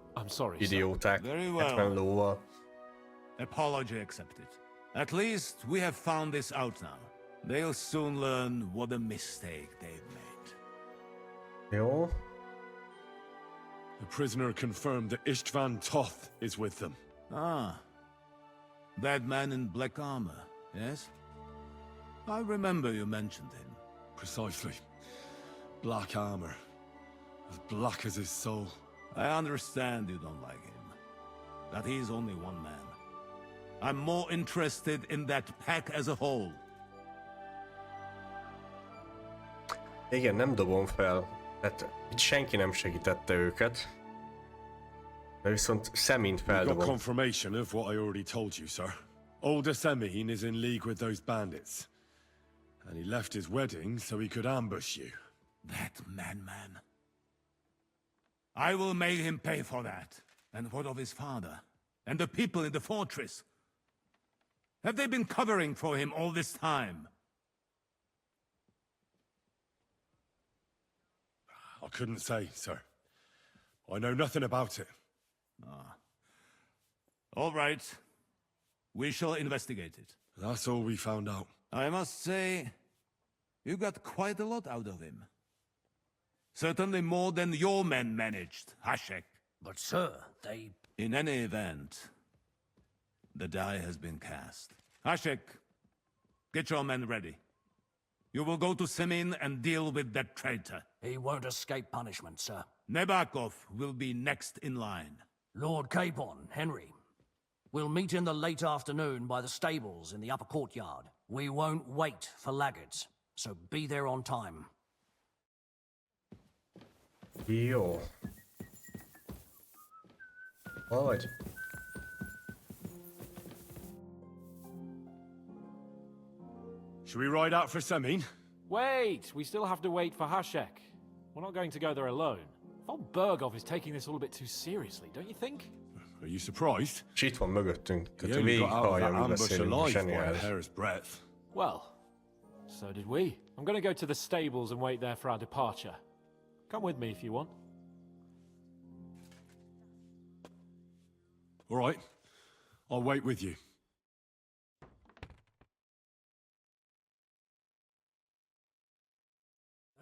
idióták. Very well. 70 lóval. Apology accepted. At least we have found this out now. They'll soon learn what a mistake they've made. Jó. The prisoner confirmed that Istvan Toth is with them. Ah. That man in black armor, yes? I remember you mentioned him. Precisely. Black armor. As black as his soul. I understand you don't like him. But he's only one man. I'm more interested in that pack as a whole. Igen, nem dobom fel. Hát itt senki nem segítette őket. De viszont Semint We got feldobom. confirmation of what I already told you, sir. Older Semin is in league with those bandits. And he left his wedding so he could ambush you. That madman. I will make him pay for that. And what of his father? And the people in the fortress? Have they been covering for him all this time? I couldn't say, sir. I know nothing about it. Ah. All right. We shall investigate it. That's all we found out. I must say, you got quite a lot out of him. Certainly more than your men managed, Hashek. But sir, they... In any event, the die has been cast. Hashek, get your men ready. You will go to Semin and deal with that traitor. He won't escape punishment, sir. Nebakov will be next in line. Lord Capon, Henry. We'll meet in the late afternoon by the stables in the upper courtyard. We won't wait for laggards, so be there on time. Jó. Hol vagy? Should we ride out for Semin? Wait! We still have to wait for Hashek. We're not going to go there alone. Von Bergov is taking this all a bit too seriously, don't you think? Are you surprised? És itt van mögöttünk. He Tehát only got out of végighallja, that mi ambush beszélünk, alive by a zseniális. hair's breadth. Well, so did we. I'm going to go to the stables and wait there for our departure. Come with me if you want. All right. I'll wait with you.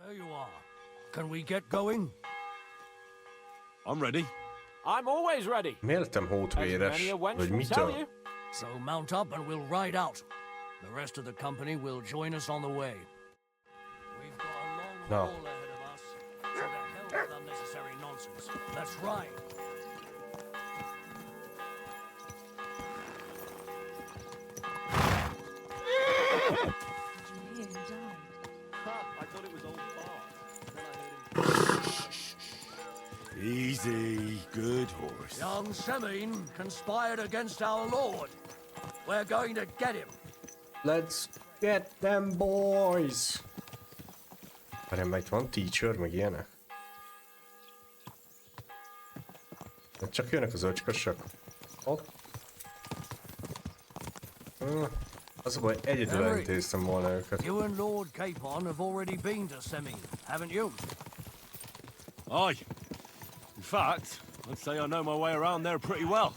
There you are. Can we get going? I'm ready. I'm always ready. Méltem hótvéres, vagy mitől? So mount up and we'll ride out. The rest of the company will join us on the way. We've got a long No. haul ahead of us, so the hell with unnecessary nonsense. Let's ride. I thought it was old Bart. Easy, good horse. Young Semine conspired against our lord. We're going to get him. Let's get them boys! Várjál, meg itt van teacher, meg ilyenek? Csak jönnek az öcskosok. Hopp. Az a baj, egyedül elintéztem volna őket. You and Lord Capon have already been to Semine, haven't you? Aye. In fact, I'd say I know my way around there pretty well.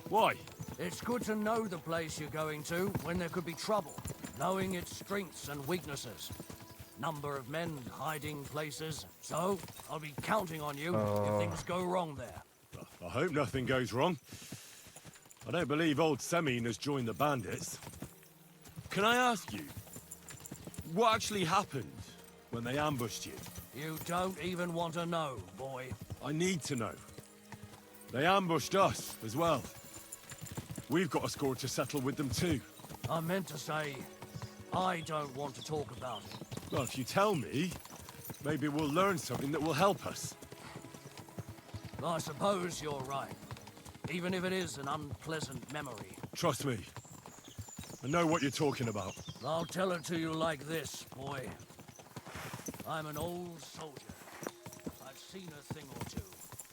Why? It's good to know the place you're going to when there could be trouble, knowing its strengths and weaknesses. Number of men, hiding places. So, I'll be counting on you if things go wrong there. I hope nothing goes wrong. I don't believe old Semine has joined the bandits. Can I ask you, what actually happened when they ambushed you? You don't even want to know, boy. I need to know. They ambushed us as well. We've got a score to settle with them too. I meant to say, I don't want to talk about it. Well, if you tell me, maybe we'll learn something that will help us. I suppose you're right, even if it is an unpleasant memory. Trust me. I know what you're talking about. I'll tell it to you like this, boy. I'm an old soldier. I've seen a thing or two.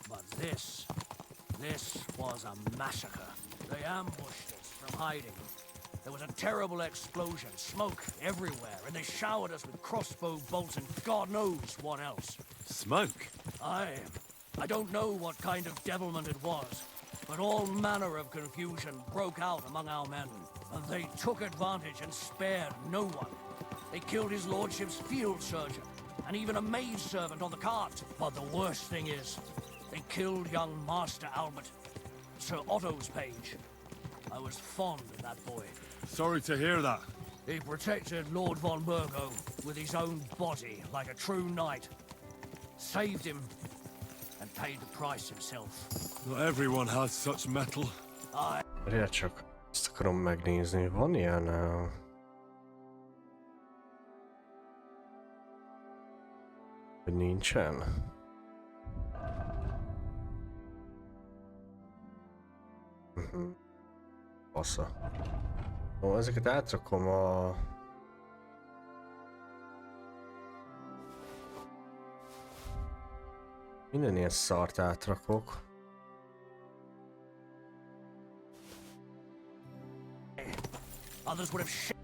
But this was a massacre. They ambushed us from hiding. There was a terrible explosion, smoke everywhere, and they showered us with crossbow bolts and God knows what else. Smoke? I don't know what kind of devilment it was, but all manner of confusion broke out among our men, and they took advantage and spared no one. They killed his lordship's field surgeon, and even a maidservant on the cart. But the worst thing is, they killed young Master Albert, Sir Otto's page. I was fond of that boy. Sorry to hear that. He protected Lord von Burgo with his own body like a true knight. Saved him and paid the price himself. Not everyone has such metal. Várjál csak, ezt akarom megnézni. Van ilyen... Hogy nincsen? Passza. Ó, ezeket átrakom a... Minden ilyen szart átrakok.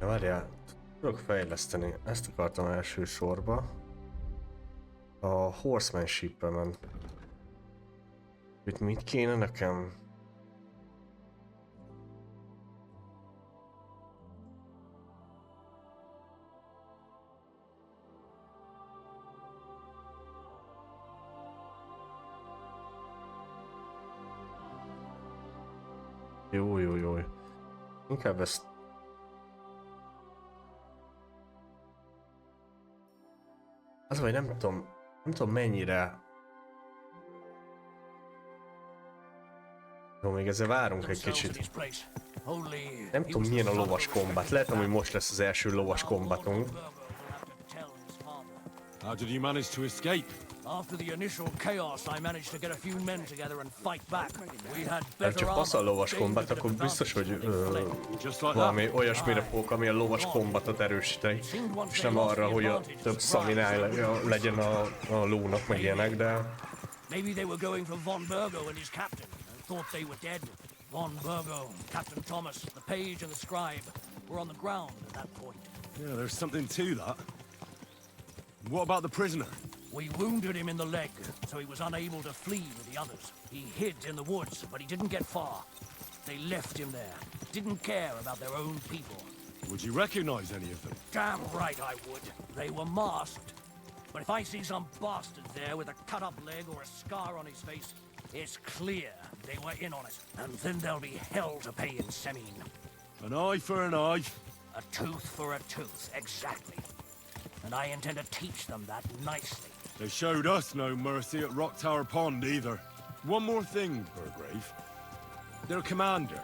Ja, várjál, tudok fejleszteni. Ezt akartam első sorba. A horsemanship-emen. Itt mit kéne nekem? Jó. Inkább ezt... Az vagy nem tudom mennyire... Jó, még ezzel várunk egy kicsit. Nem tudom milyen a lovas kombat. Lehet, hogy most lesz az első lovas kombatunk. How did you manage to escape? After the initial chaos, I managed to get a few men together and fight back. We had better csak az a lovas kombat, akkor biztos, hogy valami olyasmire fogok, ami a lovas kombatot erősíteni. És nem arra, hogy a több szaminál legyen a lónak, meg ilyenek, de... Maybe they were going for von Burgo and his captain, and thought they were dead. Von Burgo, Captain Thomas, the page and the scribe were on the ground at that point. Yeah, there's something to that. What about the prisoner? We wounded him in the leg, so he was unable to flee with the others. He hid in the woods, but he didn't get far. They left him there, didn't care about their own people. Would you recognize any of them? Damn right I would. They were masked, But if I see some bastard there with a cut-up leg or a scar on his face, it's clear they were in on it. And then there'll be hell to pay in Semine. An eye for an eye. A tooth for a tooth, exactly. And I intend to teach them that nicely. They showed us no mercy at Rock Tower Pond either. One more thing, Burgrave. Their commander.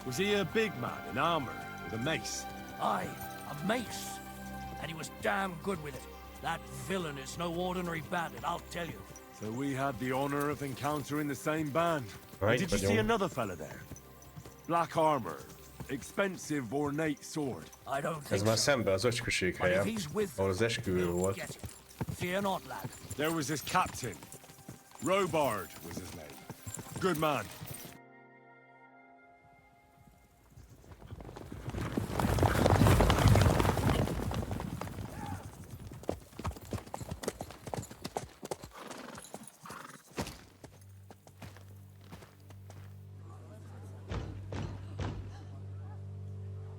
Was he a big man in armor with a mace? Aye, a mace. And he was damn good with it. That villain is no ordinary bandit, I'll tell you. So we had the honor of encountering the same band. Right, Did you see another fella there? Black armor, expensive ornate sword. I don't think Ez már szembe az öcsköség helye, ahol az esküvő volt. get it. Fear not, lad. There was his captain. Robard was his name. Good man.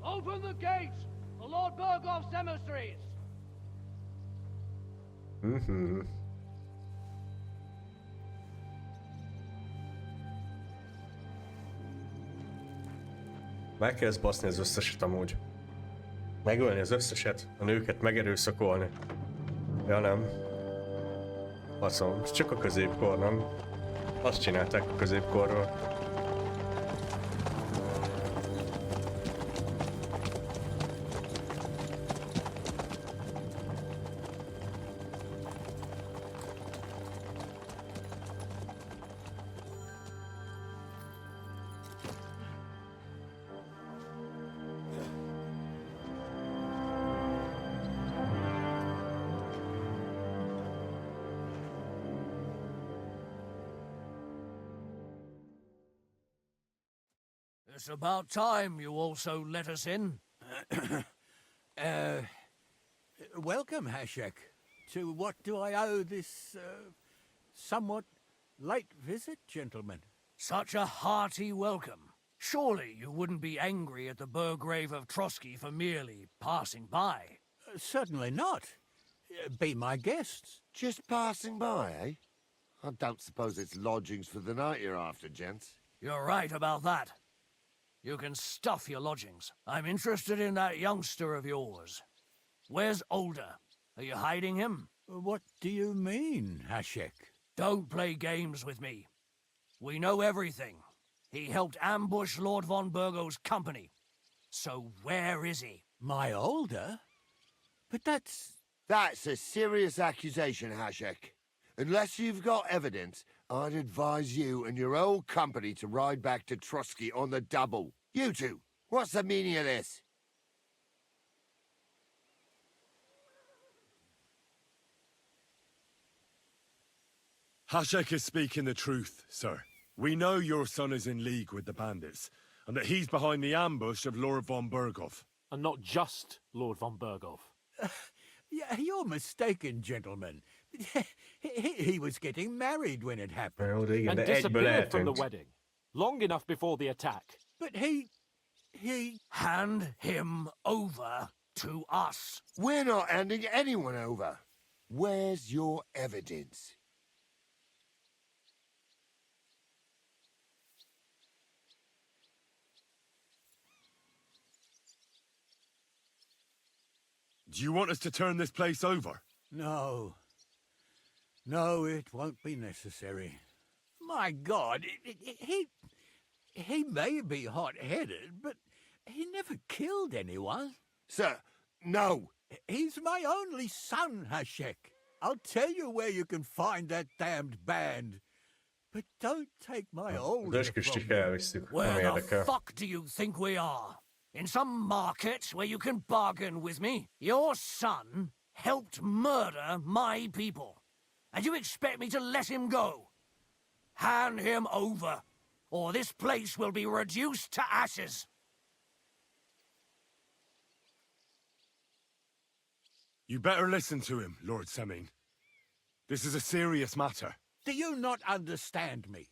Open the gates! The Lord Burgoff's emissaries! Meg kell baszni az összeset amúgy. Megölni az összeset, a nőket megerőszakolni. Ja nem. Faszom, ez csak a középkor, nem? Azt csinálták a középkorról. It's about time you also let us in. Welcome, Hashek. To what do I owe this, somewhat late visit, gentlemen? Such a hearty welcome. Surely you wouldn't be angry at the Burgrave of Trotsky for merely passing by. Certainly not. Be my guests. Just passing by, eh? I don't suppose it's lodgings for the night you're after, gents. You're right about that. You can stuff your lodgings. I'm interested in that youngster of yours. Where's Older? Are you hiding him? What do you mean, Hashek? Don't play games with me. We know everything. He helped ambush Lord von Burgo's company. So where is he? My Older? But that's... That's a serious accusation, Hashek. Unless you've got evidence, I'd advise you and your old company to ride back to Trotsky on the double. You two, what's the meaning of this? Hashek is speaking the truth, sir. We know your son is in league with the bandits, and that he's behind the ambush of Lord von Burgov. And not just Lord von Burgov. Yeah, you're mistaken, gentlemen. He was getting married when it happened. And disappeared from the wedding. Long enough before the attack. But he... Hand him over to us. We're not handing anyone over. Where's your evidence? Do you want us to turn this place over? No. No, it won't be necessary. My God, he may be hot-headed, but he never killed anyone. Sir, no. He's my only son, Hashek. I'll tell you where you can find that damned band. But don't take my Older from me. Where the fuck do you think we are? In some market where you can bargain with me? Your son helped murder my people. And you expect me to let him go? Hand him over, or this place will be reduced to ashes. You better listen to him, Lord Semine. This is a serious matter. Do you not understand me?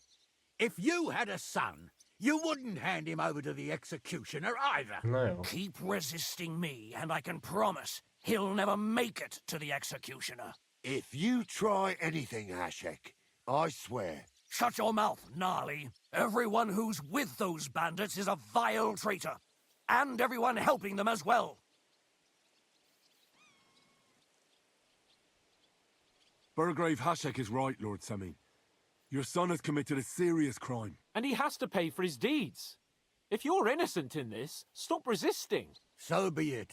If you had a son, you wouldn't hand him over to the executioner either. Keep resisting me, and I can promise he'll never make it to the executioner. If you try anything, Hashek, I swear. Shut your mouth, Gnarly. Everyone who's with those bandits is a vile traitor. And everyone helping them as well. Burgrave Hashek is right, Lord Semin. Your son has committed a serious crime. And he has to pay for his deeds. If you're innocent in this, stop resisting. So be it.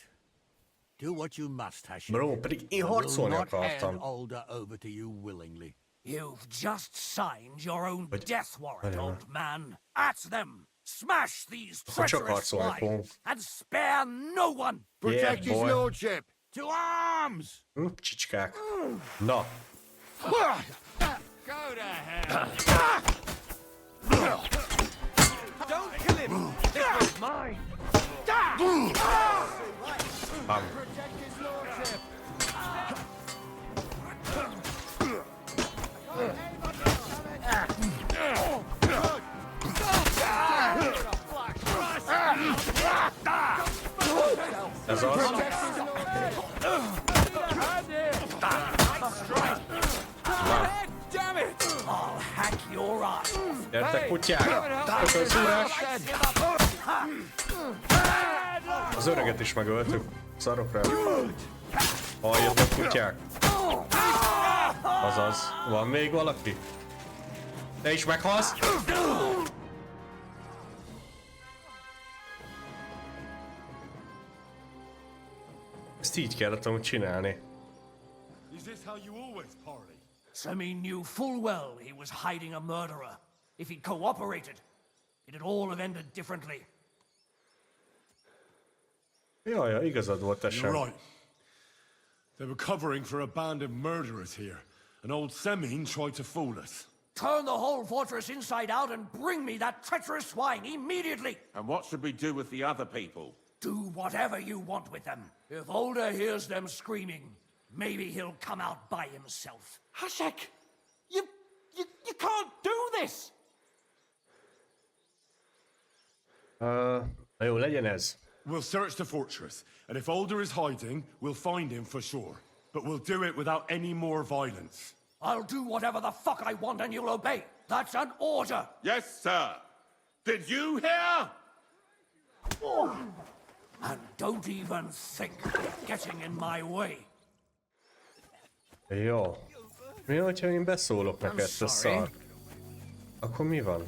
Do what you must, Hashek. Bro, pedig én I will harcolni not hand akartam. Alder over to you willingly. You've just signed your own But- death warrant, Whatever. old man. At them! Smash these Akkor csak treacherous harcolni swine! fogunk. And spare no one! Protect his boy. lordship. To arms! Csicskák. Na, Go to hell! Don't kill him! This was mine! bam. Protect his lordship. Ez az. Damn it! I'll hack your eye! Gyertek, kutyák! Ökölszúrás! Az öreget is megöltük. Szarok rá. Halljatok, kutyák! Azaz. Van még valaki? Te is meghalsz? Ezt így kellett amúgy csinálni. Is this how you always parley? Semin knew full well he was hiding a murderer. If he'd cooperated, it'd all have ended differently. Jaj, igazad volt, You're tesem. right. They were covering for a band of murderers here, and old Semin tried to fool us. Turn the whole fortress inside out and bring me that treacherous swine immediately! And what should we do with the other people? Do whatever you want with them. If Older hears them screaming, maybe he'll come out by himself. Hashek! You can't do this! Na jó, legyen ez. We'll search the fortress, and if Alder is hiding, we'll find him for sure. But we'll do it without any more violence. I'll do whatever the fuck I want and you'll obey. That's an order. Yes, sir. Did you hear? And don't even think of getting in my way. Jó. Mi, hogyha én beszólok neked, te szar? Akkor mi van?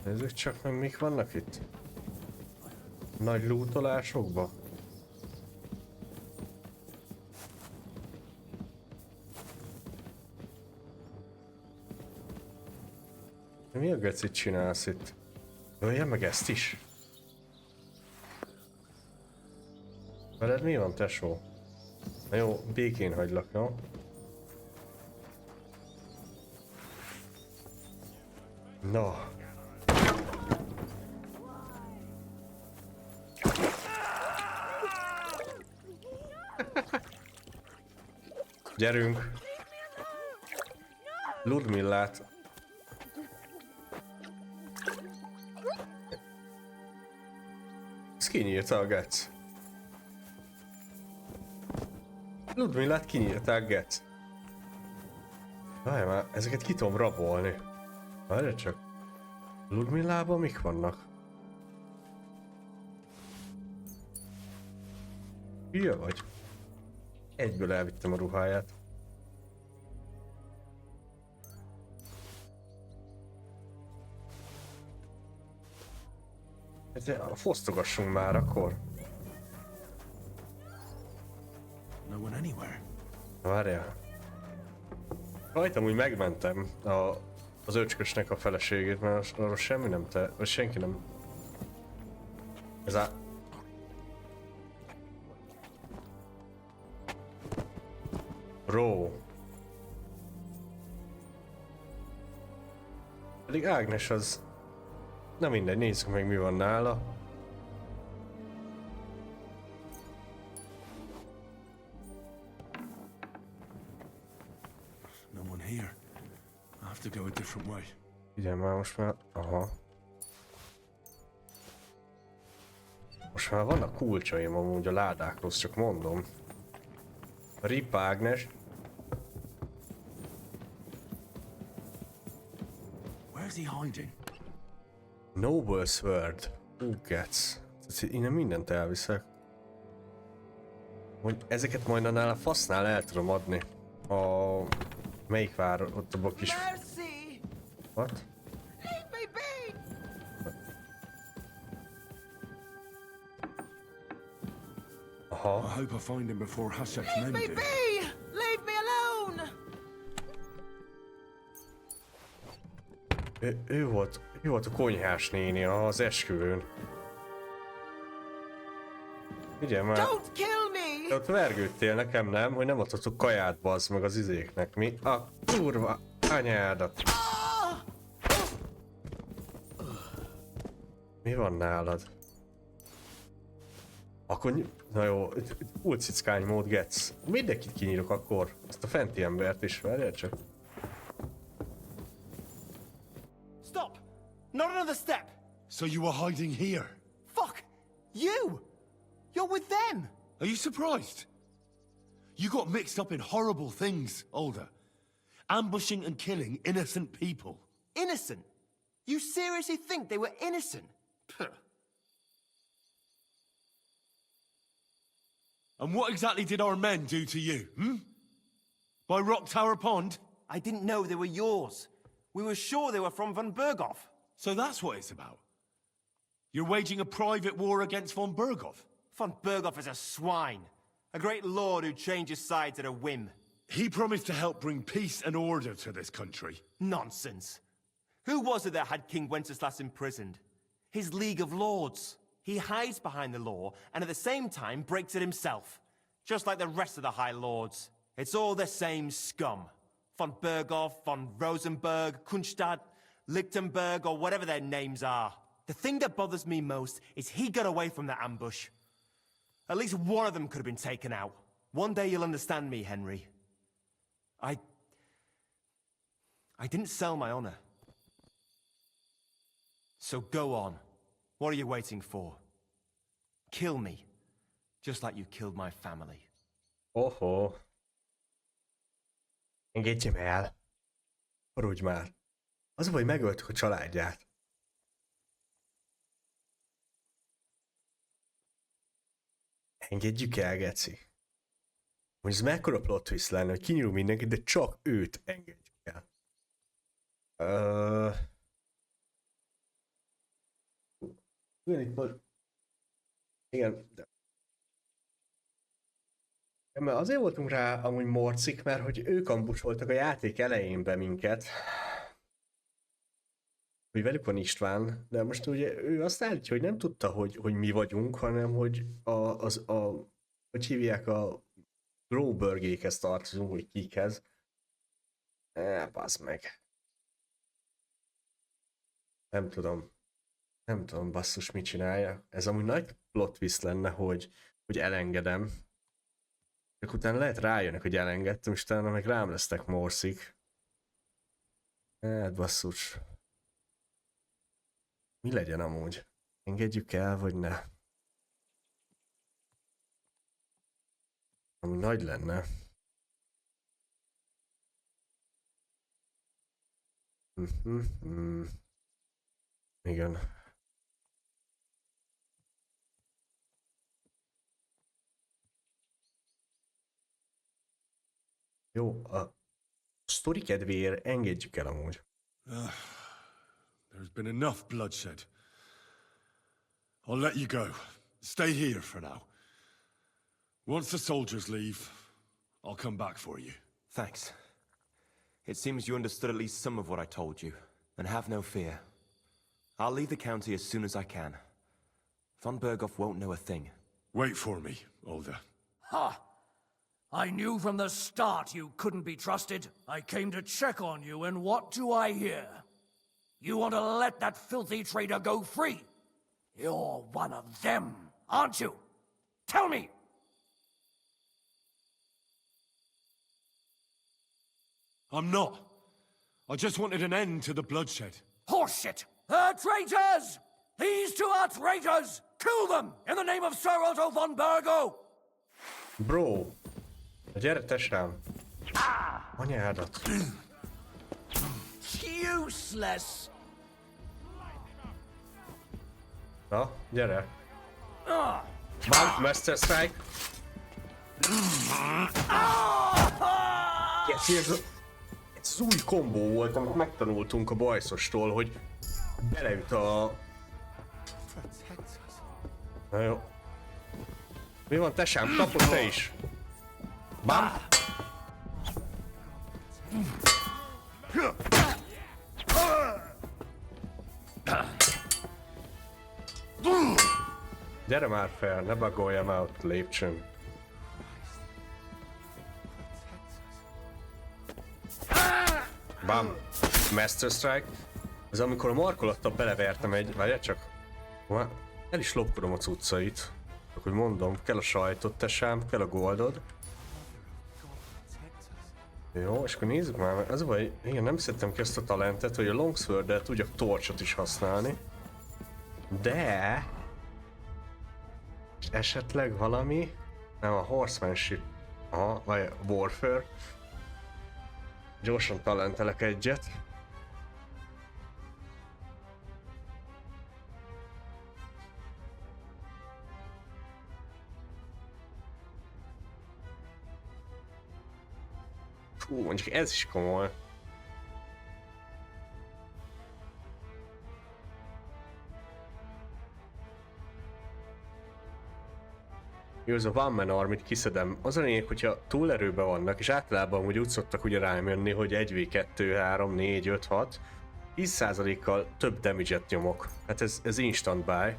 Nézzük csak meg, mik vannak itt. Nagy lootolásokba. Mi a gecit csinálsz itt? Ölje meg ezt is? Veled mi van, tesó? Na jó, békén hagylak, jó? Na. Gyerünk! Ludmillát. Ez kinyírta a gec. Ludmillát kinyírták, gec. Várj már, ezeket ki tudom rabolni. Várj csak. Ludmillában mik vannak? Hülye vagy? Egyből elvittem a ruháját. Fosztogassunk már akkor. No one anywhere. Várjál. Rajtam úgy megmentem az öcskösnek a feleségét, mert arra semmi nem vagy senki nem. Ez a... Bro. Pedig Ágnes az... Na mindegy, nézzük meg mi van nála. No one here. I have to go a different way. Igen, már most már... Aha. Most És már vannak kulcsaim amúgy a ládákhoz, csak mondom. Rip Ágnes. Where's he hiding? Noble Sword. Gets. Innen mindent elviszek. Hogy ezeket majd annál a fasznál el tudom adni. A... Melyik vár? Ott a bok is... What? Aha. I hope I find him before Hashek's men Leave me do. be! Leave me alone! Ő volt a konyhás néni az esküvőn. Ugye már... Don't kill me! De ott vergődtél nekem, nem? Hogy nem adhatok kaját, bazd meg az izéknek. Mi? A kurva anyádat. Mi van nálad? Akkor... Na jó, ulcickány mód, getsz. Mindenkit kinyírok akkor. Azt a fenti embert is, várjál csak. Stop! Not another step! So you were hiding here? Fuck! You! You're with them! Are you surprised? You got mixed up in horrible things, Alder. Ambushing and killing innocent people. Innocent? You seriously think they were innocent? Puh. And what exactly did our men do to you, By Rock Tower Pond? I didn't know they were yours. We were sure they were from von Berghoff. So that's what it's about? You're waging a private war against von Berghoff? Von Berghoff is a swine. A great lord who changes sides at a whim. He promised to help bring peace and order to this country. Nonsense. Who was it that had King Wenceslas imprisoned? His League of Lords. He hides behind the law, and at the same time breaks it himself. Just like the rest of the High Lords. It's all the same scum. Von Berghoff, von Rosenberg, Kunstadt, Lichtenberg, or whatever their names are. The thing that bothers me most is he got away from the ambush. At least one of them could have been taken out. One day you'll understand me, Henry. I didn't sell my honor. So go on. What are you waiting for? Kill me. Just like you killed my family. Oho. Engedjem el. Harudj már. Az a baj, megöltük a családját. Engedjük el, geci. Hogy ez mekkora plot twist lenne, hogy kinyírunk mindenkit, de csak őt engedjük el. Igen, de... Mert azért voltunk rá amúgy morcik, mert hogy ők ambusoltak a játék elején be minket. Hogy velük van István, de most ugye ő azt állítja, hogy nem tudta, hogy mi vagyunk, hanem hogy hogy hívják a Growbergékhez tartozunk, hogy kikhez. Bazd meg. Nem tudom basszus mit csinálja. Ez amúgy nagy plot twist lenne, hogy elengedem. Csak utána lehet rájönnek, hogy elengedtem, és utána meg rám lesznek morszik. Basszus. Mi legyen amúgy? Engedjük el, vagy ne? Amúgy nagy lenne. Igen. Jó, a sztori kedvéért engedjük el amúgy. There's been enough bloodshed. I'll let you go. Stay here for now. Once the soldiers leave, I'll come back for you. Thanks. It seems you understood at least some of what I told you. And have no fear. I'll leave the county as soon as I can. Von Berghoff won't know a thing. Wait for me, Alder. Ha! I knew from the start you couldn't be trusted. I came to check on you, and what do I hear? You want to let that filthy traitor go free? You're one of them, aren't you? Tell me! I'm not. I just wanted an end to the bloodshed. Horseshit! They're traitors! These two are traitors! Kill them in the name of Sir Otto von Bergo! Bro. Gyere, tesám. Anyádat. Useless! Na, gyere. Van, Master Strike. Ez az új kombó volt, amit megtanultunk a bajszostól, hogy beleüt a... Na jó. Mi van, tesám? Kapod te is. Bam! Gyere már fel, ne bagoljam out lépcsőn. Bam! Master Strike. Ez amikor a markolattal belevertem egy... Várjál csak. El is lopkodom a cuccait. Csak hogy mondom, kell a sajtot, tesám, kell a goldod. Jó, és akkor nézzük már, mert az a baj, igen, nem szedtem ki ezt a talentet, hogy a longsword-del tudjak torcsot is használni. De... És esetleg valami... Nem, a horsemanship... Aha, vagy a warfare. Gyorsan talentelek egyet. Fú, mondjuk ez is komoly. Jó, ez a One Man Army-t kiszedem. Az a lényeg, hogyha túlerőben vannak, és általában úgy szoktak ugye rám jönni, hogy 1v2, 3, 4, 5, 6, 10%-kal több damage-et nyomok. Hát ez instant buy.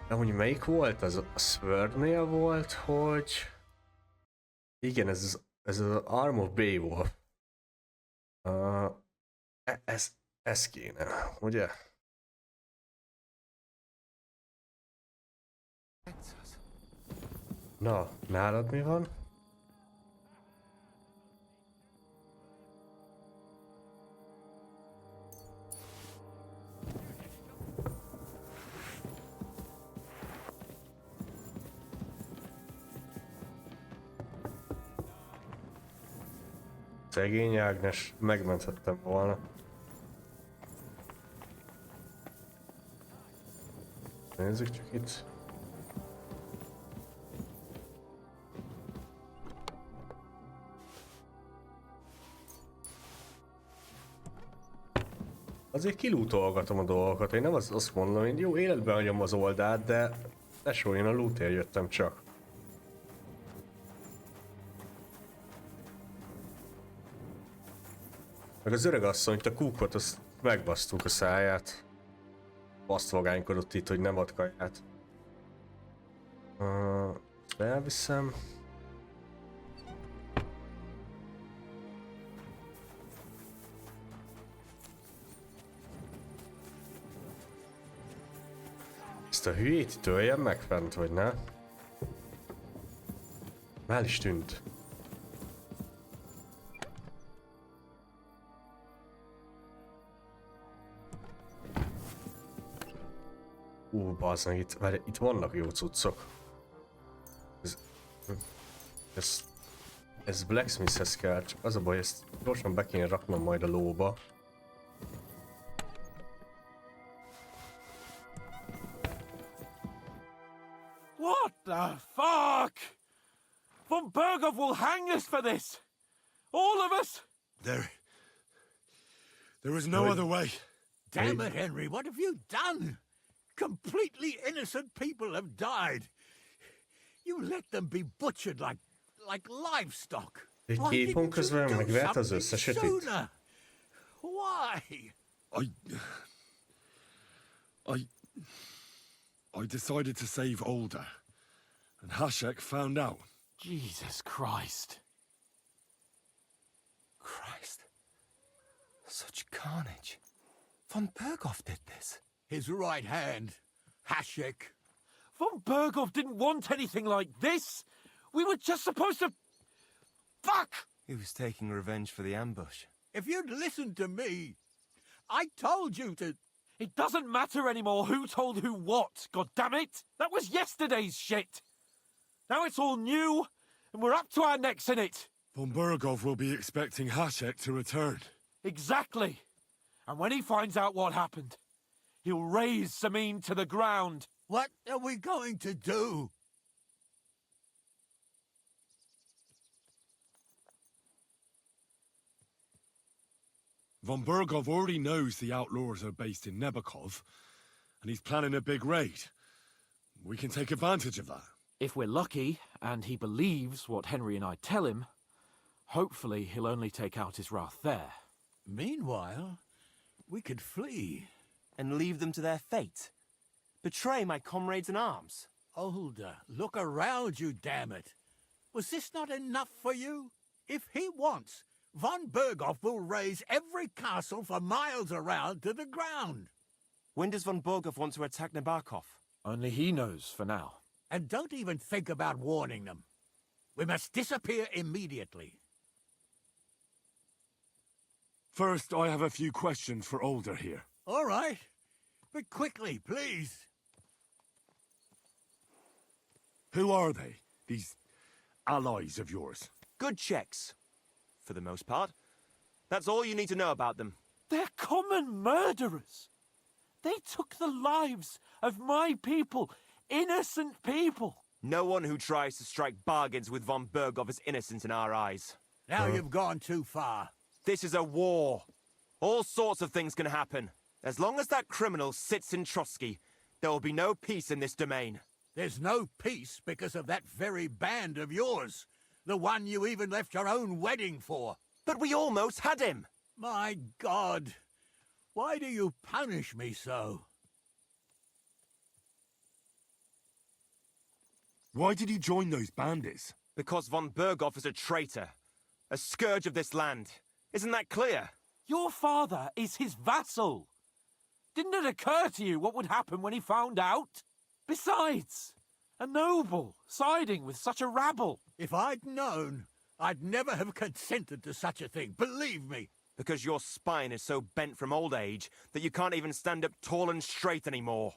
De hogy melyik volt? Az a Swordnél volt, hogy... Igen, ez az Arm of Beowulf. Ez kéne, ugye? Na, nálad mi van? Szegény Ágnes, megmenthettem volna. Nézzük csak itt. Azért kilútolgatom a dolgokat, én nem azt mondom, hogy jó, életben hagyom az oldalt, de tesó, én a lootért jöttem csak. Meg az öregasszonyt, a kúkot, azt megbasztuk a száját. Azt vagánykodott itt, hogy nem ad kaját. Elviszem. Ezt a hülyét töljem meg fent, vagy ne? El is tűnt. Bazd meg, itt vannak jó cuccok. Ez blacksmithhez kell, csak az a baj, ezt gyorsan be kéne raknom majd a lóba. What the fuck? Von Bergov will hang us for this! All of us! There is no other way. Damn it, Henry, what have you done? Completely innocent people have died. You let them be butchered like livestock. Egy képon közben megvert az összeset itt. Why? I decided to save Older, and Hashek found out. Jesus Christ. Christ. Such carnage. Von Bergov did this. His right hand, Hashek. Von Bergov didn't want anything like this. We were just supposed to... Fuck! He was taking revenge for the ambush. If you'd listened to me, I told you to... It doesn't matter anymore who told who what, goddammit! That was yesterday's shit! Now it's all new, and we're up to our necks in it! Von Bergov will be expecting Hashek to return. Exactly! And when he finds out what happened, he'll raze Samin to the ground. What are we going to do? Von Bergov already knows the outlaws are based in Nebakov, and he's planning a big raid. We can take advantage of that. If we're lucky, and he believes what Henry and I tell him, hopefully he'll only take out his wrath there. Meanwhile, we could flee. And leave them to their fate? Betray my comrades in arms? Older, look around you, damn it. Was this not enough for you? If he wants, Von Bergov will raze every castle for miles around to the ground. When does Von Bergov want to attack Nebakov? Only he knows for now. And don't even think about warning them. We must disappear immediately. First, I have a few questions for Older here. All right. But quickly, please. Who are they, these allies of yours? Good checks, for the most part. That's all you need to know about them. They're common murderers. They took the lives of my people, innocent people. No one who tries to strike bargains with Von Bergov is innocent in our eyes. Now you've gone too far. This is a war. All sorts of things can happen. As long as that criminal sits in Trotsky, there will be no peace in this domain. There's no peace because of that very band of yours. The one you even left your own wedding for. But we almost had him. My God. Why do you punish me so? Why did you join those bandits? Because Von Bergov is a traitor. A scourge of this land. Isn't that clear? Your father is his vassal. Didn't it occur to you what would happen when he found out? Besides, a noble siding with such a rabble. If I'd known, I'd never have consented to such a thing, believe me. Because your spine is so bent from old age that you can't even stand up tall and straight anymore.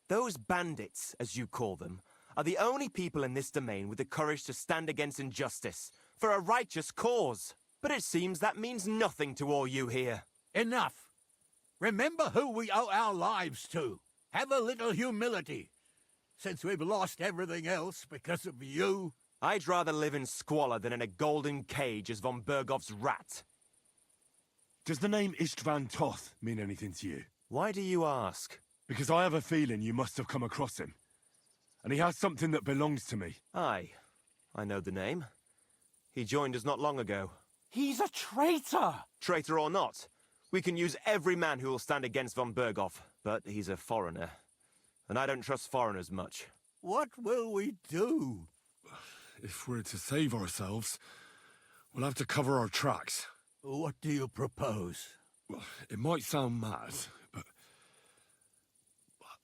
Those bandits, as you call them, are the only people in this domain with the courage to stand against injustice, for a righteous cause. But it seems that means nothing to all you here. Enough. Remember who we owe our lives to. Have a little humility. Since we've lost everything else because of you. I'd rather live in squalor than in a golden cage as Von Bergov's rat. Does the name Istvan Toth mean anything to you? Why do you ask? Because I have a feeling you must have come across him. And he has something that belongs to me. Aye, I know the name. He joined us not long ago. He's a traitor! Traitor or not, we can use every man who will stand against Von Bergov. But he's a foreigner, and I don't trust foreigners much. What will we do? If we're to save ourselves, we'll have to cover our tracks. What do you propose? Well, it might sound mad, but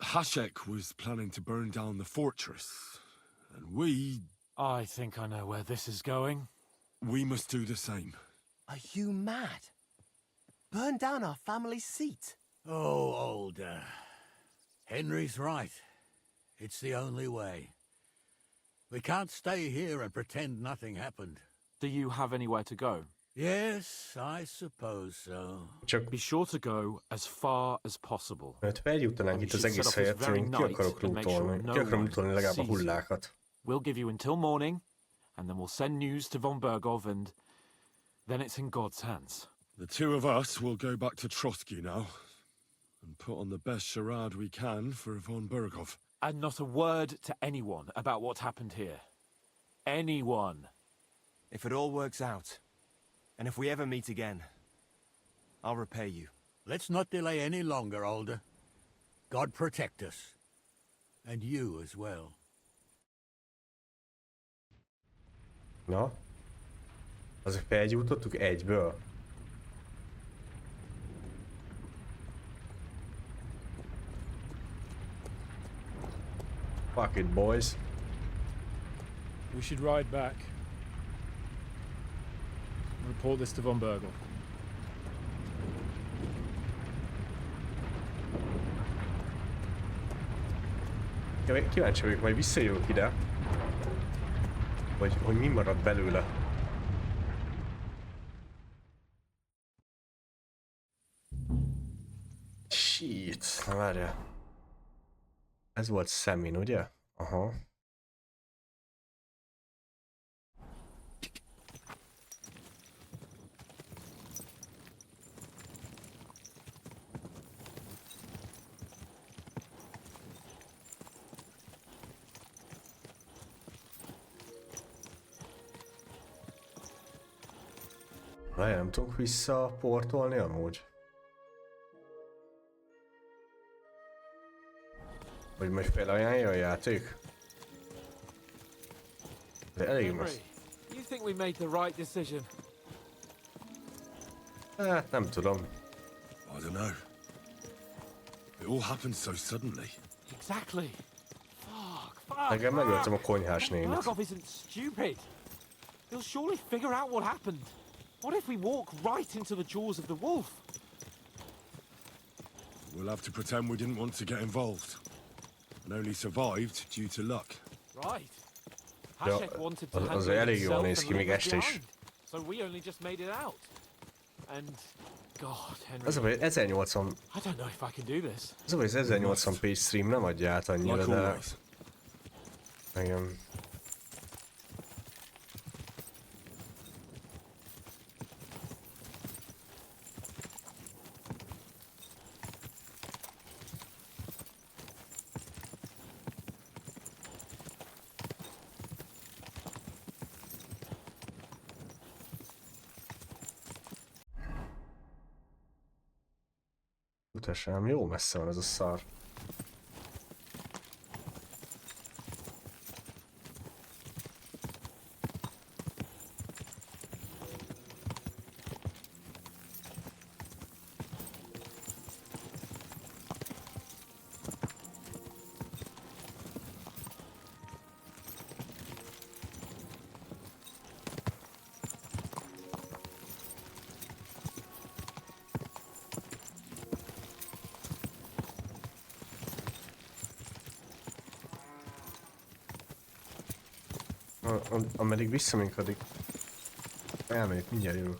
Hashek was planning to burn down the fortress, and we... I think I know where this is going. We must do the same. Are you mad? Burn down our family seat? Oh, Older. Henry's right. It's the only way. We can't stay here and pretend nothing happened. Do you have anywhere to go? Yes, I suppose so. Csak Be sure to go as far as possible. mert ha eljutnánk itt az egész helyet, én ki akarok lootolni. Ki akarom lootolni legalább a hullákat. We'll give you until morning, and then we'll send news to Von Bergov, and then it's in God's hands. The two of us will go back to Trotsky now, and put on the best charade we can for Von Bergov. And not a word to anyone about what happened here. Anyone. If it all works out, and if we ever meet again, I'll repay you. Let's not delay any longer, Older. God protect us. And you as well. Na? Azért felgyújtottuk egyből. Fuck it, boys. We should ride back. Report this to Von Bergov. Kíváncsi vagyok, majd visszajövök ide. Vagy hogy mi marad belőle. Shit, na várjál. Ez volt szemin, ugye? Aha. Nem tudunk visszaportolni amúgy? Vagy majd felajánlja a játék? De elég Henry, most. you think we made the right decision? Hát nem tudom. I don't know. It all happened so suddenly. Exactly. Fuck. Nekem megöltem a konyhás nénit. Bergov isn't stupid. He'll surely figure out what happened. What if we walk right into the jaws of the wolf? We'll have to pretend we didn't want to get involved. And only survived due to luck. Right. Ja, Hashek wanted to az handle elég jól himself néz and ki, még leave us este is. behind. So we only just made it out. And God, Henry. Az a baj, 1080... I don't know if I can do this. Az a baj, az 1080p stream nem adja át annyira, de... Igen. Utasám, jó messze van ez a szar. Ameddig visszamegyünk, addig elmegyek, mindjárt jövök.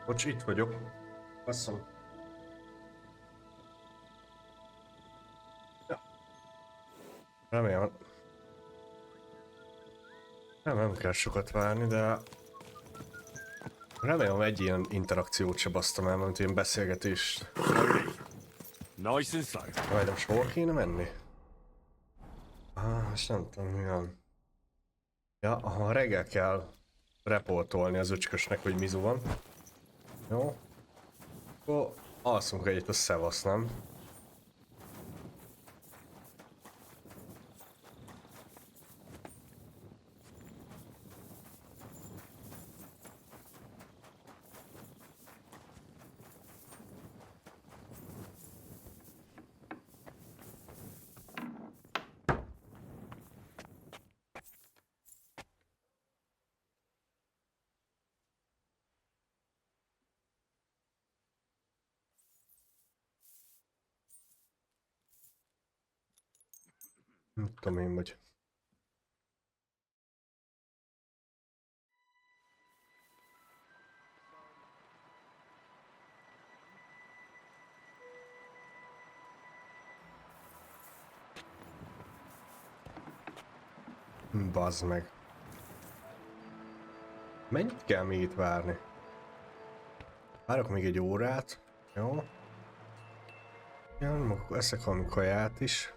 Bocs, itt vagyok. Basszom. Ja. Remélem. Nem kell sokat várni, de... Remélem egy ilyen interakciót se basztam el, mint ilyen beszélgetést. Nice and slow. Majdnem hol kéne menni? És nem tudom mi van. Ja, aha, reggel kell reportolni az öcskösnek, hogy mizu van. Jó. Akkor alszunk egyet a szevasz, nem? Nem tudom én, vagy... Bazd meg. Mennyit kell még itt várni? Várok még egy órát. Jó. Ja, akkor eszek valami kaját is.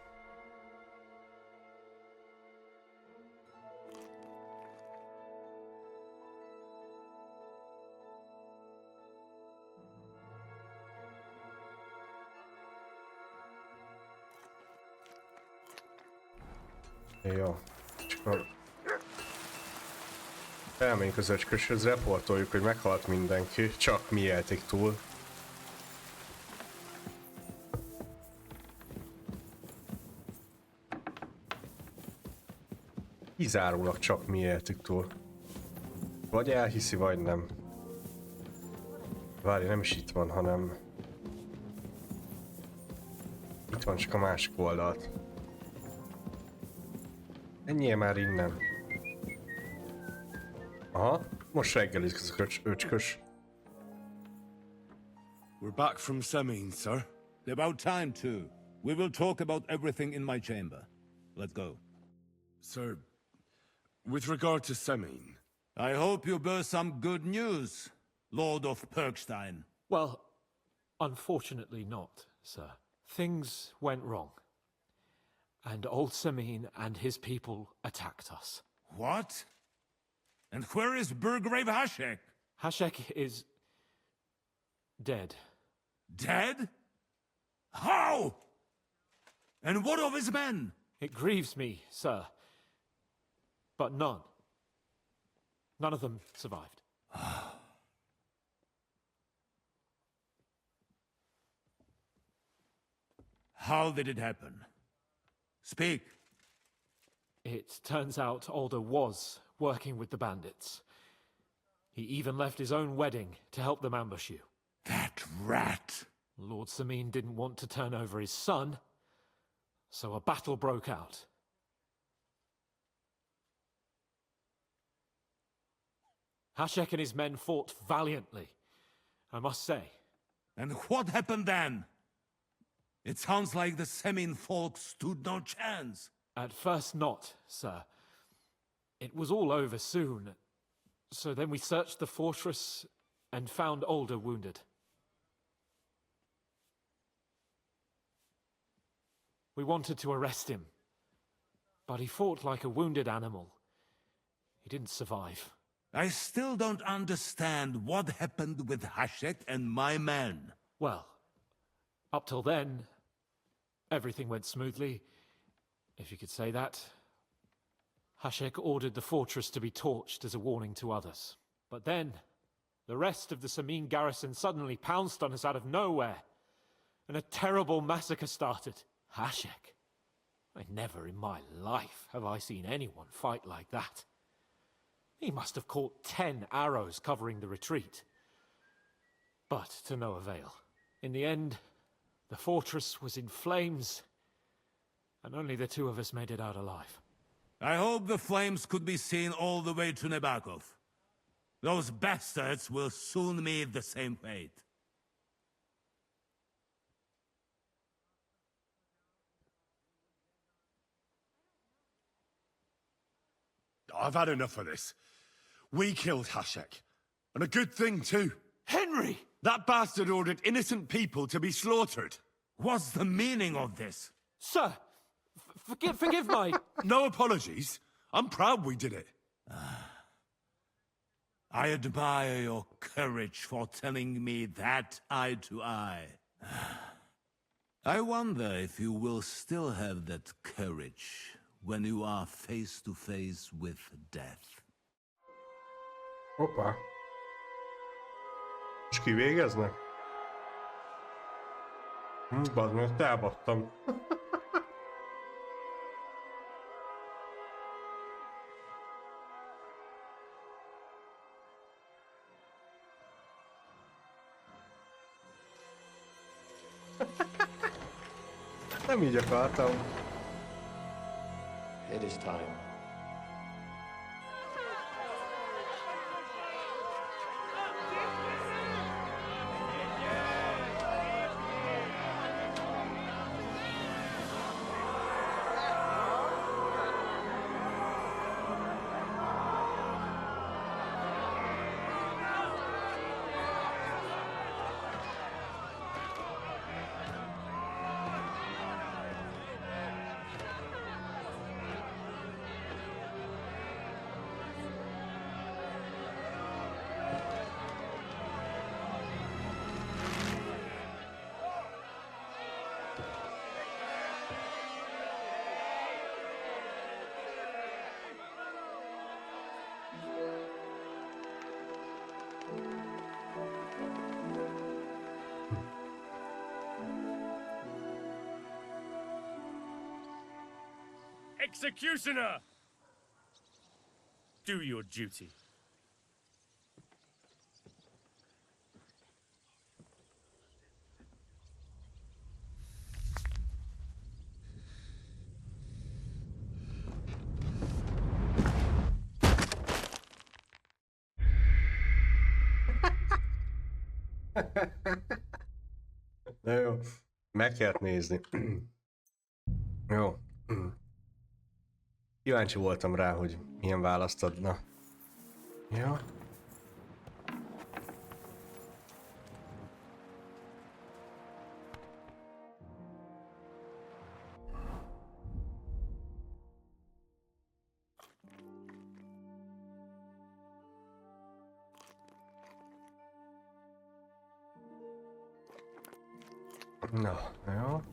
Jó, csak elmegyünk az öcsköshöz, reportoljuk, hogy meghalt mindenki, csak mi élték túl. Kizárólag csak mi éltük túl. Vagy elhiszi, vagy nem. Várj, nem is itt van, hanem... Itt van, csak a másik oldalt. Menjél már innen. Aha, most reggelizik az öcskös. We're back from Semin, sir. About time, too. We will talk about everything in my chamber. Let's go. Sir, with regard to Semin... I hope you bear some good news, Lord of Perkstein. Well, unfortunately not, sir. Things went wrong. And old Semin and his people attacked us. What? And where is Burgrave Hashek? Hashek is... dead. Dead? How? And what of his men? It grieves me, sir. But none of them survived. How did it happen? Speak. It turns out Alder was working with the bandits. He even left his own wedding to help them ambush you. That rat! Lord Semin didn't want to turn over his son, so a battle broke out. Hashek and his men fought valiantly, I must say. And what happened then? It sounds like the Semin folk stood no chance. At first not, sir. It was all over soon. So then we searched the fortress and found Alder wounded. We wanted to arrest him, but he fought like a wounded animal. He didn't survive. I still don't understand what happened with Hashek and my men. Well, up till then, everything went smoothly, if you could say that. Hashek ordered the fortress to be torched as a warning to others. But then, the rest of the Semin garrison suddenly pounced on us out of nowhere, and a terrible massacre started. Hashek? Never in my life have I seen anyone fight like that. He must have caught 10 arrows covering the retreat. But to no avail. In the end, the fortress was in flames, and only the two of us made it out alive. I hope the flames could be seen all the way to Nebakov. Those bastards will soon meet the same fate. I've had enough of this. We killed Hashek. And a good thing, too. Henry! That bastard ordered innocent people to be slaughtered. What's the meaning of this? Sir, forgive my... No apologies. I'm proud we did it. I admire your courage for telling me that eye to eye. I wonder if you will still have that courage when you are face to face with death. Hoppá. És kivégeznek? Bazd meg, ezt elbattam. Nem így akartam. It is time. Executioner! Do your duty. Na jó, meg kellett nézni. Jó. Kíváncsi voltam rá, hogy milyen választ adna. Ja. Na, jó.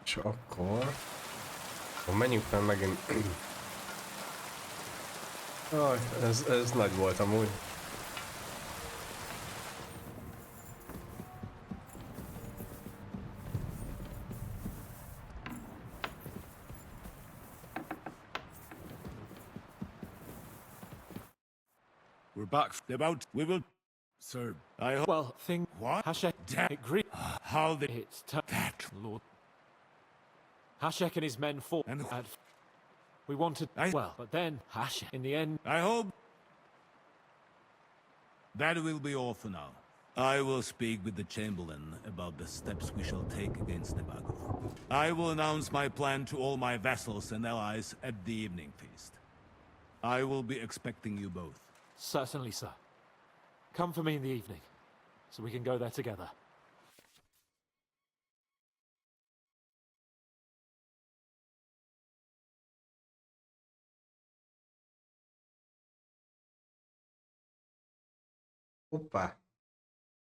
És akkor menjünk fel megint. Aj, ez nagy volt amúgy. We're back. About. We will. Sir, I hope. Well, thing. What? Hashek agree. How the. It's that Lord. Hashek and his men fought. And we wanted. Well, but then Hashek. In the end. I hope that will be all for now. I will speak with the Chamberlain about the steps we shall take against Nebagov. I will announce my plan to all my vassals and allies at the evening feast. I will be expecting you both. Certainly, sir. Come for me in the evening, so we can go there together. Hoppá.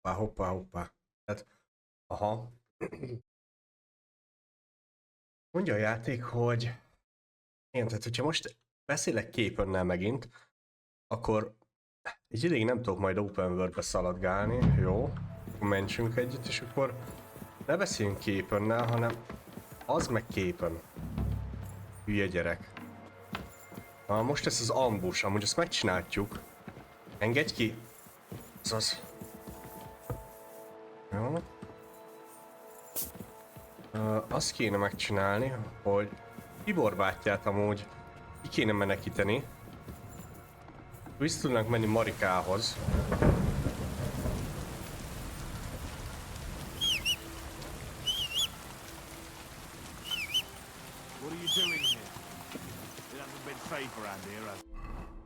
Hoppá. Tehát, aha. Mondja a játék, hogy... Igen, tehát hogyha most beszélek Képönnel megint, akkor egy ideig nem tudok majd open world-be szaladgálni, jó? Mentsünk együtt, és akkor ne beszéljünk Képönnel, hanem az meg Képön. Hülye gyerek. Na, most ez az ambush, amúgy ezt megcsináljuk. Engedj ki! Azaz. Jó. Azt kéne megcsinálni, hogy Tibor bátyját amúgy ki kéne menekíteni. Vissza tudnánk menni Marikához. What are you doing here? It hasn't been safe around here, has it?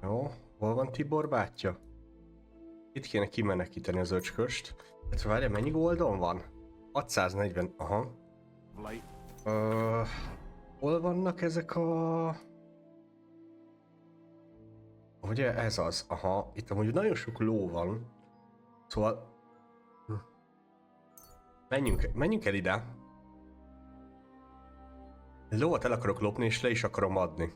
Jó, hol van Tibor bátyja? Itt kéne kimenekíteni az öcsköst. Hát várjál, mennyi goldon van? 640, aha. Hol vannak ezek a... Ugye ez az, aha. Itt amúgy nagyon sok ló van. Szóval... Menjünk el ide. Lóvat el akarok lopni és le is akarom adni.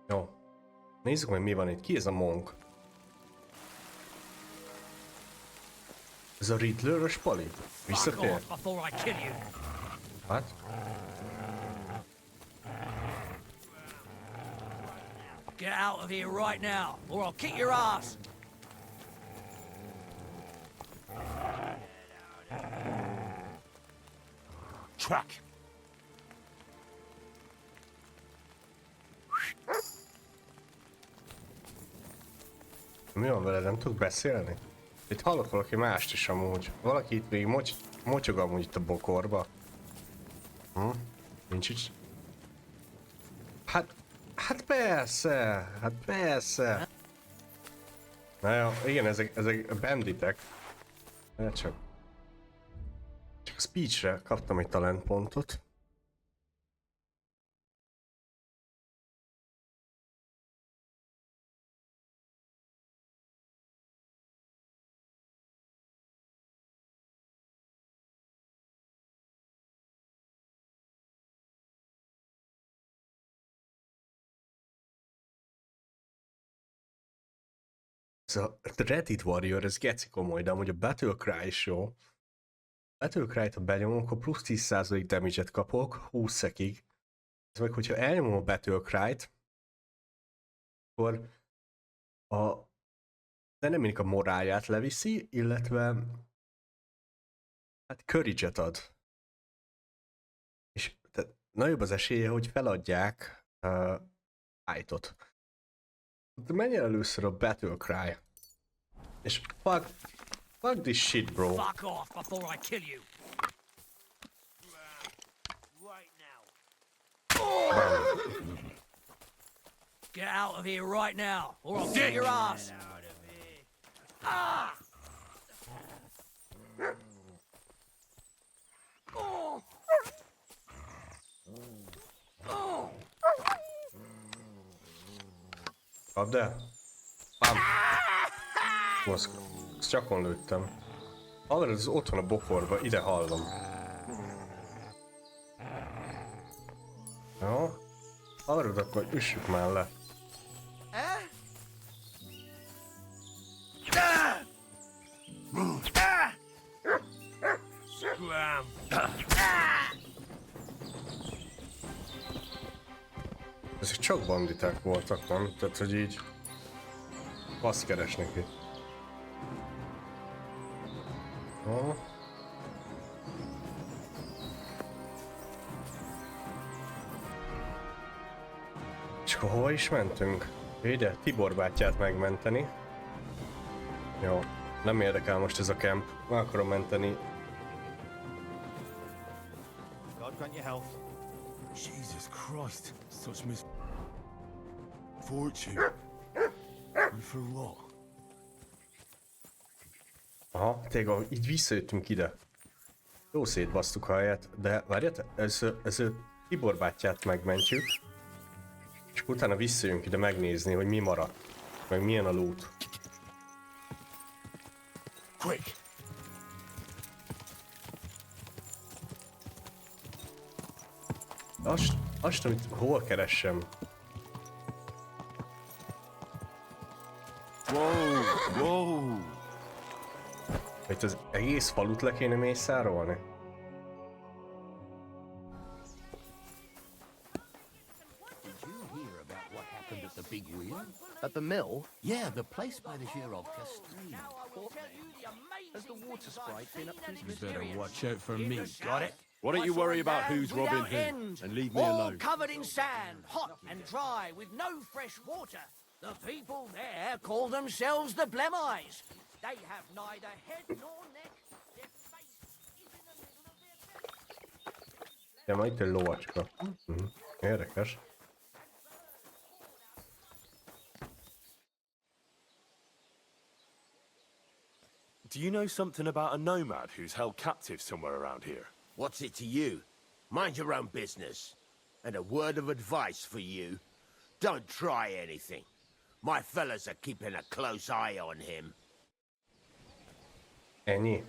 Jó. Nézzük meg mi van itt. Ki ez a monk? Ez a Riddler-ös pali? Visszatér? Hát? Get out of here right now, or I'll kick your ass! Track! Mi van veled? Nem tudok beszélni? Itt hallok valaki mást is amúgy. Valaki itt még motyog amúgy itt a bokorba. Nincs itt. Hát persze! Hát persze! Na jó, igen, ezek banditek. Csak a speechre kaptam egy talentpontot. Ez a Reddit Warrior, ez geci komoly, de amúgy a Battlecry is jó. Battlecry-t ha benyomom, akkor plusz 10% damage-et kapok 20 szekig. Ez meg, hogyha elnyomom a Battlecry-t, akkor az eneminek a morálját leviszi, illetve hát courage-et ad. És nagyobb az esélye, hogy feladják fight-ot. Menj el először a Battlecry. És fuck this shit, bro. Fuck off before I kill you. Right now. Get out of here right now, or I'll kick your ass. Ah! Oh! Oh! Kapd el. Bam. Ezt csakon lőttem. Hallod, ez ott van a bokorba, ide hallom. Jó. Hallod, akkor üssük már le. Scram! Ezek csak banditák voltak, nem? Tehát, hogy így... Azt keresnek itt. Jó. És akkor hova is mentünk? Ide, Tibor bátyját megmenteni. Jó, nem érdekel most ez a camp. Meg akarom menteni. God grant you health. Jesus Christ, such misfortune. And for what? Aha, tényleg így visszajöttünk ide. Jó szétbasztuk a helyet, de várját, ez Tibor bátyját megmentjük. És utána visszajönk ide megnézni, hogy mi maradt. Meg milyen a loot. Quick! Azt, amit hol keressem. Wow! Itt az egész falut le kéne mészárolni? Did you hear about what happened at the big wheel? At the mill? Yeah, the place by the Zhirovka stream. Has the water sprite been up to his You better watch out for me, got it? Why don't you worry about who's robbing who end, and leave me all alone? covered in sand, hot and dry, with no fresh water. The people there call themselves the Blemites. They have neither head nor neck. Their face is in the middle of their De majd egy lovacska. Érdekes. Do you know something about a nomad who's held captive somewhere around here? What's it to you? Mind your own business. And a word of advice for you. Don't try anything. My fellas are keeping a close eye on him. Ennyi.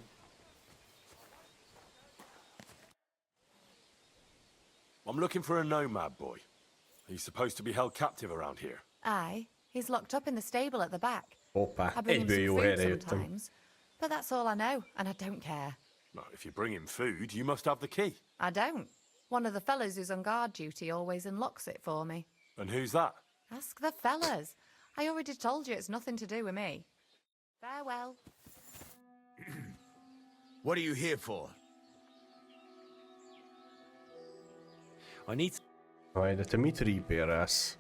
I'm looking for a nomad boy. He's supposed to be held captive around here. Aye, he's locked up in the stable at the back. Hoppá, I bring him egyből some jó food helyre jöttem. sometimes, but that's all I know, and I don't care. Well, if you bring him food, you must have the key. I don't. One of the fellas who's on guard duty always unlocks it for me. And who's that? Ask the fellas. I already told you it's nothing to do with me. Farewell. What are you here for? I need... Majd, de te mit ripérelsz?